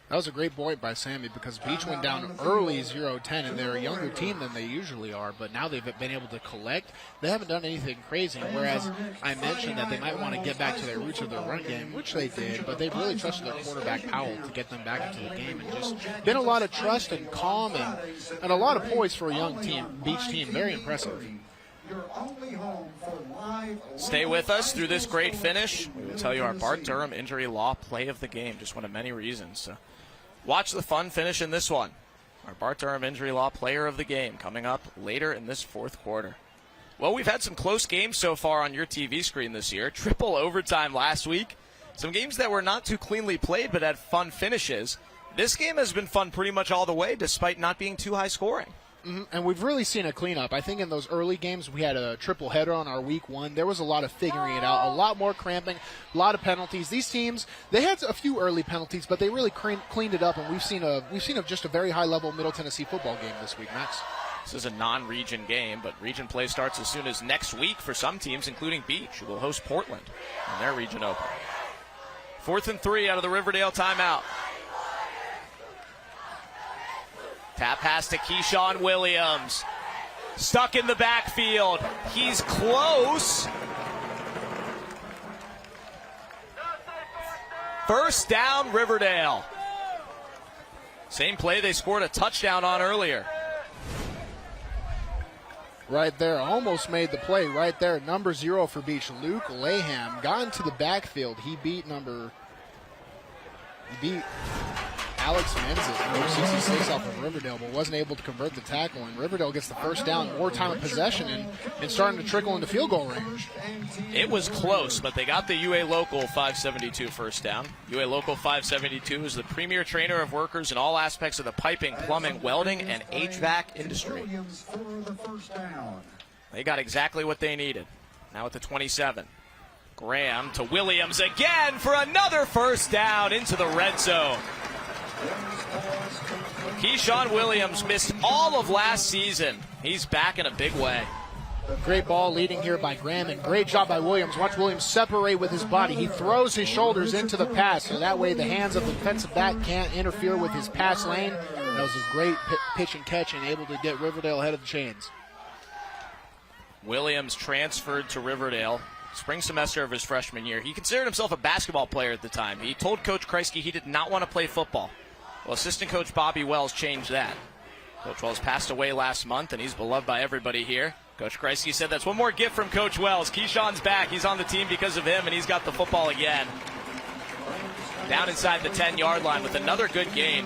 That was a great point by Sammy because Beech went down early 0-10, and they're a younger team than they usually are, but now they've been able to collect. They haven't done anything crazy, whereas I mentioned that they might want to get back to their roots of their run game, which they did, but they've really trusted their quarterback, Powell, to get them back into the game, and just been a lot of trust and calm and a lot of poise for a young team, Beech team. Very impressive. Stay with us through this great finish. We will tell you our Bart Durham injury law play of the game, just one of many reasons. Watch the fun finish in this one. Our Bart Durham injury law player of the game coming up later in this 4th quarter. Well, we've had some close games so far on your TV screen this year. Triple overtime last week. Some games that were not too cleanly played but had fun finishes. This game has been fun pretty much all the way despite not being too high scoring. Mm-hmm. And we've really seen a cleanup. I think in those early games, we had a triple header on our week 1. There was a lot of figuring it out, a lot more cramping, a lot of penalties. These teams, they had a few early penalties, but they really cleaned it up, and we've seen just a very high-level Middle Tennessee football game this week, Max. This is a non-region game, but region play starts as soon as next week for some teams, including Beech, who will host Portland in their region open. 4th and 3 out of the Riverdale timeout. Tap pass to Keyshawn Williams. Stuck in the backfield. He's close. First down, Riverdale. Same play they scored a touchdown on earlier. Right there, almost made the play right there. Number 0 for Beech, Luke Laham, got into the backfield. He beat Alex Menzies, number 66 off of Riverdale, but wasn't able to convert the tackle, and Riverdale gets the first down, more time of possession, and starting to trickle into field goal range. It was close, but they got the UA Local 572 first down. UA Local 572 is the premier trainer of workers in all aspects of the piping, plumbing, welding, and HVAC industry. They got exactly what they needed. Now at the 27. Graham to Williams again for another first down into the red zone. Keyshawn Williams missed all of last season. He's back in a big way. Great ball leading here by Graham, and great job by Williams. Watch Williams separate with his body. He throws his shoulders into the pass, so that way the hands of the defensive back can't interfere with his pass lane. That was a great pitch and catch and able to get Riverdale ahead of the chains. Williams transferred to Riverdale spring semester of his freshman year. He considered himself a basketball player at the time. He told Coach Kreisky he did not want to play football. Well, assistant coach Bobby Wells changed that. Coach Wells passed away last month, and he's beloved by everybody here. Coach Kreisky said that's one more gift from Coach Wells. Keyshawn's back. He's on the team because of him, and he's got the football again. Down inside the 10-yard line with another good gain,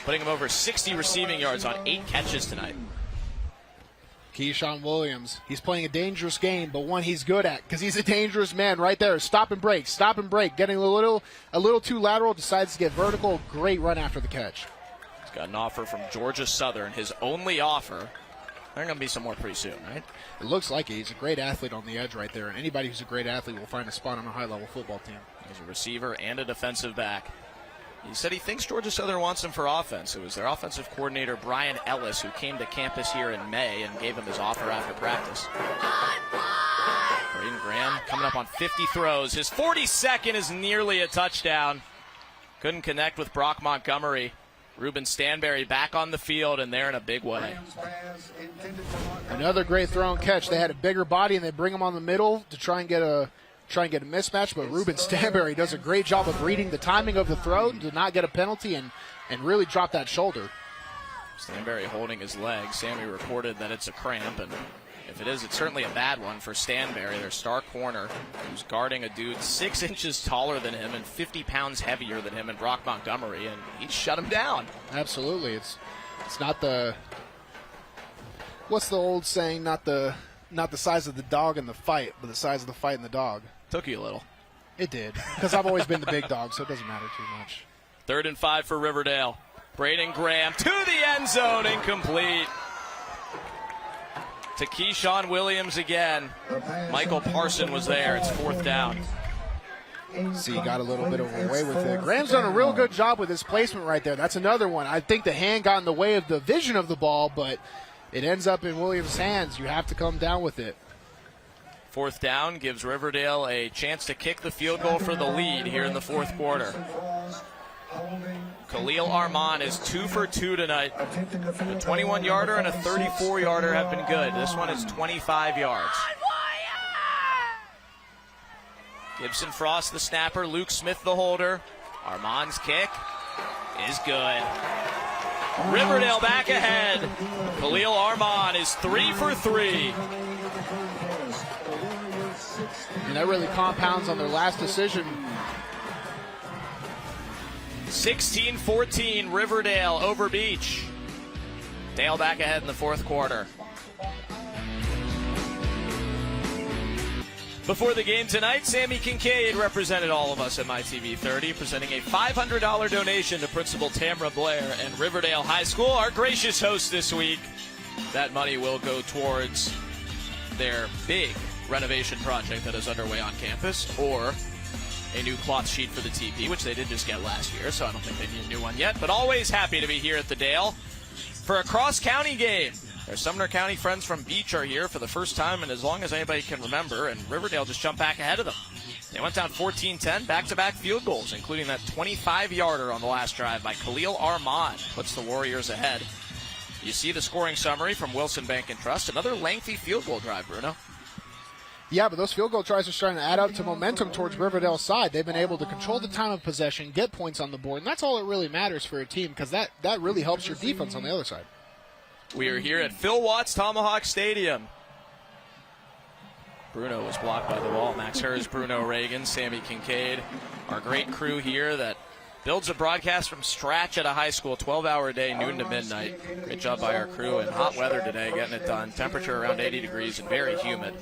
putting him over 60 receiving yards on 8 catches tonight. Keyshawn Williams, he's playing a dangerous game, but one he's good at because he's a dangerous man right there. Stop and break, getting a little too lateral, decides to get vertical. Great run after the catch. He's got an offer from Georgia Southern, his only offer. There's going to be some more pretty soon, right? It looks like it. He's a great athlete on the edge right there, and anybody who's a great athlete will find a spot on a high-level football team. He's a receiver and a defensive back. He said he thinks Georgia Southern wants him for offense. It was their offensive coordinator, Brian Ellis, who came to campus here in May and gave him his offer after practice. Braden Graham coming up on 50 throws. His 42nd is nearly a touchdown. Couldn't connect with Brock Montgomery. Ruben Stanberry back on the field, and they're in a big way. Another great throw and catch. They had a bigger body, and they bring him on the middle to try and get a mismatch, but Ruben Stanberry does a great job of reading the timing of the throw, did not get a penalty, and really drop that shoulder. Stanberry holding his leg. Sammy reported that it's a cramp, and if it is, it's certainly a bad one for Stanberry, their star corner, who's guarding a dude 6 inches taller than him and 50 pounds heavier than him and Brock Montgomery, and he shut him down. Absolutely. It's not the, what's the old saying, not the size of the dog in the fight, but the size of the fight in the dog. Took you a little. It did, because I've always been the big dog, so it doesn't matter too much. 3rd and 5 for Riverdale. Braden Graham to the end zone, incomplete. to Keyshawn Williams again. Michael Parson was there. It's 4th down. See, got a little bit of a way with it. Graham's done a real good job with his placement right there. That's another one. I think the hand got in the way of the vision of the ball, but it ends up in Williams' hands. You have to come down with it. 4th down gives Riverdale a chance to kick the field goal for the lead here in the 4th quarter. Khalil Armand is 2 for 2 tonight. The 21-yarder and a 34-yarder have been good. This one is 25 yards. Gibson Frost, the snapper. Luke Smith, the holder. Armand's kick is good. Riverdale back ahead. Khalil Armand is 3 for 3. And that really compounds on their last decision. 16-14, Riverdale over Beech. Dale back ahead in the 4th quarter. Before the game tonight, Sammy Kincaid represented all of us at MyTV30, presenting a $500 donation to Principal Tamra Blair and Riverdale High School, our gracious host this week. That money will go towards their big renovation project that is underway on campus, or a new cloth sheet for the TP, which they did just get last year, so I don't think they need a new one yet. But always happy to be here at the Dale for a cross-county game. Their Sumner County friends from Beech are here for the first time and as long as anybody can remember, and Riverdale just jumped back ahead of them. They went down 14-10, back-to-back field goals, including that 25-yarder on the last drive by Khalil Armand. Puts the Warriors ahead. You see the scoring summary from Wilson Bank and Trust. Another lengthy field goal drive, Bruno. Yeah, but those field goal tries are starting to add up to momentum towards Riverdale's side. They've been able to control the time of possession, get points on the board, and that's all it really matters for a team because that really helps your defense on the other side. We are here at Phil Watts Tomahawk Stadium. Bruno was blocked by the wall. Max Hers, Bruno Reagan, Sammy Kincaid. Our great crew here that builds a broadcast from scratch at a high school, 12-hour day, noon to midnight. Great job by our crew in hot weather today, getting it done. Temperature around 80 degrees and very humid.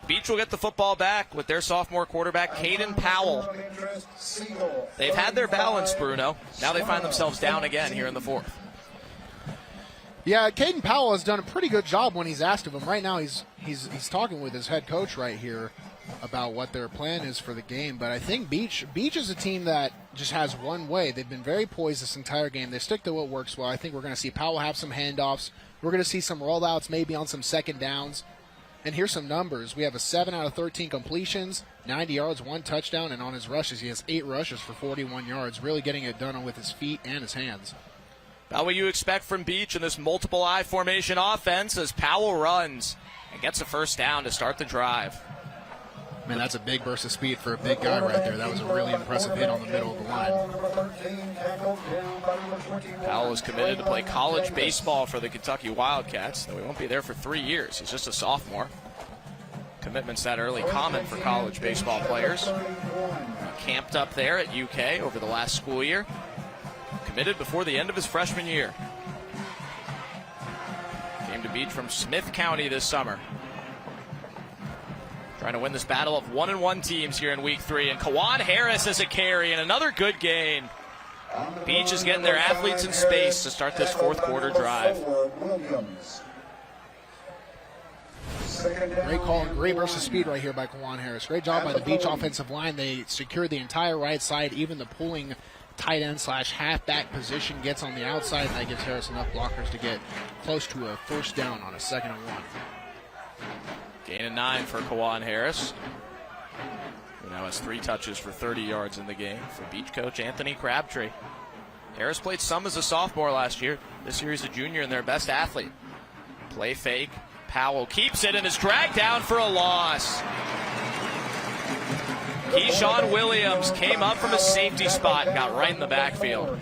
Beech will get the football back with their sophomore quarterback, Caden Powell. They've had their balance, Bruno. Now they find themselves down again here in the 4th. Yeah, Caden Powell has done a pretty good job when he's asked of him. Right now he's talking with his head coach right here about what their plan is for the game. But I think Beech is a team that just has one way. They've been very poised this entire game. They stick to what works well. I think we're going to see Powell have some handoffs. We're going to see some rollouts maybe on some second downs. And here's some numbers. We have a 7 out of 13 completions, 90 yards, 1 touchdown, and on his rushes, he has 8 rushes for 41 yards, really getting it done with his feet and his hands. About what you expect from Beech in this multiple I formation offense as Powell runs and gets a first down to start the drive. Man, that's a big burst of speed for a big guy right there. That was a really impressive hit on the middle of the line. Powell is committed to play college baseball for the Kentucky Wildcats, though he won't be there for 3 years. He's just a sophomore. Commitments that early common for college baseball players. Camped up there at UK over the last school year. Committed before the end of his freshman year. Came to Beech from Smith County this summer. Trying to win this battle of 1-1 teams here in week 3. And Kawan Harris as a carry and another good gain. Beech is getting their athletes in space to start this 4th quarter drive. Great call and great burst of speed right here by Kawan Harris. Great job by the Beech offensive line. They secured the entire right side, even the pulling tight end / halfback position gets on the outside, and that gives Harris enough blockers to get close to a first down on a 2nd and 1. Gain of 9 for Kawan Harris. He now has 3 touches for 30 yards in the game for Beech coach Anthony Crabtree. Harris played some as a sophomore last year. This year he's a junior and their best athlete. Play fake. Powell keeps it and is dragged down for a loss. Keyshawn Williams came up from a safety spot and got right in the backfield.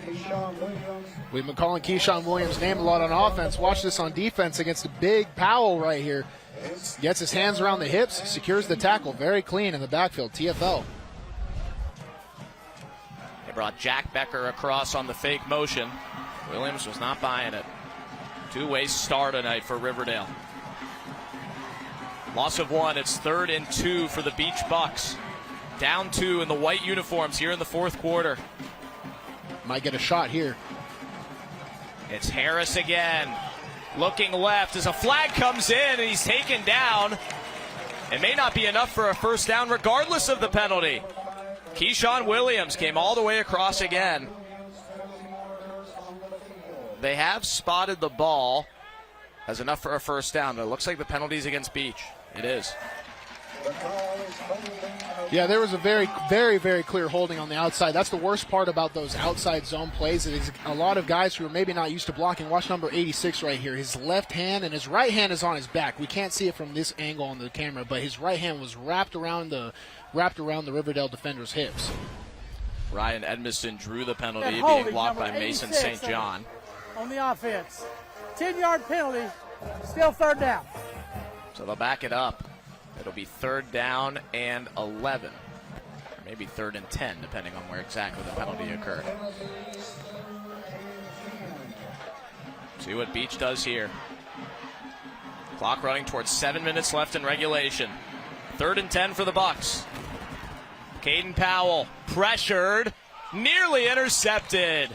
We've been calling Keyshawn Williams' name a lot on offense. Watch this on defense against a big Powell right here. Gets his hands around the hips, secures the tackle. Very clean in the backfield. TFL. They brought Jack Becker across on the fake motion. Williams was not buying it. 2-way star tonight for Riverdale. Loss of 1. It's 3rd and 2 for the Beech Bucks. Down 2 in the white uniforms here in the 4th quarter. Might get a shot here. It's Harris again. Looking left as a flag comes in and he's taken down. It may not be enough for a first down regardless of the penalty. Keyshawn Williams came all the way across again. They have spotted the ball as enough for a first down, but it looks like the penalty's against Beech. It is. Yeah, there was a very, very, very clear holding on the outside. That's the worst part about those outside zone plays. It is a lot of guys who are maybe not used to blocking. Watch number 86 right here. His left hand and his right hand is on his back. We can't see it from this angle on the camera, but his right hand was wrapped around the Riverdale defender's hips. Ryan Edmiston drew the penalty, being blocked by Mason St. John. On the offense. 10-yard penalty, still third down. So they'll back it up. It'll be third down and 11. Or maybe third and 10, depending on where exactly the penalty occurred. See what Beech does here. Clock running towards 7 minutes left in regulation. Third and 10 for the Bucks. Caden Powell pressured, nearly intercepted.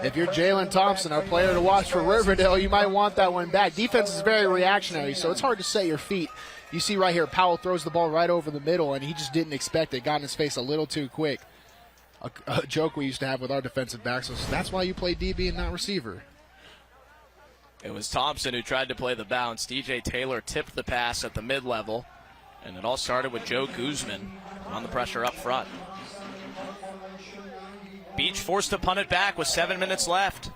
If you're Jalen Thompson, our player to watch for Riverdale, you might want that one back. Defense is very reactionary, so it's hard to set your feet. You see right here, Powell throws the ball right over the middle, and he just didn't expect it. Got in his face a little too quick. A joke we used to have with our defensive backs was, that's why you play DB and not receiver. It was Thompson who tried to play the bounce. DJ Taylor tipped the pass at the mid-level, and it all started with Joe Guzman on the pressure up front. Beech forced to punt it back with 7 minutes left.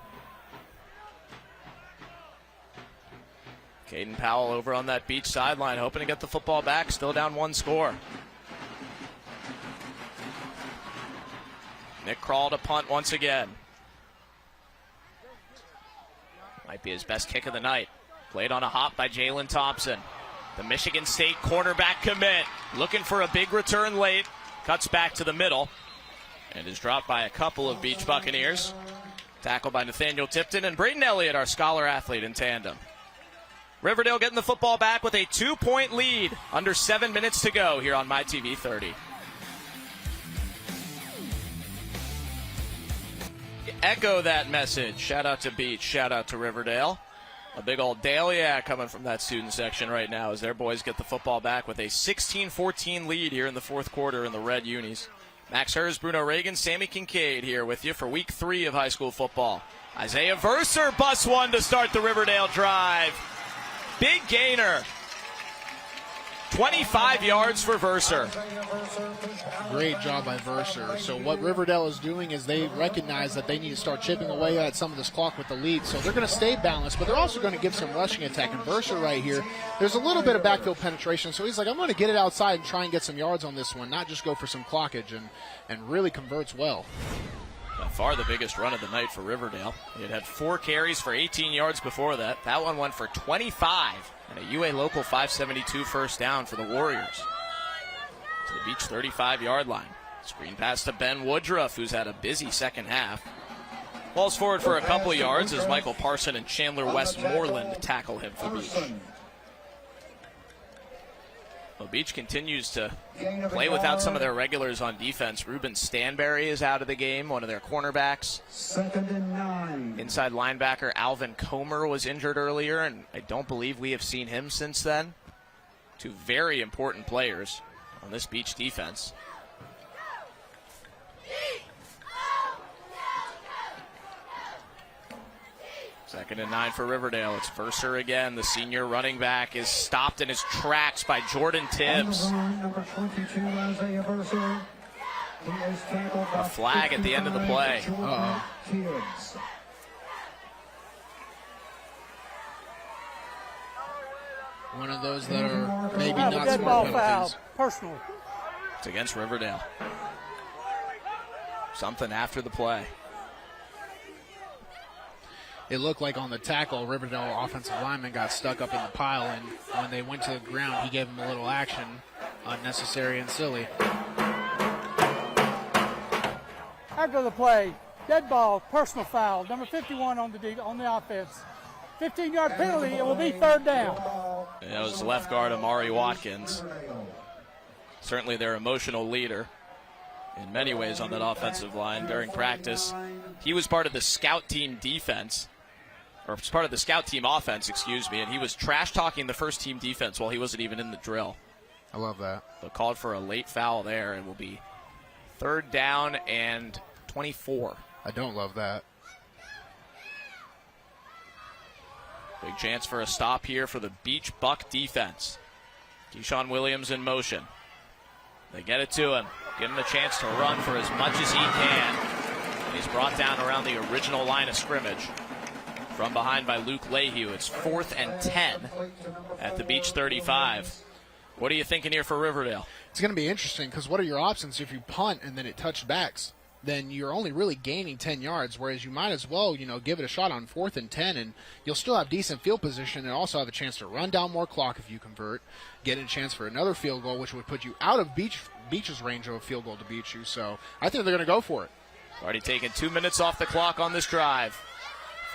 Caden Powell over on that Beech sideline, hoping to get the football back, still down one score. Nick Kroll to punt once again. Might be his best kick of the night. Played on a hop by Jalen Thompson. The Michigan State cornerback commit, looking for a big return late. Cuts back to the middle. And is dropped by a couple of Beech Buccaneers. Tackled by Nathaniel Tipton and Braden Elliott, our scholar athlete, in tandem. Riverdale getting the football back with a 2-point lead. Under 7 minutes to go here on MyTV 30. Echo that message. Shout out to Beech. Shout out to Riverdale. A big old Dale, yeah, coming from that student section right now as their boys get the football back with a 16-14 lead here in the fourth quarter in the red unis. Max Hers, Bruno Reagan, Sammy Kincaid here with you for week 3 of high school football. Isaiah Verser busts one to start the Riverdale drive. Big gainer. 25 yards for Verser. Great job by Verser. So what Riverdale is doing is they recognize that they need to start chipping away at some of this clock with the lead. So they're going to stay balanced, but they're also going to give some rushing attack. And Verser right here, there's a little bit of backfield penetration. So he's like, I'm going to get it outside and try and get some yards on this one, not just go for some clockage, and really converts well. By far the biggest run of the night for Riverdale. It had 4 carries for 18 yards before that. That one went for 25. And a UA local 572 first down for the Warriors. To the Beech 35-yard line. Screen pass to Ben Woodruff, who's had a busy second half. Ball's forward for a couple yards as Michael Parson and Chandler Westmoreland tackle him for Beech. Well, Beech continues to play without some of their regulars on defense. Ruben Stanberry is out of the game, one of their cornerbacks. 2nd and 9. Inside linebacker Alvin Comer was injured earlier, and I don't believe we have seen him since then. 2 very important players on this Beech defense. Second and 9 for Riverdale. It's Verser again. The senior running back is stopped in his tracks by Jordan Tibbs. Number 22, Isaiah Verser. A flag at the end of the play. Tibbs. One of those that are maybe not dead ball smart foul, penalties. personal. It's against Riverdale. Something after the play. It looked like on the tackle, Riverdale offensive lineman got stuck up in the pile, and when they went to the ground, he gave him a little action, unnecessary and silly. After the play, dead ball, personal foul, number 51 on the offense. 15-yard penalty, it will be third down. It was left guard Amari Watkins. Certainly their emotional leader. in many ways on that offensive line during practice. He was part of the scout team defense, or part of the scout team offense, excuse me, and he was trash-talking the first team defense while he wasn't even in the drill. I love that. But called for a late foul there, and will be 3rd down and 24. I don't love that. Big chance for a stop here for the Beech Buck defense. Keyshawn Williams in motion. They get it to him. Give him a chance to run for as much as he can. And he's brought down around the original line of scrimmage. From behind by Luke Lehue. It's 4th and 10 at the Beech 35. What are you thinking here for Riverdale? It's going to be interesting because what are your options if you punt and then it touchbacks? Then you're only really gaining 10 yards, whereas you might as well, give it a shot on 4th and 10, and you'll still have decent field position and also have a chance to run down more clock if you convert, get a chance for another field goal, which would put you out of Beech's range of a field goal to beat you. So I think they're going to go for it. Already taken 2 minutes off the clock on this drive.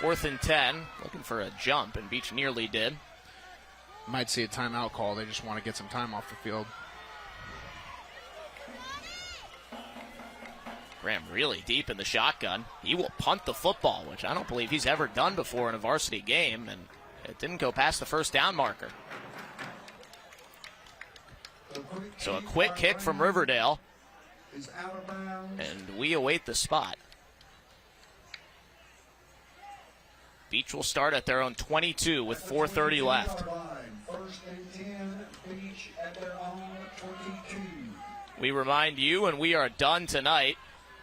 4th and 10, looking for a jump, and Beech nearly did. Might see a timeout call. They just want to get some time off the field. Graham really deep in the shotgun. He will punt the football, which I don't believe he's ever done before in a varsity game, and it didn't go past the 1st down marker. So a quick kick from Riverdale, and we await the spot. Beech will start at their own 22 with 4:30 left. We remind you, and we are done tonight.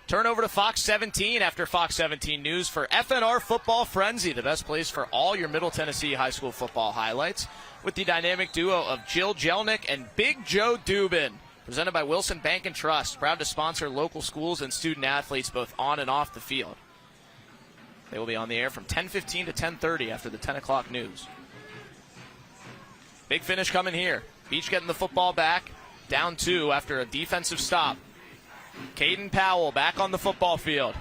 Turn over to Fox 17 after Fox 17 News for FNR Football Frenzy, the best place for all your Middle Tennessee high school football highlights, with the dynamic duo of Jill Jelnick and Big Joe Dubin. Presented by Wilson Bank and Trust, proud to sponsor local schools and student athletes both on and off the field. They will be on the air from 10:15 to 10:30 after the 10 o'clock news. Big finish coming here. Beech getting the football back, down 2 after a defensive stop. Caden Powell back on the football field.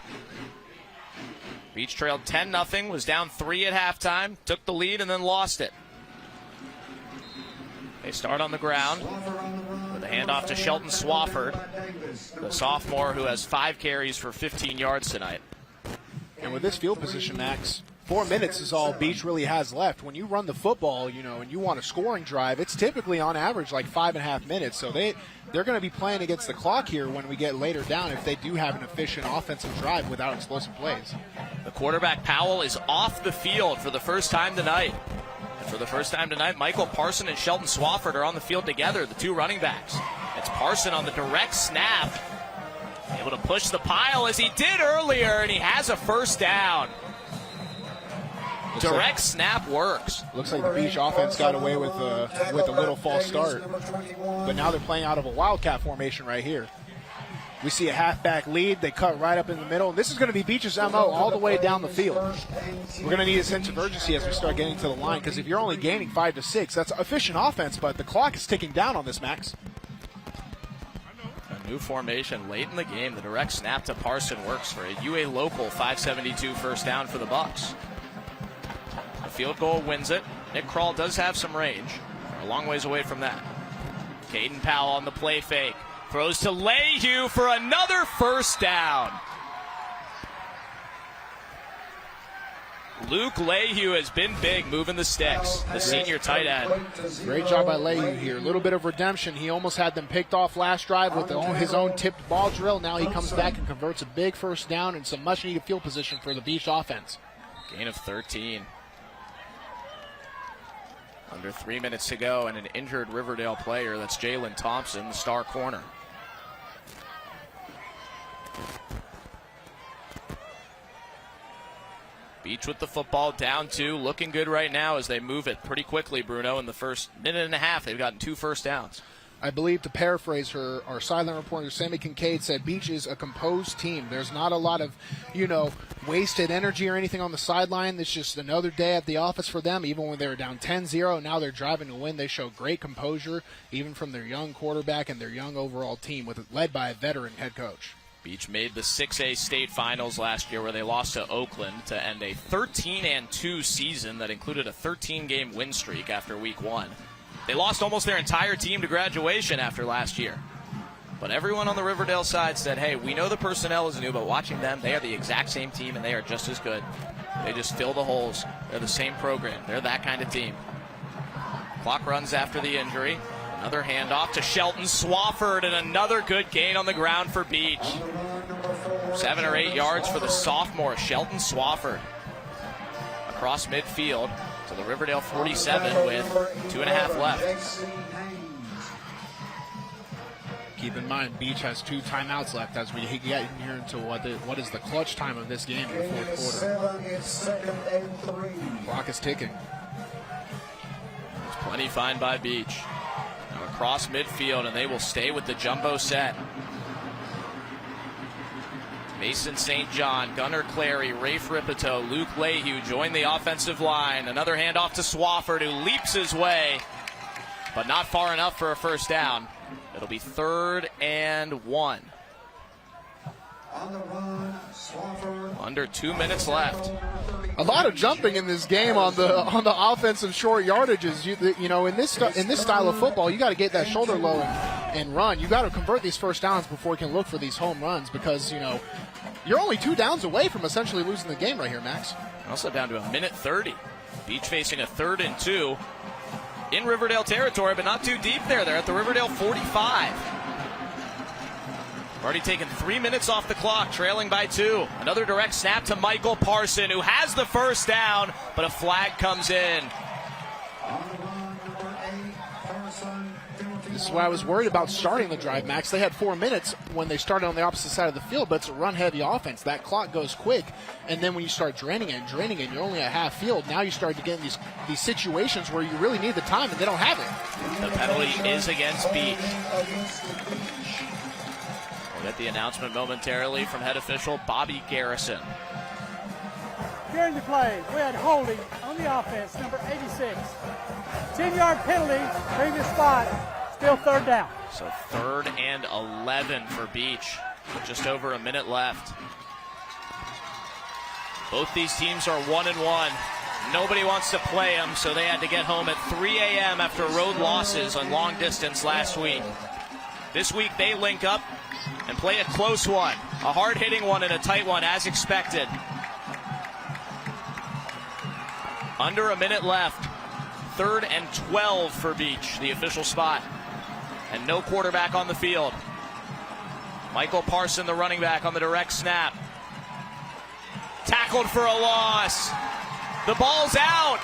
Beech trailed 10-0, was down 3 at halftime, took the lead and then lost it. They start on the ground with a handoff to Shelton Swafford, the sophomore who has 5 carries for 15 yards tonight. And with this field position, Max, 4 minutes is all Beech really has left. When you run the football, and you want a scoring drive, it's typically on average like 5.5 minutes. So they're going to be playing against the clock here when we get later down if they do have an efficient offensive drive without explosive plays. The quarterback, Powell, is off the field for the first time tonight. And for the first time tonight, Michael Parson and Shelton Swafford are on the field together, the 2 running backs. It's Parson on the direct snap, able to push the pile as he did earlier, and he has a 1st down. Direct snap works. Looks like the Beech offense got away with a little false start. But now they're playing out of a wildcat formation right here. We see a halfback lead. They cut right up in the middle. And this is going to be Beech's MO all the way down the field. We're going to need a sense of urgency as we start getting to the line, because if you're only gaining 5 to 6, that's efficient offense, but the clock is ticking down on this, Max. A new formation late in the game. The direct snap to Parson works for a UA local 572 1st down for the Bucks. The field goal wins it. Nick Kroll does have some range. We're a long ways away from that. Caden Powell on the play fake. Throws to Lehue for another 1st down. Luke Lehue has been big moving the sticks, the senior tight end. Great job by Lehue here. A little bit of redemption. He almost had them picked off last drive with his own tipped ball drill. Now he comes back and converts a big 1st down and some much-needed field position for the Beech offense. Gain of 13. Under 3 minutes to go, and an injured Riverdale player. That's Jalen Thompson, the star corner. Beech with the football, down 2, looking good right now as they move it pretty quickly, Bruno. In the first minute and a half, they've gotten 2 1st downs. I believe, to paraphrase our sideline reporter, Sammy Kincaid, said Beech is a composed team. There's not a lot of, wasted energy or anything on the sideline. It's just another day at the office for them. Even when they were down 10-0, now they're driving to win. They show great composure, even from their young quarterback and their young overall team, led by a veteran head coach. Beech made the 6A state finals last year where they lost to Oakland to end a 13-2 season that included a 13-game win streak after week 1. They lost almost their entire team to graduation after last year. But everyone on the Riverdale side said, hey, we know the personnel is new, but watching them, they are the exact same team, and they are just as good. They just fill the holes. They're the same program. They're that kind of team. Clock runs after the injury. Another handoff to Shelton Swafford, and another good gain on the ground for Beech. 7 or 8 yards for the sophomore, Shelton Swafford. Across midfield to the Riverdale 47 with 2.5 left. Keep in mind, Beech has 2 timeouts left as we get in here into what is the clutch time of this game in the fourth quarter. Clock is ticking. There's plenty fine by Beech. Now across midfield, and they will stay with the jumbo set. Mason St. John, Gunnar Clary, Rafe Ripito, Luke Lehue join the offensive line. Another handoff to Swafford, who leaps his way, but not far enough for a first down. It'll be 3rd and 1. Under 2 minutes left. A lot of jumping in this game on the offensive short yardages. You know, in this style of football, you got to get that shoulder low and run. You got to convert these first downs before you can look for these home runs, because you're only 2 downs away from essentially losing the game right here, Max. Also down to 1:30. Beech facing a 3rd and 2 in Riverdale territory, but not too deep there. They're at the Riverdale 45. Already taken 3 minutes off the clock, trailing by 2. Another direct snap to Michael Parson, who has the first down, but a flag comes in. This is why I was worried about starting the drive, Max. They had 4 minutes when they started on the opposite side of the field, but it's a run-heavy offense. That clock goes quick, and then when you start draining it, you're only at half field. Now you start to get in these situations where you really need the time, and they don't have it. The penalty is against Beech. We'll get the announcement momentarily from head official Bobby Garrison. During the play, we had holding on the offense, number 86. 10-yard penalty, previous spot. Still 3rd down. So 3rd and 11 for Beech. Just over a minute left. Both these teams are 1-1. Nobody wants to play them, so they had to get home at 3 a.m. after road losses on long distance last week. This week they link up and play a close one, a hard-hitting one and a tight one as expected. Under a minute left. 3rd and 12 for Beech, the official spot. And no quarterback on the field. Michael Parson, the running back, on the direct snap. Tackled for a loss. The ball's out.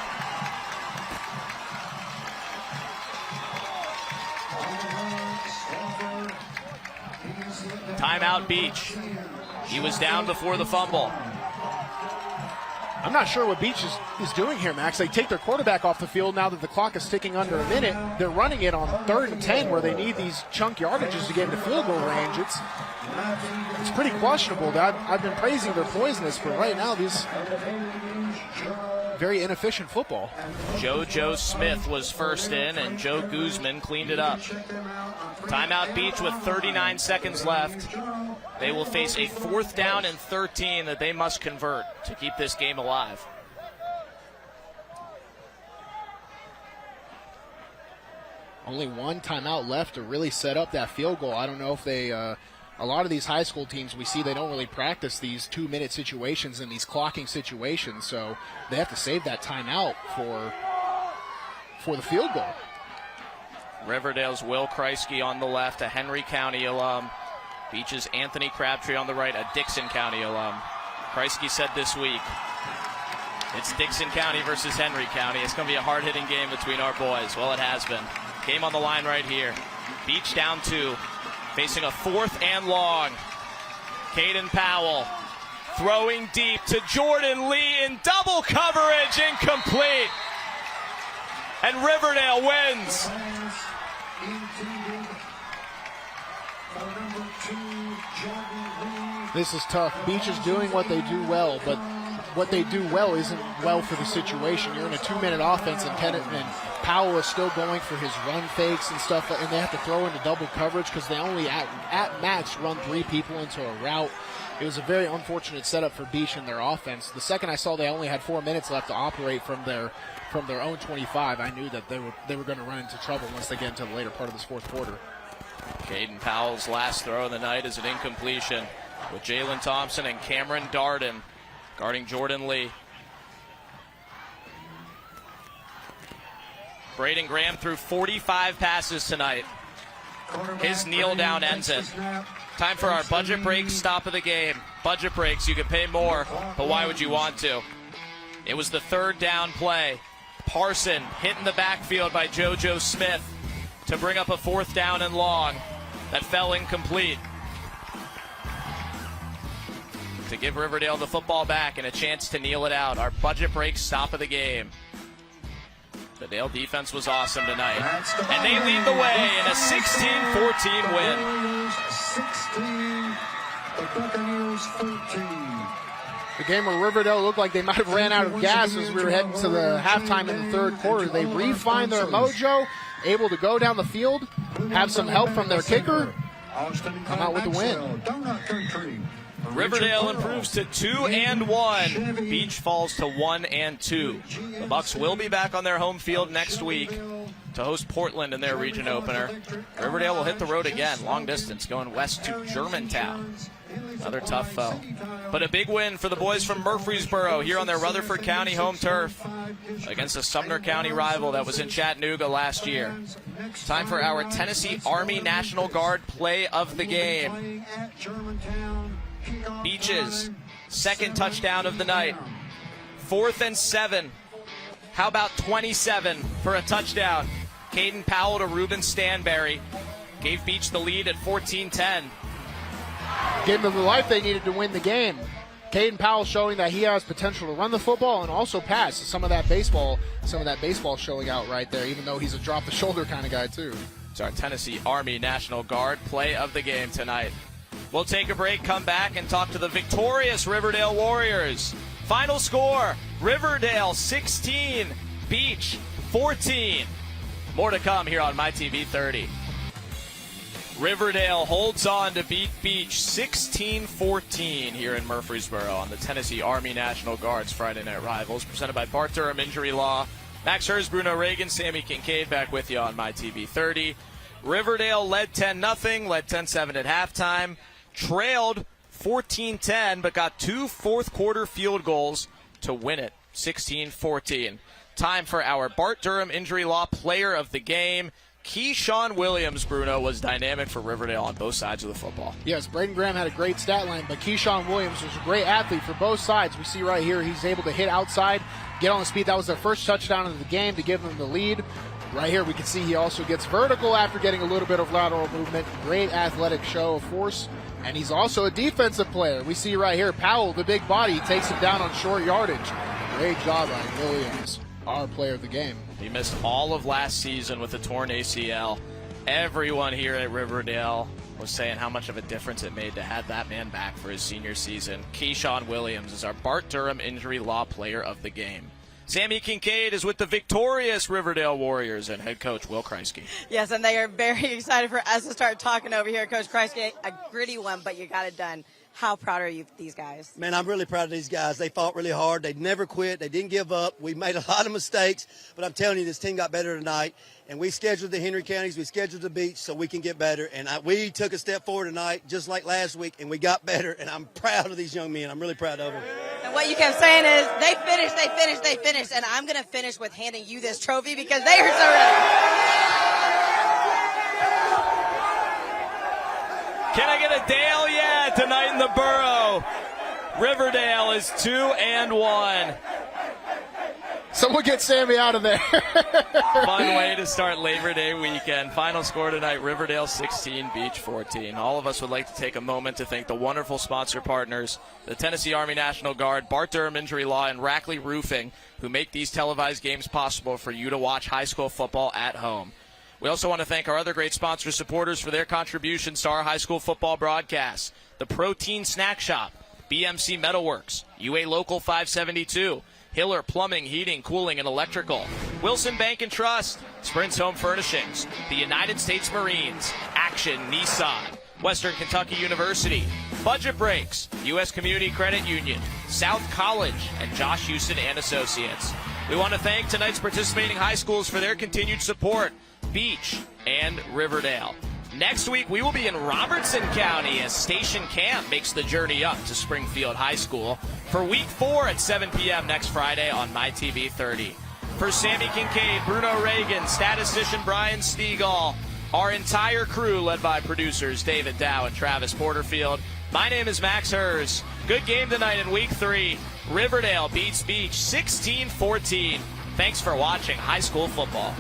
Timeout Beech. He was down before the fumble. I'm not sure what Beech is doing here, Max. They take their quarterback off the field now that the clock is ticking under a minute. They're running it on 3rd and 10 where they need these chunk yardages to get into field goal range. It's pretty questionable. I've been praising their poisonous, but right now these very inefficient football. JoJo Smith was first in, and Joe Guzman cleaned it up. Timeout Beech with 39 seconds left. They will face a 4th down and 13 that they must convert to keep this game alive. Only 1 timeout left to really set up that field goal. I don't know if they a lot of these high school teams we see, they don't really practice these 2-minute situations and these clocking situations, so they have to save that timeout for the field goal. Riverdale's Will Kreisky on the left, a Henry County alum. Beech's Anthony Crabtree on the right, a Dickson County alum. Kreisky said this week, it's Dickson County versus Henry County. It's going to be a hard-hitting game between our boys. Well, it has been. Game on the line right here. Beech down 2, facing a 4th and long. Caden Powell throwing deep to Jordan Lee in double coverage, incomplete. And Riverdale wins. This is tough. Beech is doing what they do well, but what they do well isn't well for the situation. You're in a 2-minute offense, and Powell is still going for his run fakes and stuff, and they have to throw into double coverage because they only at max run 3 people into a route. It was a very unfortunate setup for Beech in their offense. The second I saw they only had 4 minutes left to operate from their own 25, I knew that they were going to run into trouble once they get into the later part of this fourth quarter. Caden Powell's last throw of the night is an incompletion, with Jalen Thompson and Cameron Darden guarding Jordan Lee. Braden Graham threw 45 passes tonight. His kneel down ends it. Time for our budget break stop of the game. Budget breaks, you can pay more, but why would you want to? It was the third down play. Parson hit in the backfield by JoJo Smith to bring up a fourth down and long that fell incomplete. To give Riverdale the football back and a chance to kneel it out. Our budget break stop of the game. The Dale defense was awesome tonight. And they lead the way in a 16-14 win. 16, the Buccaneers 14. The game where Riverdale looked like they might have ran out of gas as we were heading to the halftime in the third quarter. They refined their mojo, able to go down the field, have some help from their kicker, come out with the win. Riverdale improves to 2-1. Beech falls to 1-2. The Bucks will be back on their home field next week to host Portland in their region opener. Riverdale will hit the road again, long distance, going west to Germantown. Another tough foe. But a big win for the boys from Murfreesboro here on their Rutherford County home turf against a Sumner County rival that was in Chattanooga last year. Time for our Tennessee Army National Guard play of the game. Beech's second touchdown of the night. 4th and 7. How about 27 for a touchdown? Caden Powell to Ruben Stanberry. Gave Beech the lead at 14-10. Gave them the life they needed to win the game. Caden Powell showing that he has potential to run the football and also pass. Some of that baseball showing out right there, even though he's a drop the shoulder kind of guy too. It's our Tennessee Army National Guard play of the game tonight. We'll take a break, come back, and talk to the victorious Riverdale Warriors. Final score, Riverdale 16, Beech 14. More to come here on MyTV 30. Riverdale holds on to beat Beech 16-14 here in Murfreesboro on the Tennessee Army National Guard's Friday Night Rivals, presented by Bart Durham Injury Law. Max Hers, Bruno Reagan, Sammy Kincaid back with you on MyTV 30. Riverdale led 10-0, led 10-7 at halftime, trailed 14-10, but got 2 fourth-quarter field goals to win it, 16-14. Time for our Bart Durham Injury Law Player of the Game. Keyshawn Williams, Bruno, was dynamic for Riverdale on both sides of the football. Yes, Braden Graham had a great stat line, but Keyshawn Williams was a great athlete for both sides. We see right here he's able to hit outside, get on the speed. That was their first touchdown of the game to give them the lead. Right here we can see he also gets vertical after getting a little bit of lateral movement. Great athletic show of force. And he's also a defensive player. We see right here Powell, the big body, takes him down on short yardage. Great job by Williams, our player of the game. He missed all of last season with a torn ACL. Everyone here at Riverdale was saying how much of a difference it made to have that man back for his senior season. Keyshawn Williams is our Bart Durham Injury Law Player of the Game. Sammy Kincaid is with the victorious Riverdale Warriors and head coach Will Kreisky. Yes, and they are very excited for us to start talking over here. Coach Kreisky, a gritty one, but you got it done. How proud are you of these guys? Man, I'm really proud of these guys. They fought really hard. They never quit. They didn't give up. We made a lot of mistakes, but I'm telling you, this team got better tonight. And we scheduled the Henry counties. We scheduled the Beech so we can get better. And we took a step forward tonight, just like last week, and we got better. And I'm proud of these young men. I'm really proud of them. And what you kept saying is, they finished. And I'm going to finish with handing you this trophy because they are so ready. Can I get a Dale? Yeah, tonight in the Borough. Riverdale is 2-1. Someone get Sammy out of there. Fun way to start Labor Day weekend. Final score tonight, Riverdale 16, Beech 14. All of us would like to take a moment to thank the wonderful sponsor partners, the Tennessee Army National Guard, Bart Durham Injury Law, and Rackley Roofing, who make these televised games possible for you to watch high school football at home. We also want to thank our other great sponsor supporters for their contributions to our high school football broadcasts. The Protein Snack Shop, BMC Metalworks, UA Local 572, Hiller Plumbing, Heating, Cooling, and Electrical, Wilson Bank and Trust, Sprint's Home Furnishings, the United States Marines, Action Nissan, Western Kentucky University, Budget Breaks, U.S. Community Credit Union, South College, and Josh Houston and Associates. We want to thank tonight's participating high schools for their continued support, Beech and Riverdale. Next week, we will be in Robertson County as Station Camp makes the journey up to Springfield High School for Week 4 at 7 p.m. next Friday on MyTV 30. For Sammy Kincaid, Bruno Reagan, statistician Brian Stegall, our entire crew led by producers David Dow and Travis Porterfield, my name is Max Hers. Good game tonight in Week 3. Riverdale beats Beech 16-14. Thanks for watching high school football.